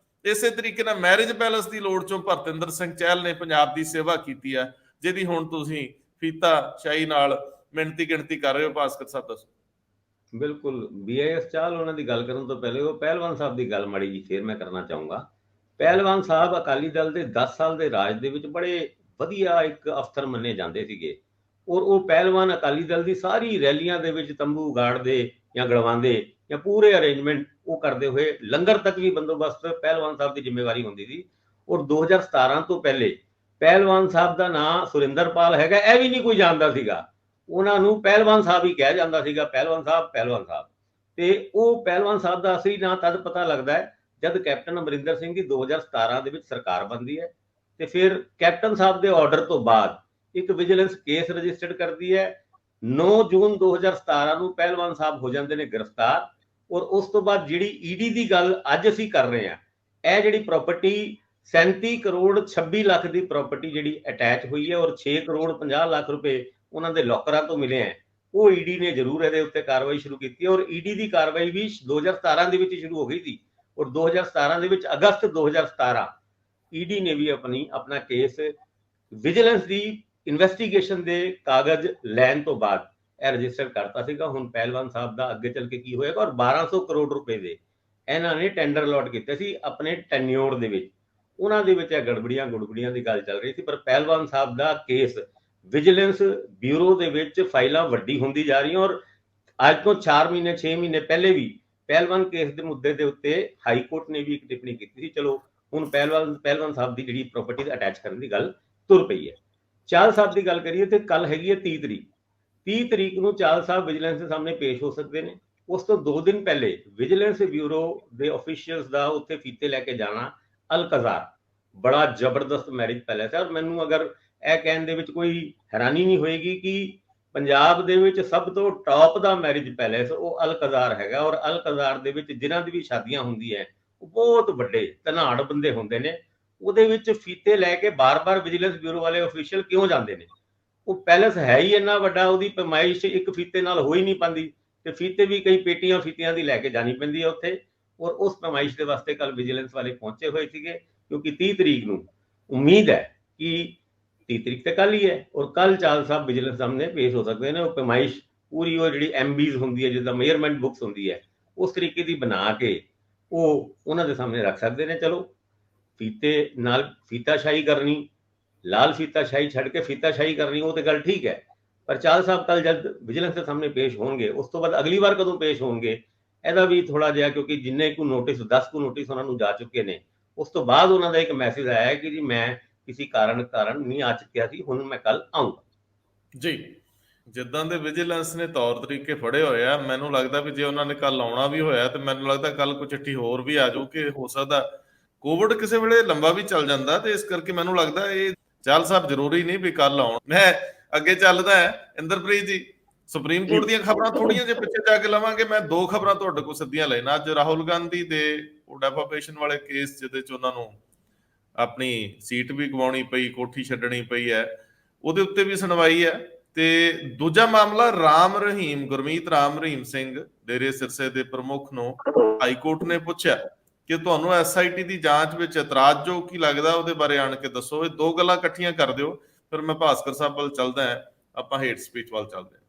ਇਸੇ ਤਰੀਕੇ ਨਾਲ ਮੈਰਿਜ ਪੈਲਸ ਦੀ ਲੋੜ ਚੋਂ ਭਰਤਿੰਦਰ ਸਿੰਘ ਚਹਿਲ ਨੇ ਪੰਜਾਬ ਦੀ ਸੇਵਾ ਕੀਤੀ ਆ, ਜਿਹਦੀ ਹੁਣ ਤੁਸੀਂ ਫੀਤਾ ਸ਼ਾਹੀ ਨਾਲ ਮਿਣਤੀ ਗਿਣਤੀ ਕਰ ਰਹੇ ਹੋ। ਭਾਸਕਰ ਸਾਹਿਬ ਦੱਸੋ। ਬਿਲਕੁਲ, BIS ਚਾਹਲ ਉਹਨਾਂ ਦੀ ਗੱਲ ਕਰਨ ਤੋਂ ਪਹਿਲੇ ਉਹ ਪਹਿਲਵਾਨ ਸਾਹਿਬ ਦੀ ਗੱਲ ਮਾੜੀ ਜੀ ਫੇਰ ਮੈਂ ਕਰਨਾ ਚਾਹੂੰਗਾ। ਪਹਿਲਵਾਨ ਸਾਹਿਬ ਅਕਾਲੀ ਦਲ ਦੇ 10 ਸਾਲ ਦੇ ਰਾਜ ਦੇ ਵਿੱਚ ਬੜੇ ਵਧੀਆ ਇੱਕ ਅਫਸਰ ਮੰਨੇ ਜਾਂਦੇ ਸੀਗੇ, ਔਰ ਉਹ ਪਹਿਲਵਾਨ ਅਕਾਲੀ ਦਲ ਦੀ ਸਾਰੀ ਰੈਲੀਆਂ ਦੇ ਵਿੱਚ ਤੰਬੂ ਗਾੜਦੇ ਜਾਂ ਗੜਵਾਉਂਦੇ ਜਾਂ ਪੂਰੇ ਅਰੇਂਜਮੈਂਟ ਉਹ ਕਰਦੇ ਹੋਏ, ਲੰਗਰ ਤੱਕ ਵੀ ਬੰਦੋਬਸਤ ਪਹਿਲਵਾਨ ਸਾਹਿਬ ਦੀ ਜ਼ਿੰਮੇਵਾਰੀ ਹੁੰਦੀ ਸੀ। ਔਰ 2017 ਤੋਂ ਪਹਿਲੇ ਪਹਿਲਵਾਨ ਸਾਹਿਬ ਦਾ ਨਾਂ ਸੁਰਿੰਦਰਪਾਲ ਹੈਗਾ, ਇਹ ਵੀ ਨਹੀਂ ਕੋਈ ਜਾਣਦਾ ਸੀਗਾ, ਉਹਨਾਂ ਨੂੰ ਪਹਿਲਵਾਨ ਸਾਹਿਬ ਹੀ ਕਿਹਾ ਜਾਂਦਾ ਸੀਗਾ, ਪਹਿਲਵਾਨ ਸਾਹਿਬ, ਪਹਿਲਵਾਨ ਸਾਹਿਬ। ਤੇ ਉਹ ਪਹਿਲਵਾਨ ਸਾਹਿਬ ਦਾ ਅਸਲੀ ਨਾਂ ਤਦ ਪਤਾ ਲੱਗਦਾ ਹੈ ਜਦ ਕੈਪਟਨ ਅਮਰਿੰਦਰ ਸਿੰਘ ਦੀ 2017 ਦੇ ਵਿੱਚ ਸਰਕਾਰ ਬਣਦੀ ਹੈ, ਤੇ ਫਿਰ ਕੈਪਟਨ ਸਾਹਿਬ ਦੇ ਆਰਡਰ ਤੋਂ ਬਾਅਦ ਇੱਕ ਵਿਜੀਲੈਂਸ ਕੇਸ ਰਜਿਸਟਰਡ ਕਰਦੀ ਹੈ। 9 ਜੂਨ 2017 ਨੂੰ ਪਹਿਲਵਾਨ ਸਾਹਿਬ ਹੋ ਜਾਂਦੇ ਨੇ ਗ੍ਰਿਫਤਾਰ। ਔਰ ਉਸ ਤੋਂ ਬਾਅਦ ਜਿਹੜੀ ਈਡੀ ਦੀ ਗੱਲ ਅੱਜ ਅਸੀਂ ਕਰ ਰਹੇ ਹਾਂ, ਇਹ ਜਿਹੜੀ ਪ੍ਰਾਪਰਟੀ 37 ਕਰੋੜ 26 ਲੱਖ ਦੀ ਪ੍ਰਾਪਰਟੀ ਜਿਹੜੀ ਅਟੈਚ ਹੋਈ ਹੈ, ਔਰ 6 ਕਰੋੜ 50 ਲੱਖ ਰੁਪਏ ਉਹਨਾਂ ਦੇ ਲੋਕਰਾਂ ਤੋਂ ਮਿਲੇ ਹੈ, ਉਹ ਈਡੀ ਨੇ ਜ਼ਰੂਰ ਇਹਦੇ ਉੱਤੇ ਕਾਰਵਾਈ ਸ਼ੁਰੂ ਕੀਤੀ ਹੈ। ਔਰ ਈਡੀ ਦੀ ਕਾਰਵਾਈ ਵੀ 2017 ਦੇ ਵਿੱਚ ਸ਼ੁਰੂ ਹੋ ਗਈ ਸੀ, ਔਰ 2017 ਦੇ ਵਿੱਚ ਅਗਸਤ 2017 ਈਡੀ ਨੇ ਵੀ ਆਪਣਾ ਕੇਸ ਵਿਜੀਲੈਂਸ ਦੀ ਇਨਵੈਸਟੀਗੇਸ਼ਨ ਦੇ ਕਾਗਜ਼ ਲੈਣ ਤੋਂ ਬਾਅਦ ਇਹ ਰਜਿਸਟਰ ਕਰਤਾ ਸੀਗਾ। ਹੁਣ ਪਹਿਲਵਾਨ ਸਾਹਿਬ ਦਾ ਅੱਗੇ ਚੱਲ ਕੇ ਕੀ ਹੋਏਗਾ? ਔਰ 1200 ਕਰੋੜ ਰੁਪਏ ਦੇ ਇਹਨਾਂ ਨੇ ਟੈਂਡਰ ਅਲਾਟ ਕੀਤੇ ਸੀ ਆਪਣੇ ਟੈਨਿਓਰ ਦੇ ਵਿੱਚ, ਉਹਨਾਂ ਦੇ ਵਿੱਚ ਇਹ ਗੜਬੜੀਆਂ ਦੀ ਗੱਲ ਚੱਲ ਰਹੀ ਸੀ। ਪਰ ਪਹਿਲਵਾਨ ਸਾਹਿਬ ਦਾ ਕੇਸ ਵਿਜੀਲੈਂਸ ਬਿਊਰੋ ਦੇ ਵਿੱਚ ਫਾਈਲਾਂ ਵੱਡੀ ਹੁੰਦੀ ਜਾ ਰਹੀਆਂ, ਔਰ ਅੱਜ ਤੋਂ 4 ਮਹੀਨੇ 6 ਮਹੀਨੇ ਪਹਿਲੇ ਵੀ ਪਹਿਲਵਾਨ ਕੇਸ ਦੇ ਮੁੱਦੇ ਦੇ ਉੱਤੇ ਹਾਈ ਕੋਰਟ ਨੇ ਵੀ ਇੱਕ ਟਿੱਪਣੀ ਕੀਤੀ ਸੀ। ਚਲੋ ਹੁਣ ਪਹਿਲਵਾਨ ਸਾਹਿਬ ਦੀ ਜਿਹੜੀ ਪ੍ਰਾਪਰਟੀ ਦਾ ਅਟੈਚ ਕਰਨ ਦੀ ਗੱਲ ਤੁਰ ਪਈ ਹੈ। ਚਾਹਲ ਸਾਹਿਬ ਦੀ ਗੱਲ ਕਰੀਏ ਤੇ ਕੱਲ ਹੈਗੀ ਹੈ 30 ਤਰੀਕ ਨੂੰ ਚਾਹਲ ਸਾਹਿਬ ਵਿਜੀਲੈਂਸ ਦੇ ਸਾਹਮਣੇ ਪੇਸ਼ ਹੋ ਸਕਦੇ ਨੇ। ਉਸ ਤੋਂ 2 ਦਿਨ ਪਹਿਲੇ ਵਿਜੀਲੈਂਸ ਬਿਊਰੋ ਦੇ ਆਫੀਸ਼ੀਅਲਸ ਦਾ ਉੱਥੇ ਫੀਤੇ ਲੈ ਕੇ ਜਾਣਾ ਅਲਕਜ਼ਾਰ ਬੜਾ ਜ਼ਬਰਦਸਤ ਮੈਰਿਜ ਪੈਲੇਸ ਹੈ। ਔਰ ਮੈਨੂੰ ਅਗਰ ਇਹ ਕਹਿਣ ਦੇ ਵਿੱਚ ਕੋਈ ਹੈਰਾਨੀ ਨਹੀਂ ਹੋਏਗੀ ਕਿ ਪੰਜਾਬ ਦੇ ਵਿੱਚ ਸਭ ਤੋਂ ਟੌਪ ਦਾ ਮੈਰਿਜ ਪੈਲੇਸ ਉਹ ਅਲਕਜ਼ਾਰ ਹੈਗਾ, ਔਰ ਅਲਕਜ਼ਾਰ ਦੇ ਵਿੱਚ ਜਿਨ੍ਹਾਂ ਦੀ ਵੀ ਸ਼ਾਦੀਆਂ ਹੁੰਦੀ ਹੈ ਉਹ ਬਹੁਤ ਵੱਡੇ ਧਨਾੜ ਬੰਦੇ ਹੁੰਦੇ ਨੇ। ਉਹਦੇ ਵਿੱਚ ਫੀਤੇ ਲੈ ਕੇ ਬਾਰ-ਬਾਰ ਵਿਜੀਲੈਂਸ ਬਿਊਰੋ ਵਾਲੇ ਆਫੀਸ਼ੀਅਲ ਕਿਉਂ ਜਾਂਦੇ ਨੇ? ਉਹ ਪੈਲੇਸ ਹੈ ਹੀ ਇੰਨਾ ਵੱਡਾ, ਉਹਦੀ ਪਮਾਇਸ਼ ਇੱਕ ਫੀਤੇ ਨਾਲ ਹੋ ਹੀ ਨਹੀਂ ਪਾਉਂਦੀ, ਤੇ ਫੀਤੇ ਵੀ ਕਈ ਪੇਟੀਆਂ ਫੀਤਿਆਂ ਦੀ ਲੈ ਕੇ ਜਾਣੀ ਪੈਂਦੀ ਹੈ ਉੱਥੇ। ਔਰ ਉਸ ਪਮਾਇਸ਼ ਦੇ ਵਾਸਤੇ ਕੱਲ ਵਿਜੀਲੈਂਸ ਵਾਲੇ ਪਹੁੰਚੇ ਹੋਏ ਸੀਗੇ, ਕਿਉਂਕਿ 30 ਤਰੀਕ ਨੂੰ ਉਮੀਦ ਹੈ ਕਿ 30 ਤਰੀਕ ਤੇ ਕੱਲ ਹੀ ਹੈ, ਔਰ ਕੱਲ ਚਾਹਲ ਸਾਹਿਬ ਵਿਜੀਲੈਂਸ ਸਾਹਮਣੇ ਪੇਸ਼ ਹੋ ਸਕਦੇ ਨੇ। ਉਹ ਪਮਾਇਸ਼ ਪੂਰੀ ਉਹ ਜਿਹੜੀ MBs ਹੁੰਦੀ ਹੈ, ਜਿੱਦਾਂ ਮੇਅਰਮੈਂਟ ਬੁੱਕਸ ਹੁੰਦੀ ਹੈ, ਉਸ ਤਰੀਕੇ ਦੀ ਬਣਾ ਕੇ ਉਹ ਉਹਨਾਂ ਦੇ ਸਾਹਮਣੇ ਰੱਖ ਸਕਦੇ ਨੇ। ਚਲੋ ਫੀਤੇ ਨਾਲ ਫੀਤਾਸ਼ਾਹੀ ਕਰਨੀ, ਲਾਲ ਫੀਤਾਸ਼ਾਹੀ ਛੱਡ ਕੇ ਫੀਤਾਸ਼ਾਹੀ ਕਰਨੀ, ਉਹ ਤੇ ਗੱਲ ਠੀਕ ਹੈ। ਪਰ ਚਾਹਲ ਸਾਹਿਬ ਕੱਲ ਜਦ ਵਿਜੀਲੈਂਸ ਦੇ ਸਾਹਮਣੇ ਪੇਸ਼ ਹੋਣਗੇ, ਉਸ ਤੋਂ ਬਾਅਦ ਅਗਲੀ ਵਾਰ ਕਦੋਂ ਪੇਸ਼ ਹੋਣਗੇ ਇਹਦਾ ਵੀ ਥੋੜਾ ਜਿਹਾ, ਕਿਉਂਕਿ ਜਿੰਨੇ ਕੁ ਨੋਟਿਸ 10 ਕੁ ਨੋਟਿਸ ਉਹਨਾਂ ਨੂੰ ਜਾ ਚੁੱਕੇ ਨੇ, ਉਸ ਤੋਂ ਬਾਅਦ ਉਹਨਾਂ ਦਾ ਇੱਕ ਮੈਸੇਜ ਆਇਆ ਹੈ ਕਿ ਜੀ ਮੈਂ ਕਿਸੇ ਕਾਰਨ ਨਹੀਂ ਆ ਚੁੱਕਿਆ ਸੀ, ਹੁਣ ਮੈਂ ਕੱਲ ਆਉਂਗਾ। ਜੀ, ਜਿੱਦਾਂ ਦੇ ਵਿਜੀਲੈਂਸ ਨੇ ਤੌਰ ਤਰੀਕੇ ਫੜੇ ਹੋਏ ਆ, ਮੈਨੂੰ ਲੱਗਦਾ ਵੀ ਜੇ ਉਹਨਾਂ ਨੇ ਕੱਲ ਆਉਣਾ ਵੀ ਹੋਇਆ ਤੇ ਮੈਨੂੰ ਲੱਗਦਾ ਕੱਲ ਕੋਈ ਚਿੱਠੀ ਹੋਰ ਵੀ ਆ ਜਾਊ, ਕਿ ਹੋ ਸਕਦਾ ਕੋਵਿਡ ਕਿਸੇ ਵੇਲੇ ਲੰਬਾ ਵੀ ਚੱਲ ਜਾਂਦਾ, ਤੇ ਇਸ ਕਰਕੇ ਮੈਨੂੰ ਲੱਗਦਾ ਇਹ ਚਾਹਲ ਸਾਹਿਬ ਜ਼ਰੂਰੀ ਨਹੀਂ ਵੀ ਕੱਲ ਆਉਣ। ਮੈਂ ਅੱਗੇ ਚੱਲਦਾ ਹੈ ਇੰਦਰਪ੍ਰੀਤ ਜੀ, ਸੁਪਰੀਮ ਕੋਰਟ ਦੀਆਂ ਖਬਰਾਂ ਥੋੜੀਆਂ ਜਿਹੇ ਪਿੱਛੇ ਜਾ ਕੇ ਲਵਾਂਗੇ। ਮੈਂ 2 ਖਬਰਾਂ ਤੁਹਾਡੇ ਕੋਲ ਸਿੱਧੀਆਂ ਲੈਣਾ। ਅੱਜ ਰਾਹੁਲ ਗਾਂਧੀ ਦੇ ਉਹ ਡੈਫਾਮੇਸ਼ਨ ਵਾਲੇ ਕੇਸ ਜਿਹਦੇ ਚ ਉਹਨਾਂ ਨੂੰ ਆਪਣੀ ਸੀਟ ਵੀ ਗਵਾਉਣੀ ਪਈ, ਕੋਠੀ ਛੱਡਣੀ ਪਈ ਹੈ, ਉਹਦੇ ਉੱਤੇ ਵੀ ਸੁਣਵਾਈ ਹੈ। ਤੇ ਦੂਜਾ ਮਾਮਲਾ ਗੁਰਮੀਤ ਰਾਮ ਰਹੀਮ ਸਿੰਘ ਡੇਰੇ ਸਿਰਸੇ ਦੇ ਪ੍ਰਮੁੱਖ ਨੂੰ ਹਾਈ ਕੋਰਟ ਨੇ ਪੁੱਛਿਆ ਕਿ ਤੁਹਾਨੂੰ SIT ਦੀ ਜਾਂਚ ਵਿੱਚ ਇਤਰਾਜ਼ ਜੋ ਕੀ ਲੱਗਦਾ, ਉਹਦੇ ਬਾਰੇ ਆਣ ਕੇ ਦੱਸੋ। ਇਹ 2 ਗੱਲਾਂ ਇਕੱਠੀਆਂ ਕਰ ਦਿਓ, ਫਿਰ ਮੈਂ ਭਾਸਕਰ ਸਾਹਿਬ ਵੱਲ ਚੱਲਦਾ ਹਾਂ, ਆਪਾਂ ਹੇਟ ਸਪੀਚ ਵੱਲ ਚੱਲਦੇ ਹਾਂ।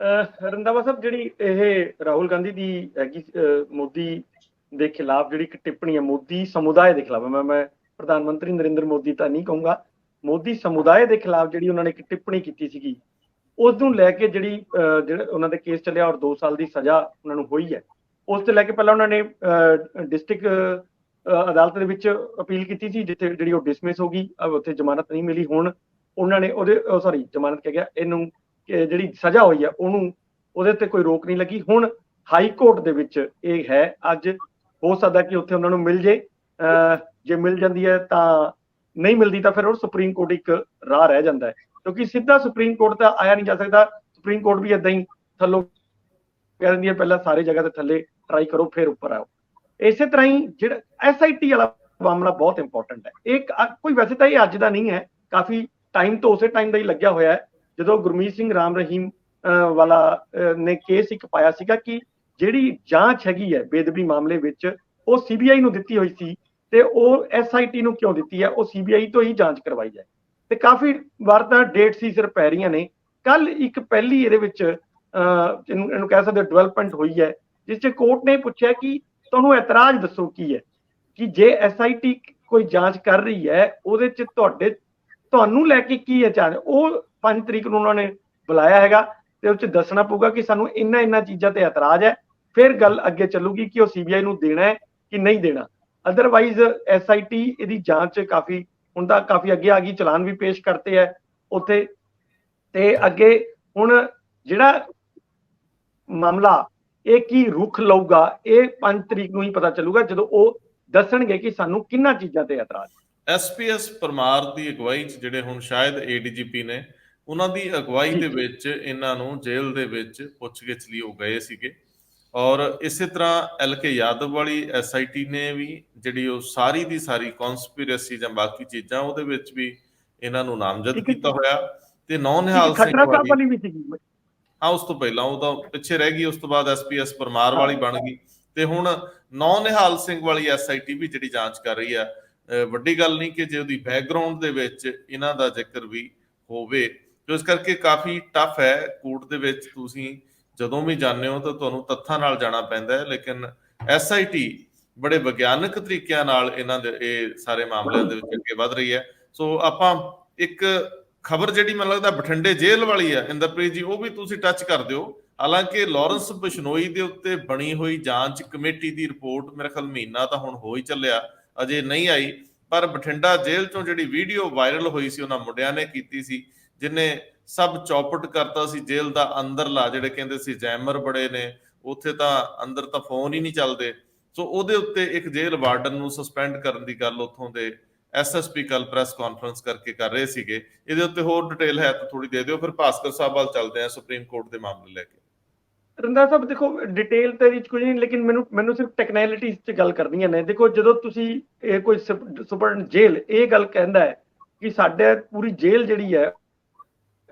ਰੰਧਾਵਾ ਸਾਹਿਬ, ਜਿਹੜੀ ਇਹ ਰਾਹੁਲ ਗਾਂਧੀ ਦੀ ਹੈਗੀ ਮੋਦੀ ਦੇ ਖਿਲਾਫ ਜਿਹੜੀ ਇੱਕ ਟਿੱਪਣੀ ਹੈ, ਮੋਦੀ ਸਮੁਦਾਇ ਦੇ ਖਿਲਾਫ, ਮੈਂ ਪ੍ਰਧਾਨ ਮੰਤਰੀ ਨਰਿੰਦਰ ਮੋਦੀ ਤਾਂ ਨਹੀਂ ਕਹੂੰਗਾ, ਮੋਦੀ ਸਮੁਦਾਇ ਦੇ ਖਿਲਾਫ ਜਿਹੜੀ ਉਹਨਾਂ ਨੇ ਇੱਕ ਟਿੱਪਣੀ ਕੀਤੀ ਸੀਗੀ, ਉਸ ਨੂੰ ਲੈ ਕੇ ਜਿਹੜਾ ਉਹਨਾਂ ਦੇ ਕੇਸ ਚੱਲਿਆ ਔਰ 2 ਸਾਲ ਦੀ ਸਜ਼ਾ ਉਹਨਾਂ ਨੂੰ ਹੋਈ ਹੈ, ਉਸ ਤੋਂ ਲੈ ਕੇ ਪਹਿਲਾਂ ਉਹਨਾਂ ਨੇ ਡਿਸਟ੍ਰਿਕਟ ਅਦਾਲਤ ਦੇ ਵਿੱਚ ਅਪੀਲ ਕੀਤੀ ਸੀ, ਜਿੱਥੇ ਜਿਹੜੀ ਉਹ ਡਿਸਮਿਸ ਹੋ ਗਈ, ਉੱਥੇ ਜ਼ਮਾਨਤ ਨਹੀਂ ਮਿਲੀ। ਹੁਣ ਉਹਨਾਂ ਨੇ ਜ਼ਮਾਨਤ ਕਹਿ ਗਿਆ, ਇਹਨੂੰ ਜਿਹੜੀ ਸਜ਼ਾ ਹੋਈ ਹੈ ਉਹਨੂੰ, ਉਹਦੇ ਤੇ ਕੋਈ ਰੋਕ ਨਹੀਂ ਲੱਗੀ। ਹੁਣ ਹਾਈ ਕੋਰਟ ਦੇ ਵਿੱਚ ਇਹ ਹੈ, ਅੱਜ ਹੋ ਸਕਦਾ ਕਿ ਉੱਥੇ ਉਹਨਾਂ ਨੂੰ ਮਿਲ ਜੇ, ਜੇ ਮਿਲ ਜਾਂਦੀ ਹੈ ਤਾਂ, ਨਹੀਂ ਮਿਲਦੀ ਤਾਂ ਫਿਰ ਉਹ ਸੁਪਰੀਮ ਕੋਰਟ ਇੱਕ ਰਾਹ ਰਹਿ ਜਾਂਦਾ ਹੈ, ਕਿਉਂਕਿ ਸਿੱਧਾ ਸੁਪਰੀਮ ਕੋਰਟ ਤਾਂ ਆਇਆ ਨਹੀਂ ਜਾ ਸਕਦਾ। ਸੁਪਰੀਮ ਕੋਰਟ ਵੀ ਏਦਾਂ ਹੀ ਥੱਲੋਂ ਕਹਿ ਦਿੰਦੀ ਹੈ, ਪਹਿਲਾਂ ਸਾਰੇ ਜਗ੍ਹਾ ਤੇ ਥੱਲੇ ਟਰਾਈ ਕਰੋ ਫਿਰ ਉੱਪਰ ਆਓ। ਇਸੇ ਤਰ੍ਹਾਂ ਹੀ ਜਿਹੜਾ SIT ਵਾਲਾ ਮਾਮਲਾ ਬਹੁਤ ਇੰਪੋਰਟੈਂਟ ਹੈ। ਇਹ ਕੋਈ ਵੈਸੇ ਤਾਂ ਇਹ ਅੱਜ ਦਾ ਨਹੀਂ ਹੈ, ਕਾਫੀ ਟਾਈਮ ਤੋਂ ਉਸੇ ਟਾਈਮ ਦਾ ਹੀ ਲੱਗਿਆ ਹੋਇਆ ਹੈ, ਜਦੋਂ ਗੁਰਮੀਤ ਸਿੰਘ ਰਾਮ ਰਹੀਮ ਵਾਲਾ ਨੇ ਕੇਸ ਇੱਕ ਪਾਇਆ ਸੀਗਾ ਕਿ ਜਿਹੜੀ ਜਾਂਚ ਹੈਗੀ ਹੈ ਬੇਅਦਬੀ ਮਾਮਲੇ ਵਿੱਚ, ਉਹ CBI ਨੂੰ ਦਿੱਤੀ ਹੋਈ ਸੀ, ਤੇ ਉਹ SIT ਨੂੰ ਕਿਉਂ ਦਿੱਤੀ ਹੈ, ਉਹ CBI ਤੋਂ ਹੀ ਜਾਂਚ ਕਰਵਾਈ ਜਾਏ। ਤੇ ਕਾਫੀ ਵਾਰ ਤਾਂ ਡੇਟ ਸੀ ਸਿਰਫ ਪੈ ਰਹੀਆਂ ਨੇ। ਕੱਲ ਇੱਕ ਪਹਿਲੀ ਇਹਦੇ ਵਿੱਚ ਇਹਨੂੰ ਕਹਿ ਸਕਦੇ ਡਿਵੈਲਪਮੈਂਟ ਹੋਈ ਹੈ, ਜਿਸ 'ਚ ਕੋਰਟ ਨੇ ਪੁੱਛਿਆ ਕਿ ਤੁਹਾਨੂੰ ਇਤਰਾਜ਼ ਦੱਸੋ ਕੀ ਹੈ, ਕਿ ਜੇ SIT ਕੋਈ ਜਾਂਚ ਕਰ ਰਹੀ ਹੈ, ਉਹਦੇ 'ਚ ਤੁਹਾਨੂੰ ਲੈ ਕੇ ਕੀ ਹੈ ਚਾਹ। ਉਹ 5 ਤਰੀਕ ਨੂੰ ਉਹਨਾਂ ਨੇ ਬੁਲਾਇਆ ਹੈਗਾ, ਤੇ ਉਹ 'ਚ ਦੱਸਣਾ ਪਊਗਾ ਕਿ ਸਾਨੂੰ ਇਹਨਾਂ ਚੀਜ਼ਾਂ ਤੇ ਇਤਰਾਜ਼ ਹੈ, ਫਿਰ ਗੱਲ ਅੱਗੇ ਚੱਲੂਗੀ ਕਿ ਉਹ CBI ਨੂੰ ਦੇਣਾ ਹੈ ਕਿ ਨਹੀਂ ਦੇਣਾ। ਅਦਰਵਾਈਜ਼ SIT ਇਹਦੀ ਜਾਂਚ ਕਾਫੀ ਹੁਣ ਤਾਂ ਕਾਫੀ ਅੱਗੇ ਆ ਗਈ, ਚਲਾਨ ਵੀ ਪੇਸ਼ ਕਰਤੇ ਹੈ ਉੱਥੇ, ਤੇ ਅੱਗੇ ਹੁਣ ਜਿਹੜਾ ਮਾਮਲਾ ਇਹ ਕੀ ਰੁਖ ਲਊਗਾ, ਇਹ 5 ਤਰੀਕ ਨੂੰ ਹੀ ਪਤਾ ਚੱਲੂਗਾ, ਜਦੋਂ ਉਹ ਦੱਸਣਗੇ ਕਿ ਸਾਨੂੰ ਕਿੰਨਾ ਚੀਜ਼ਾਂ ਤੇ ਇਤਰਾਜ਼। SPS ਪਰਮਾਰ ਦੀ ਅਗਵਾਈ 'ਚ ਜਿਹੜੇ ਹੁਣ ਸ਼ਾਇਦ ADGP ਨੇ, ਉਹਨਾਂ ਦੀ ਅਗਵਾਈ ਦੇ ਵਿੱਚ ਇਹਨਾਂ ਨੂੰ ਜੇਲ੍ਹ ਦੇ ਵਿੱਚ ਪੁੱਛਗਿੱਛ ਲਈ ਉਹ ਗਏ ਸੀਗੇ, ਔਰ ਇਸੇ ਤਰ੍ਹਾਂ LK ਯਾਦਵ ਵਾਲੀ SIT ਨੇ ਵੀ ਜਿਹੜੀ ਉਹ ਸਾਰੀ ਦੀ ਸਾਰੀ ਕਨਸਪੀਰੇਸੀ ਜਾਂ ਬਾਕੀ ਚੀਜ਼ਾਂ, ਉਹਦੇ ਵਿੱਚ ਵੀ ਇਹਨਾਂ ਨੂੰ ਨਾਮਜ਼ਦ ਕੀਤਾ ਹੋਇਆ। ਤੇ ਨੌ ਨਿਹਾਲ ਸਿੰਘ ਵਾਲੀ ਵੀ ਸੀਗੀ, ਹਾਂ, ਉਸ ਤੋਂ ਪਹਿਲਾਂ ਉਹ ਤਾਂ ਪਿੱਛੇ ਰਹਿ ਗਈ, ਉਸ ਤੋਂ ਬਾਅਦ SPS ਪਰਮਾਰ ਵਾਲੀ ਬਣ ਗਈ, ਤੇ ਹੁਣ ਨੌ ਨਿਹਾਲ ਸਿੰਘ ਵਾਲੀ SIT ਵੀ ਜਿਹੜੀ ਜਾਂਚ ਕਰ ਰਹੀ ਆ। ਵੱਡੀ ਗੱਲ ਨਹੀਂ ਕਿ ਜੇ ਉਹਦੀ ਬੈਕਗ੍ਰਾਉਂਡ ਦੇ ਵਿੱਚ ਇਹਨਾਂ ਦਾ ਜ਼ਿਕਰ ਵੀ ਹੋਵੇ, ਤੇ ਇਸ ਕਰਕੇ ਕਾਫੀ ਟਫ ਹੈ। ਕੋਰਟ ਦੇ ਵਿੱਚ ਤੁਸੀਂ ਜਦੋਂ ਵੀ ਜਾਂਦੇ ਹੋ ਤਾਂ ਤੁਹਾਨੂੰ ਤੱਥਾਂ ਨਾਲ ਜਾਣਾ ਪੈਂਦਾ ਹੈ, ਲੇਕਿਨ SIT ਬੜੇ ਵਿਗਿਆਨਕ ਤਰੀਕਿਆਂ ਨਾਲ ਇਹਨਾਂ ਦੇ ਇਹ ਸਾਰੇ ਮਾਮਲਿਆਂ ਦੇ ਵਿੱਚ ਅੱਗੇ ਵਧ ਰਹੀ ਹੈ। ਸੋ ਆਪਾਂ ਇੱਕ ਖਬਰ ਜਿਹੜੀ ਮੈਨੂੰ ਲੱਗਦਾ ਬਠਿੰਡੇ ਜੇਲ੍ਹ ਵਾਲੀ ਹੈ, ਇੰਦਰਪ੍ਰੀਤ ਜੀ, ਉਹ ਵੀ ਤੁਸੀਂ ਟੱਚ ਕਰ ਦਿਓ। ਹਾਲਾਂਕਿ ਲਾਰੈਂਸ ਬਿਸ਼ਨੋਈ ਦੇ ਉੱਤੇ ਬਣੀ ਹੋਈ ਜਾਂਚ ਕਮੇਟੀ ਦੀ ਰਿਪੋਰਟ ਮੇਰੇ ਖਿਆਲ ਮਹੀਨਾ ਤਾਂ ਹੁਣ ਹੋ ਹੀ ਚੱਲਿਆ, ਅਜੇ ਨਹੀਂ ਆਈ, ਪਰ ਬਠਿੰਡਾ ਜੇਲ੍ਹ ਚੋਂ ਜਿਹੜੀ ਵੀਡੀਓ ਵਾਇਰਲ ਹੋਈ ਸੀ ਉਹਨਾਂ ਮੁੰਡਿਆਂ ਨੇ ਕੀਤੀ ਸੀ, ਜਿਨੇ ਸਭ ਚੌਪਟ ਕਰਤਾ ਸੀ ਜੇਲ੍ਹ ਦਾ ਅੰਦਰਲਾ, ਜਿਹੜੇ ਕਹਿੰਦੇ ਸੀ ਜੈਮਰ ਬੜੇ ਨੇ ਉੱਥੇ, ਤਾਂ ਅੰਦਰ ਤਾਂ ਫੋਨ ਹੀ ਨਹੀਂ ਚੱਲਦੇ। ਸੋ ਉਹਦੇ ਉੱਤੇ ਇੱਕ ਜੇਲ੍ਹ ਵਾਰਡਨ ਨੂੰ ਸਸਪੈਂਡ ਕਰਨ ਦੀ ਗੱਲ ਉੱਥੋਂ ਦੇ SSP ਕੱਲ ਪ੍ਰੈਸ ਕਾਨਫਰੰਸ ਕਰਕੇ ਕਰ ਰਹੇ ਸੀਗੇ। ਇਹਦੇ ਉੱਤੇ ਹੋਰ ਡਿਟੇਲ ਹੈ ਤਾਂ ਥੋੜੀ ਦੇ ਦਿਓ, ਫਿਰ ਭਾਸਕਰ ਸਾਹਿਬ ਵੱਲ ਚੱਲਦੇ ਹਾਂ ਸੁਪਰੀਮ ਕੋਰਟ ਦੇ ਮਾਮਲੇ ਲੈ ਕੇ। ਰੰਧਾਵਾ ਸਾਹਿਬ, ਦੇਖੋ ਡਿਟੇਲ ਤੇ ਵਿੱਚ ਕੁਝ ਨਹੀਂ, ਲੇਕਿਨ ਮੈਨੂੰ ਸਿਰਫ ਟੈਕਨੈਲਿਟੀਜ਼ 'ਚ ਗੱਲ ਕਰਨੀਆਂ ਨੇ। ਦੇਖੋ, ਜਦੋਂ ਤੁਸੀਂ ਇਹ ਕੋਈ ਸੁਪਰ ਜੇਲ੍ਹ ਇਹ ਗੱਲ ਕਹਿੰਦਾ ਹੈ ਕਿ ਸਾਡੇ ਪੂਰੀ ਜੇਲ੍ਹ ਜਿਹੜੀ ਹੈ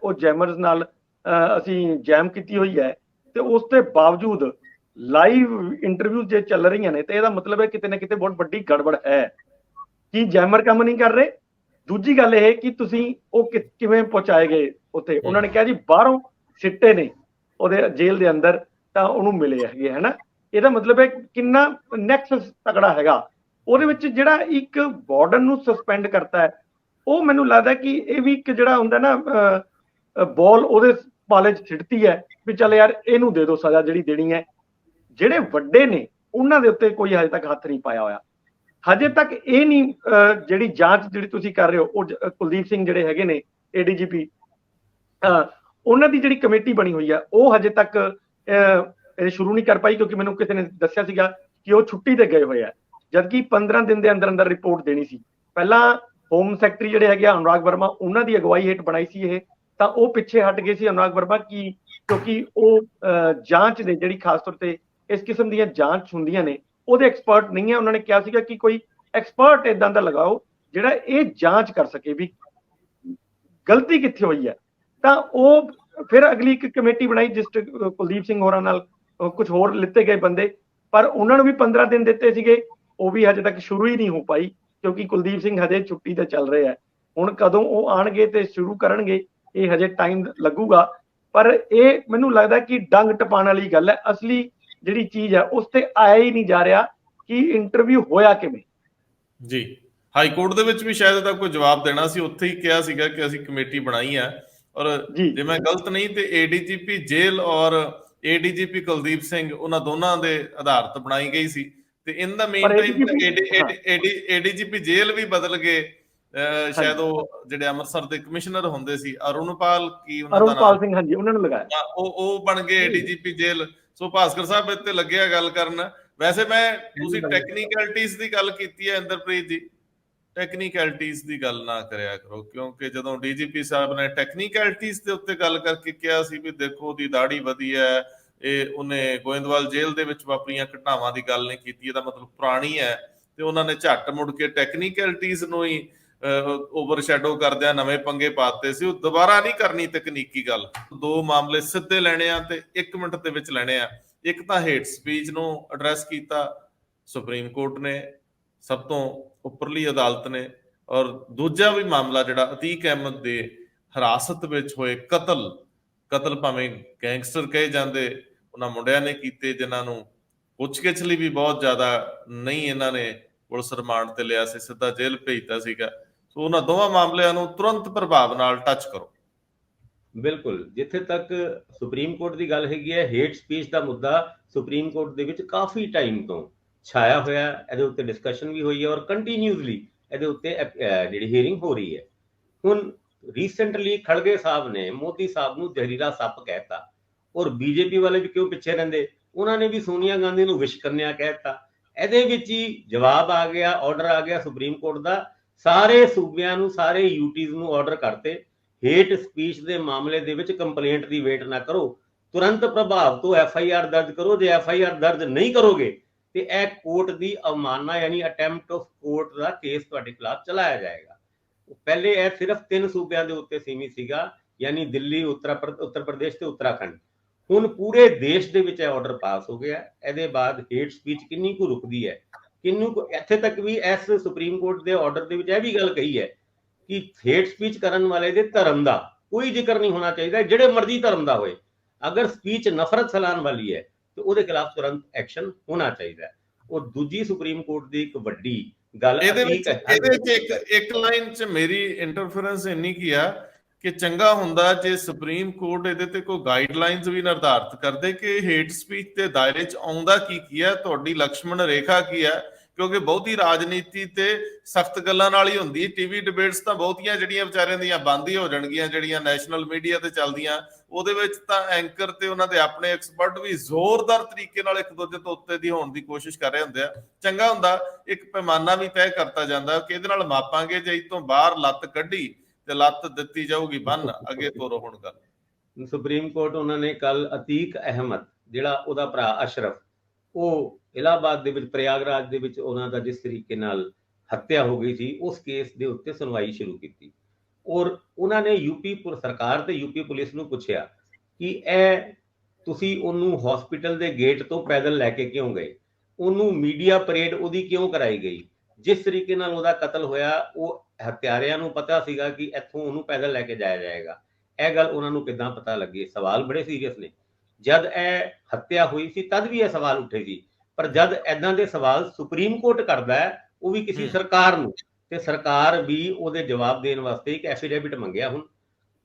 ਉਹ ਜੈਮਰਸ ਨਾਲ ਅਸੀਂ ਜੈਮ ਕੀਤੀ ਹੋਈ ਹੈ, ਤੇ ਉਸ ਦੇ ਬਾਵਜੂਦ ਲਾਈਵ ਇੰਟਰਵਿਊ ਜੇ ਚੱਲ ਰਹੀਆਂ ਨੇ, ਤੇ ਇਹਦਾ ਮਤਲਬ ਹੈ ਕਿਤੇ ਨਾ ਕਿਤੇ ਬਹੁਤ ਵੱਡੀ ਗੜਬੜ ਹੈ ਕਿ ਜੈਮਰ ਕੰਮ ਨਹੀਂ ਕਰ ਰਹੇ। ਦੂਜੀ ਗੱਲ ਇਹ ਕਿ ਤੁਸੀਂ ਉਹ ਕਿਵੇਂ ਪਹੁੰਚਾਏ ਗਏ ਉੱਥੇ। ਉਹਨਾਂ ਨੇ ਕਿਹਾ ਜੀ ਬਾਹਰੋਂ ਸਿੱਟੇ ਨੇ ਉਹਦੇ ਜੇਲ੍ਹ ਦੇ ਅੰਦਰ, ਤਾਂ ਉਹਨੂੰ ਮਿਲੇ ਹੈਗੇ, ਹੈ ਨਾ। ਇਹਦਾ ਮਤਲਬ ਹੈ ਕਿੰਨਾ ਨੈਕਸਸ ਤਕੜਾ ਹੈਗਾ। ਉਹਦੇ ਵਿੱਚ ਜਿਹੜਾ ਇੱਕ ਵਾਰਡਨ ਨੂੰ ਸਸਪੈਂਡ ਕਰਤਾ ਹੈ, ਉਹ ਮੈਨੂੰ ਲੱਗਦਾ ਕਿ ਇਹ ਵੀ ਇੱਕ ਜਿਹੜਾ ਹੁੰਦਾ ਨਾ ਬਾਲ ਉਹਦੇ ਪਾਲੇ 'ਚ ਸਿੱਟਤੀ ਹੈ ਵੀ ਚੱਲ ਯਾਰ ਇਹਨੂੰ ਦੇ ਦਿਓ ਸਜ਼ਾ ਜਿਹੜੀ ਦੇਣੀ ਹੈ। ਜਿਹੜੇ ਵੱਡੇ ਨੇ ਉਹਨਾਂ ਦੇ ਉੱਤੇ ਕੋਈ ਹਜੇ ਤੱਕ ਹੱਥ ਨਹੀਂ ਪਾਇਆ ਹੋਇਆ। ਹਜੇ ਤੱਕ ਇਹ ਨਹੀਂ, ਜਿਹੜੀ ਜਾਂਚ ਜਿਹੜੀ ਤੁਸੀਂ ਕਰ ਰਹੇ ਹੋ, ਉਹ ਕੁਲਦੀਪ ਸਿੰਘ ਜਿਹੜੇ ਹੈਗੇ ਨੇ ADGP, ਉਹਨਾਂ ਦੀ ਜਿਹੜੀ ਕਮੇਟੀ ਬਣੀ ਹੋਈ ਹੈ, ਉਹ ਹਜੇ ਤੱਕ ਇਹ ਸ਼ੁਰੂ ਨਹੀਂ ਕਰ ਪਾਈ, ਕਿਉਂਕਿ ਮੈਨੂੰ ਕਿਸੇ ਨੇ ਦੱਸਿਆ ਸੀਗਾ ਕਿ ਉਹ ਛੁੱਟੀ ਤੇ ਗਏ ਹੋਏ ਆ, ਜਦਕਿ 15 ਦਿਨ ਦੇ ਅੰਦਰ ਅੰਦਰ ਰਿਪੋਰਟ ਦੇਣੀ ਸੀ। ਪਹਿਲਾਂ ਹੋਮ ਸੈਕਟਰੀ ਜਿਹੜੇ ਹੈਗੇ ਅਨੁਰਾਗ ਵਰਮਾ, ਉਹਨਾਂ ਦੀ ਅਗਵਾਈ ਹੇਠ ਬਣਾਈ ਸੀ ਇਹ, ਤਾਂ ਉਹ ਪਿੱਛੇ ਹਟ ਗਏ ਸੀ ਅਨੁਰਾਗ ਵਰਮਾ, ਕਿਉਂਕਿ ਉਹ ਜਾਂਚ ਦੇ ਜਿਹੜੀ ਖਾਸ ਤੌਰ ਤੇ ਇਸ ਕਿਸਮ ਦੀਆਂ ਜਾਂਚ ਹੁੰਦੀਆਂ ਨੇ ਉਹਦੇ ਐਕਸਪਰਟ ਨਹੀਂ ਹੈ। ਉਹਨਾਂ ਨੇ ਕਿਹਾ ਸੀਗਾ ਕਿ ਕੋਈ ਐਕਸਪਰਟ ਇਦਾਂ ਦਾ ਲਗਾਓ ਜਿਹੜਾ ਇਹ ਜਾਂਚ ਕਰ ਸਕੇ ਵੀ ਗਲਤੀ ਕਿੱਥੇ ਹੋਈ ਹੈ। ਤਾਂ ਉਹ ਫਿਰ ਅਗਲੀ ਇੱਕ ਕਮੇਟੀ ਬਣਾਈ, ਜਿਸ ਕੁਲਦੀਪ ਸਿੰਘ ਹੋਰਾਂ ਨਾਲ ਕੁਝ ਹੋਰ ਲਿੱਤੇ ਗਏ ਬੰਦੇ, ਪਰ ਉਹਨਾਂ ਨੂੰ ਵੀ 15 ਦਿਨ ਦਿੱਤੇ ਸੀਗੇ, ਉਹ ਵੀ ਹਜੇ ਤੱਕ ਸ਼ੁਰੂ ਹੀ ਨਹੀਂ ਹੋ ਪਾਈ, ਕਿਉਂਕਿ ਕੁਲਦੀਪ ਸਿੰਘ ਹਜੇ ਛੁੱਟੀ ਤੇ ਚੱਲ ਰਹੇ ਆ। ਹੁਣ ਕਦੋਂ ਉਹ ਆਣਗੇ ਤੇ ਸ਼ੁਰੂ ਕਰਨਗੇ, ਇਹ ਹਜੇ ਟਾਈਮ ਲੱਗੂਗਾ। ਪਰ ਇਹ ਮੈਨੂੰ ਲੱਗਦਾ ਕਿ ਡੰਗ ਟਪਾਉਣ ਵਾਲੀ ਗੱਲ ਹੈ। ਅਸਲੀ ਜਿਹੜੀ ਚੀਜ਼ ਹੈ ਉਸ ਤੇ ਆਇਆ ਹੀ ਨਹੀਂ ਜਾ ਰਿਹਾ ਕਿ ਇੰਟਰਵਿਊ ਹੋਇਆ ਕਿਵੇਂ। ਜੀ, ਹਾਈ ਕੋਰਟ ਦੇ ਵਿੱਚ ਵੀ ਸ਼ਾਇਦ ਇਹਦਾ ਕੋਈ ਜਵਾਬ ਦੇਣਾ ਸੀ, ਉੱਥੇ ਹੀ ਕਿਹਾ ਸੀਗਾ ਕਿ ਅਸੀਂ ਕਮੇਟੀ ਬਣਾਈ ਹੈ, ਔਰ ਜੇ ਮੈਂ ਗਲਤ ਨਹੀਂ ਤੇ ਏਡੀਜੀਪੀ ਜੇਲ੍ਹ ਔਰ ਏਡੀਜੀਪੀ ਕੁਲਦੀਪ ਸਿੰਘ ਉਹਨਾਂ ਦੋਨਾਂ ਦੇ ਆਧਾਰਿਤ ਬਣਾਈ ਗਈ ਸੀ। ਤੇ ਇਨ ਦਾ ਮੇਨ ਟਾਈਮ ਏਡੀਜੀਪੀ ਜੇਲ੍ਹ ਵੀ ਬਦਲ ਗਏ, ਸ਼ਾਇਦ ਉਹ ਜਿਹੜੇ ਅੰਮ੍ਰਿਤਸਰ ਦੇ ਕਮਿਸ਼ਨਰ ਹੁੰਦੇ ਸੀ ਅਰੁਣਪਾਲ ਕੀ ਉਹਨਾਂ ਦਾ ਨਾਮ ਸਿੰਘ, ਹਾਂਜੀ ਉਹਨਾਂ ਨੂੰ ਲਗਾਇਆ, ਉਹ ਬਣ ਗਏ ਏਡੀਜੀਪੀ ਜੇਲ੍ਹ। ਸੋ ਭਾਸਕਰ ਸਾਹਿਬ ਇੱਥੇ ਲੱਗਿਆ ਗੱਲ ਕਰਨ। ਵੈਸੇ ਤੁਸੀਂ ਟੈਕਨੀਕਲਿਟੀਜ਼ ਦੀ ਗੱਲ ਕੀਤੀ ਹੈ ਇੰਦਰਪ੍ਰੀਤ ਜੀ, ਟੈਕਨੀਕਲਿਟੀਜ਼ ਦੀ ਗੱਲ ਨਾ ਕਰਿਆ ਕਰੋ, ਕਿਉਂਕਿ ਜਦੋਂ ਡੀਜੀਪੀ ਸਾਹਿਬ ਨੇ ਟੈਕਨੀਕਲਿਟੀਜ਼ ਦੇ ਉੱਤੇ ਗੱਲ ਕਰਕੇ ਕਿਹਾ ਸੀ ਵੀ ਦੇਖੋ ਉਹਦੀ ਦਾੜੀ ਵਧੀ ਹੈ, ਇਹ ਉਹਨੇ ਗੋਇੰਦਵਾਲ ਜੇਲ੍ਹ ਦੇ ਵਿੱਚ ਵਾਪਰੀਆਂ ਘਟਨਾਵਾਂ ਦੀ ਗੱਲ ਨਹੀਂ ਕੀਤੀ, ਇਹਦਾ ਮਤਲਬ ਪੁਰਾਣੀ ਹੈ, ਤੇ ਉਹਨਾਂ ਨੇ ਝੱਟ ਮੁੜ ਕੇ ਟੈਕਨੀਕਲਿਟੀਜ਼ ਨੂੰ ਹੀ ਓਵਰਸ਼ੈਡੋ ਕਰਦਿਆਂ ਨਵੇਂ ਪੰਗੇ ਪਾਤੇ ਸੀ। ਉਹ ਦੁਬਾਰਾ ਨਹੀਂ ਕਰਨੀ ਤਕਨੀਕੀ ਗੱਲ। ਦੋ ਮਾਮਲੇ ਸਿੱਧੇ ਲੈਣੇ ਆ ਤੇ 1 ਮਿੰਟ ਦੇ ਵਿੱਚ ਲੈਣੇ ਆ। ਇੱਕ ਤਾਂ ਹੇਟ ਸਪੀਚ ਨੂੰ ਐਡਰੈਸ ਕੀਤਾ ਸੁਪਰੀਮ ਕੋਰਟ ਨੇ, ਸਭ ਤੋਂ ਉੱਪਰਲੀ ਅਦਾਲਤ ਨੇ, ਔਰ ਦੂਜਾ ਵੀ ਮਾਮਲਾ ਜਿਹੜਾ ਅਤੀਕ ਅਹਿਮਦ ਦੇ ਹਿਰਾਸਤ ਵਿੱਚ ਹੋਏ ਕਤਲ ਭਾਵੇਂ ਗੈਂਗਸਟਰ ਕਹੇ ਜਾਂਦੇ, ਉਹਨਾਂ ਮੁੰਡਿਆਂ ਨੇ ਕੀਤੇ ਜਿਨ੍ਹਾਂ ਨੂੰ ਪੁੱਛਗਿੱਛ ਲਈ ਵੀ ਬਹੁਤ ਜ਼ਿਆਦਾ ਨਹੀਂ ਇਹਨਾਂ ਨੇ ਪੁਲਿਸ ਰਿਮਾਂਡ ਤੇ ਲਿਆ ਸੀ, ਸਿੱਧਾ ਜੇਲ੍ਹ ਭੇਜਤਾ ਸੀਗਾ। ਸੋ ਉਹਨਾਂ ਦੋਵਾਂ ਮਾਮਲਿਆਂ ਨੂੰ ਤੁਰੰਤ ਪ੍ਰਭਾਵ ਨਾਲ ਟੱਚ ਕਰੋ। ਬਿਲਕੁਲ, ਜਿੱਥੇ ਤੱਕ ਸੁਪਰੀਮ ਕੋਰਟ ਦੀ ਗੱਲ ਹੈਗੀ ਹੈ, ਹੇਟ ਸਪੀਚ ਦਾ ਮੁੱਦਾ ਸੁਪਰੀਮ ਕੋਰਟ ਦੇ ਵਿੱਚ ਕਾਫੀ ਟਾਈਮ ਤੋਂ ਛਾਇਆ ਹੋਇਆ, ਇਹਦੇ ਉੱਤੇ ਡਿਸਕਸ਼ਨ ਵੀ ਹੋਈ ਹੈ ਔਰ ਕੰਟੀਨਿਊਸਲੀ ਇਹਦੇ ਉੱਤੇ ਜਿਹੜੀ ਹੀਅਰਿੰਗ ਹੋ ਰਹੀ ਹੈ। ਹੁਣ ਰੀਸੈਂਟਲੀ ਖੜਗੇ ਸਾਹਿਬ ਨੇ ਮੋਦੀ ਸਾਹਿਬ ਨੂੰ ਜ਼ਹਿਰੀਲਾ ਸੱਪ ਕਹਿਤਾ, ਔਰ ਬੀਜੇਪੀ ਵਾਲੇ ਵੀ ਕਿਉਂ ਪਿੱਛੇ ਰਹਿੰਦੇ, ਉਹਨਾਂ ਨੇ ਵੀ ਸੋਨੀਆ ਗਾਂਧੀ ਨੂੰ ਵਿਸ਼ ਕਰਨਿਆ ਕਹਿਤਾ। ਇਹਦੇ ਵਿੱਚ ਹੀ ਜਵਾਬ ਆ ਗਿਆ, ਆਰਡਰ ਆ ਗਿਆ ਸੁਪਰੀਮ ਕੋਰਟ ਦਾ, ਸਾਰੇ ਸੂਬਿਆਂ ਨੂੰ, ਸਾਰੇ ਯੂਟੀਜ਼ ਨੂੰ ਆਰਡਰ ਕਰਤੇ, ਹੇਟ ਸਪੀਚ ਦੇ ਮਾਮਲੇ ਦੇ ਵਿੱਚ ਕੰਪਲੇਂਟ ਦੀ ਵੇਟ ਨਾ ਕਰੋ, ਤੁਰੰਤ ਪ੍ਰਭਾਵ ਤੋਂ FIR ਦਰਜ ਕਰੋ। ਜੇ FIR ਦਰਜ ਨਹੀਂ ਕਰੋਗੇ ਤੇ ਇਹ ਕੋਰਟ ਦੀ ਅਵਮਾਨਨਾ ਯਾਨੀ attempt of court the case ਤੁਹਾਡੇ ਖਿਲਾਫ ਚਲਾਇਆ ਜਾਏਗਾ। ਪਹਿਲੇ ਇਹ ਸਿਰਫ 3 ਸੂਬਿਆਂ ਦੇ ਉੱਤੇ ਸੀਮਿਤ ਸੀਗਾ, ਯਾਨੀ ਦਿੱਲੀ, ਉੱਤਰ ਪ੍ਰਦੇਸ਼ ਤੇ ਉੱਤਰਾਖੰਡ। ਹੁਣ ਪੂਰੇ ਦੇਸ਼ ਦੇ ਵਿੱਚ ਇਹ ਆਰਡਰ ਪਾਸ ਹੋ ਗਿਆ। ਇਹਦੇ ਬਾਅਦ ਹੇਟ ਸਪੀਚ ਕਿੰਨੀ ਕੁ ਰੁਕਦੀ ਹੈ, ਇੱਥੇ ਤੱਕ ਵੀ ਇਸ ਸੁਪਰੀਮ ਕੋਰਟ ਦੇ ਆਰਡਰ ਦੇ ਵਿੱਚ ਇਹ ਵੀ ਗੱਲ ਕਹੀ ਹੈ ਕਿ ਹੇਟ ਸਪੀਚ ਕਰਨ ਵਾਲੇ ਦੇ ਧਰਮ ਦਾ ਕੋਈ ਜ਼ਿਕਰ ਨਹੀਂ ਹੋਣਾ ਚਾਹੀਦਾ, ਜਿਹੜੇ ਮਰਜ਼ੀ ਧਰਮ ਦਾ ਹੋਏ। ਅਗਰ ਸਪੀਚ ਨਫ਼ਰਤ ਫੈਲਾਉਣ ਵਾਲੀ ਹੈ ਤੇ ਉਹਦੇ ਖਿਲਾਫ ਤੁਰੰਤ ਐਕਸ਼ਨ ਹੋਣਾ ਚਾਹੀਦਾ ਹੈ। ਉਹ ਦੂਜੀ ਸੁਪਰੀਮ ਕੋਰਟ ਦੀ ਇੱਕ ਵੱਡੀ ਗੱਲ ਇਹਦੇ ਵਿੱਚ ਇੱਕ ਲਾਈਨ 'ਚ ਮੇਰੀ ਇੰਟਰਫੇਰੈਂਸ ਇੰਨੀ ਕੀ ਆ ਕਿ ਚੰਗਾ ਹੁੰਦਾ ਜੇ ਸੁਪਰੀਮ ਕੋਰਟ ਇਹਦੇ ਤੇ ਕੋਈ ਗਾਈਡਲਾਈਨਸ ਵੀ ਨਿਰਧਾਰਿਤ ਕਰਦੇ ਕਿ ਹੇਟ ਸਪੀਚ ਦੇ ਦਾਇਰੇ 'ਚ ਆਉਂਦਾ ਕੀ ਹੈ, ਤੁਹਾਡੀ ਲਕਸ਼ਮਣ ਰੇਖਾ ਕੀ ਹੈ, ਕਿਉਂਕਿ ਬਹੁਤੀ ਰਾਜਨੀਤੀ ਤੇ ਸਖਤ ਗੱਲਾਂ ਨਾਲ ਹੀ ਹੁੰਦੀ। ਟੀਵੀ ਡਿਬੇਟਸ ਤਾਂ ਬਹੁਤੀਆਂ ਜਿਹੜੀਆਂ ਵਿਚਾਰਿਆਂ ਦੀਆਂ ਬੰਦ ਹੀ ਹੋ ਜਾਣਗੀਆਂ, ਜਿਹੜੀਆਂ ਨੈਸ਼ਨਲ ਮੀਡੀਆ ਤੇ ਚੱਲਦੀਆਂ, ਉਹਦੇ ਵਿੱਚ ਤਾਂ ਐਂਕਰ ਤੇ ਉਹਨਾਂ ਦੇ ਆਪਣੇ ਐਕਸਪਰਟ ਵੀ ਜ਼ੋਰਦਾਰ ਤਰੀਕੇ ਨਾਲ ਇੱਕ ਦੂਜੇ ਤੋਂ ਉੱਤੇ ਦੀ ਹੋਣ ਦੀ ਕੋਸ਼ਿਸ਼ ਕਰ ਰਹੇ ਹੁੰਦੇ ਆ। ਚੰਗਾ ਹੁੰਦਾ ਇੱਕ ਪੈਮਾਨਾ ਵੀ ਤੈਅ ਕਰਤਾ ਜਾਂਦਾ ਕਿ ਇਹਦੇ ਨਾਲ ਮਾਪਾਂਗੇ, ਜੇ ਇਹ ਤੋਂ ਬਾਹਰ ਲੱਤ ਕੱਢੀ ਤੇ ਲੱਤ ਦਿੱਤੀ ਜਾਊਗੀ ਬੰਨ, ਅੱਗੇ ਤੋਰੋ ਹੁਣ ਗੱਲ। ਸੁਪਰੀਮ ਕੋਰਟ ਉਹਨਾਂ ਨੇ ਕੱਲ ਅਤੀਕ ਅਹਿਮਦ, ਜਿਹੜਾ ਉਹਦਾ ਭਰਾ ਅਸ਼ਰਫ, ਉਹ ਇਲਾਹਾਬਾਦ ਦੇ ਵਿੱਚ ਪ੍ਰਯਾਗਰਾਜ ਦੇ ਵਿੱਚ ਉਹਨਾਂ ਦਾ ਜਿਸ ਤਰੀਕੇ ਨਾਲ ਹੱਤਿਆ ਹੋ ਗਈ ਸੀ, ਉਸ ਕੇਸ ਦੇ ਉੱਤੇ ਸੁਣਵਾਈ ਸ਼ੁਰੂ ਕੀਤੀ। ਔਰ ਉਹਨਾਂ ਨੇ ਯੂਪੀ ਸਰਕਾਰ ਤੇ ਯੂਪੀ ਪੁਲਿਸ ਨੂੰ ਪੁੱਛਿਆ ਕਿ ਇਹ ਤੁਸੀਂ ਉਹਨੂੰ ਹਸਪੀਟਲ ਦੇ ਗੇਟ ਤੋਂ ਪੈਦਲ ਲੈ ਕੇ ਕਿਉਂ ਗਏ, ਉਹਨੂੰ ਮੀਡੀਆ ਪਰੇਡ ਉਹਦੀ ਕਿਉਂ ਕਰਾਈ ਗਈ, ਜਿਸ ਤਰੀਕੇ ਨਾਲ ਉਹਦਾ ਕਤਲ ਹੋਇਆ ਉਹ ਹੱਤਿਆਰਿਆਂ ਨੂੰ ਪਤਾ ਸੀਗਾ ਕਿ ਇੱਥੋਂ ਉਹਨੂੰ ਪੈਦਲ ਲੈ ਕੇ ਜਾਇਆ ਜਾਏਗਾ। ਇਹ ਗੱਲ ਉਹਨਾਂ ਨੂੰ ਕਿੱਦਾਂ ਪਤਾ ਲੱਗੀ? ਸਵਾਲ ਬੜੇ ਸੀਰੀਅਸ ਨੇ। ਜਦ ਇਹ ਹੱਤਿਆ ਹੋਈ ਸੀ ਤਦ ਵੀ ਇਹ ਸਵਾਲ ਉੱਠੇ ਸੀ, ਪਰ ਜਦ ਏਦਾਂ ਦੇ ਸਵਾਲ ਸੁਪਰੀਮ ਕੋਰਟ ਕਰਦਾ ਹੈ, ਉਹ ਵੀ ਕਿਸੇ ਸਰਕਾਰ ਨੂੰ, ਤੇ ਸਰਕਾਰ ਵੀ ਉਹਦੇ ਜਵਾਬ ਦੇਣ ਵਾਸਤੇ ਇੱਕ ਐਫੀਡੇਵਿਟ ਮੰਗਿਆ। ਹੁਣ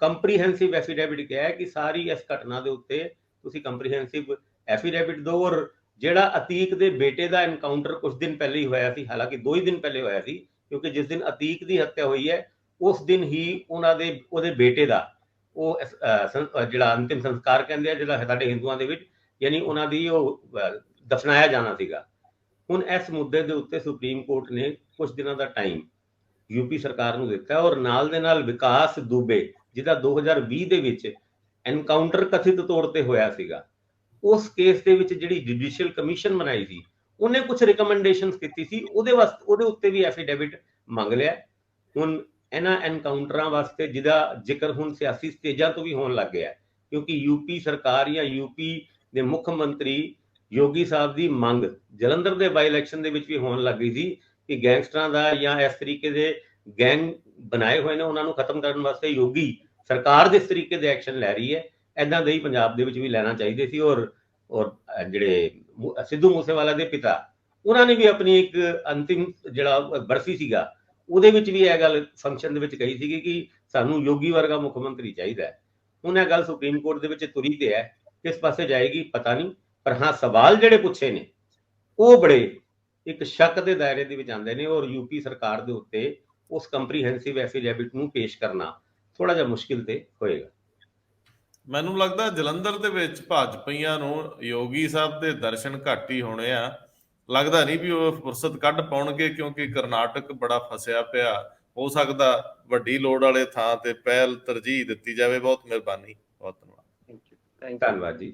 ਕੰਪਰੀਹੈਂਸਿਵ ਐਫੀਡੇਵਿਟ ਕਿਹਾ ਹੈ ਕਿ ਸਾਰੀ ਇਸ ਘਟਨਾ ਦੇ ਉੱਤੇ ਤੁਸੀਂ ਕੰਪਰੀਹੈਂਸਿਵ ਐਫੀਡੇਵਿਟ ਦਿਓ। ਔਰ ਜਿਹੜਾ ਅਤੀਕ ਦੇ ਬੇਟੇ ਦਾ ਐਨਕਾਊਂਟਰ ਕੁਝ ਦਿਨ ਪਹਿਲੇ ਹੀ ਹੋਇਆ ਸੀ, ਹਾਲਾਂਕਿ 2 ਹੀ ਦਿਨ ਪਹਿਲੇ ਹੋਇਆ ਸੀ, ਕਿਉਂਕਿ ਜਿਸ ਦਿਨ ਅਤੀਕ ਦੀ ਹੱਤਿਆ ਹੋਈ ਹੈ ਉਸ ਦਿਨ ਹੀ ਉਹਦੇ ਬੇਟੇ ਦਾ ਉਹ ਜਿਹੜਾ ਅੰਤਿਮ ਸੰਸਕਾਰ ਕਹਿੰਦੇ ਆ, ਜਿਹੜਾ ਸਾਡੇ ਹਿੰਦੂਆਂ ਦੇ ਵਿੱਚ, ਯਾਨੀ ਉਹਨਾਂ ਦੀ ਉਹ ਦਫਨਾਇਆ ਜਾਣਾ ਸੀਗਾ। ਹੁਣ ਇਸ ਮੁੱਦੇ ਦੇ ਉੱਤੇ ਸੁਪਰੀਮ ਕੋਰਟ ਨੇ ਕੁਝ ਦਿਨਾਂ ਦਾ ਟਾਈਮ ਯੂਪੀ ਸਰਕਾਰ ਨੂੰ ਦਿੱਤਾ, ਔਰ ਨਾਲ ਦੇ ਨਾਲ ਵਿਕਾਸ ਦੁਬੇ, ਜਿਹਦਾ 2020 ਦੇ ਵਿੱਚ ਐਨਕਾਊਂਟਰ ਕਥਿਤ ਤੌਰ ਤੇ ਹੋਇਆ ਸੀਗਾ, ਉਸ ਕੇਸ ਦੇ ਵਿੱਚ ਜਿਹੜੀ ਜੁਡੀਸ਼ੀਅਲ ਕਮਿਸ਼ਨ ਬਣਾਈ ਸੀ ਉਹਨੇ ਕੁਝ ਰਿਕਮੈਂਡੇਸ਼ਨਸ ਕੀਤੀ ਸੀ, ਉਹਦੇ ਉੱਤੇ ਵੀ ਐਫੀਡੇਵਿਟ ਮੰਗ ਲਿਆ। ਹੁਣ ਇਹਨਾਂ ਐਨਕਾਊਂਟਰਾਂ ਵਾਸਤੇ ਜਿਹਦਾ ਜ਼ਿਕਰ ਹੁਣ ਸਿਆਸੀ ਸਟੇਜਾਂ ਤੋਂ ਵੀ ਹੋਣ ਲੱਗ ਗਿਆ, ਕਿਉਂਕਿ ਯੂਪੀ ਸਰਕਾਰ ਜਾਂ ਯੂਪੀ ਦੇ ਮੁੱਖ ਮੰਤਰੀ ਯੋਗੀ ਸਾਹਿਬ ਦੀ ਮੰਗ ਜਲੰਧਰ ਦੇ ਬਾਈ ਇਲੈਕਸ਼ਨ ਦੇ ਵਿੱਚ ਵੀ ਹੋਣ ਲੱਗ ਗਈ ਸੀ ਕਿ ਗੈਂਗਸਟਰਾਂ ਦਾ ਜਾਂ ਇਸ ਤਰੀਕੇ ਦੇ ਗੈਂਗ ਬਣਾਏ ਹੋਏ ਨੇ ਉਹਨਾਂ ਨੂੰ ਖਤਮ ਕਰਨ ਵਾਸਤੇ ਯੋਗੀ ਸਰਕਾਰ ਜਿਸ ਤਰੀਕੇ ਦੇ ਐਕਸ਼ਨ ਲੈ ਰਹੀ ਹੈ, ਐਦਾਂ ਦੇ ਹੀ ਪੰਜਾਬ ਦੇ ਵਿੱਚ ਵੀ ਲੈਣਾ ਚਾਹੀਦੇ ਸੀ। ਔਰ ਜਿਹੜੇ ਸਿੱਧੂ ਮੂਸੇਵਾਲਾ ਦੇ ਪਿਤਾ, ਉਹਨਾਂ ਨੇ ਵੀ ਆਪਣੀ ਇੱਕ ਅੰਤਿਮ ਜਿਹੜਾ ਬਰਸੀ ਸੀਗਾ ਉਹਦੇ ਵਿੱਚ ਵੀ ਇਹ ਗੱਲ ਫੰਕਸ਼ਨ ਦੇ ਵਿੱਚ ਕਹੀ ਸੀਗੀ ਕਿ ਸਾਨੂੰ ਯੋਗੀ ਵਰਗਾ ਮੁੱਖ ਮੰਤਰੀ ਚਾਹੀਦਾ ਹੈ। ਹੁਣ ਇਹ ਗੱਲ ਸੁਪਰੀਮ ਕੋਰਟ ਦੇ ਵਿੱਚ ਤੁਰੀ ਤੇ ਹੈ, ਕਿਸ ਪਾਸੇ ਜਾਏਗੀ ਪਤਾ ਨਹੀਂ। ਪਰ ਹਾਂ, ਸਵਾਲ ਜਿਹੜੇ ਪੁੱਛੇ ਨੇ ਉਹ ਬੜੇ ਇੱਕ ਸ਼ੱਕ ਦੇ ਦਾਇਰੇ ਦੇ ਵਿੱਚ ਆਉਂਦੇ ਨੇ, ਔਰ ਯੂਪੀ ਸਰਕਾਰ ਦੇ ਉੱਤੇ ਉਸ ਕੰਪਰੀਹੈਂਸਿਵ ਐਫੀਡੇਵਿਟ ਨੂੰ ਪੇਸ਼ ਕਰਨਾ ਥੋੜਾ ਜਿਹਾ ਮੁਸ਼ਕਿਲ ਤੇ ਹੋਏਗਾ। ਮੈਨੂੰ ਲੱਗਦਾ ਜਲੰਧਰ ਦੇ ਵਿੱਚ ਭਾਜਪਾਈਆਂ ਨੂੰ ਯੋਗੀ ਸਾਹਿਬ ਦੇ ਦਰਸ਼ਨ ਘੱਟ ਹੀ ਹੋਣੇ ਆ। ਲੱਗਦਾ ਨਹੀਂ ਵੀ ਉਹ ਫੁਰਸਤ ਕੱਢ ਪਾਉਣਗੇ, ਕਿਉਂਕਿ ਕਰਨਾਟਕ ਬੜਾ ਫਸਿਆ ਪਿਆ। ਹੋ ਸਕਦਾ ਵੱਡੀ ਲੋੜ ਵਾਲੇ ਥਾਂ ਤੇ ਪਹਿਲ ਤਰਜੀਹ ਦਿੱਤੀ ਜਾਵੇ। ਬਹੁਤ ਮਿਹਰਬਾਨੀ, ਬਹੁਤ ਧੰਨਵਾਦ। Thank you. ਧੰਨਵਾਦ ਜੀ।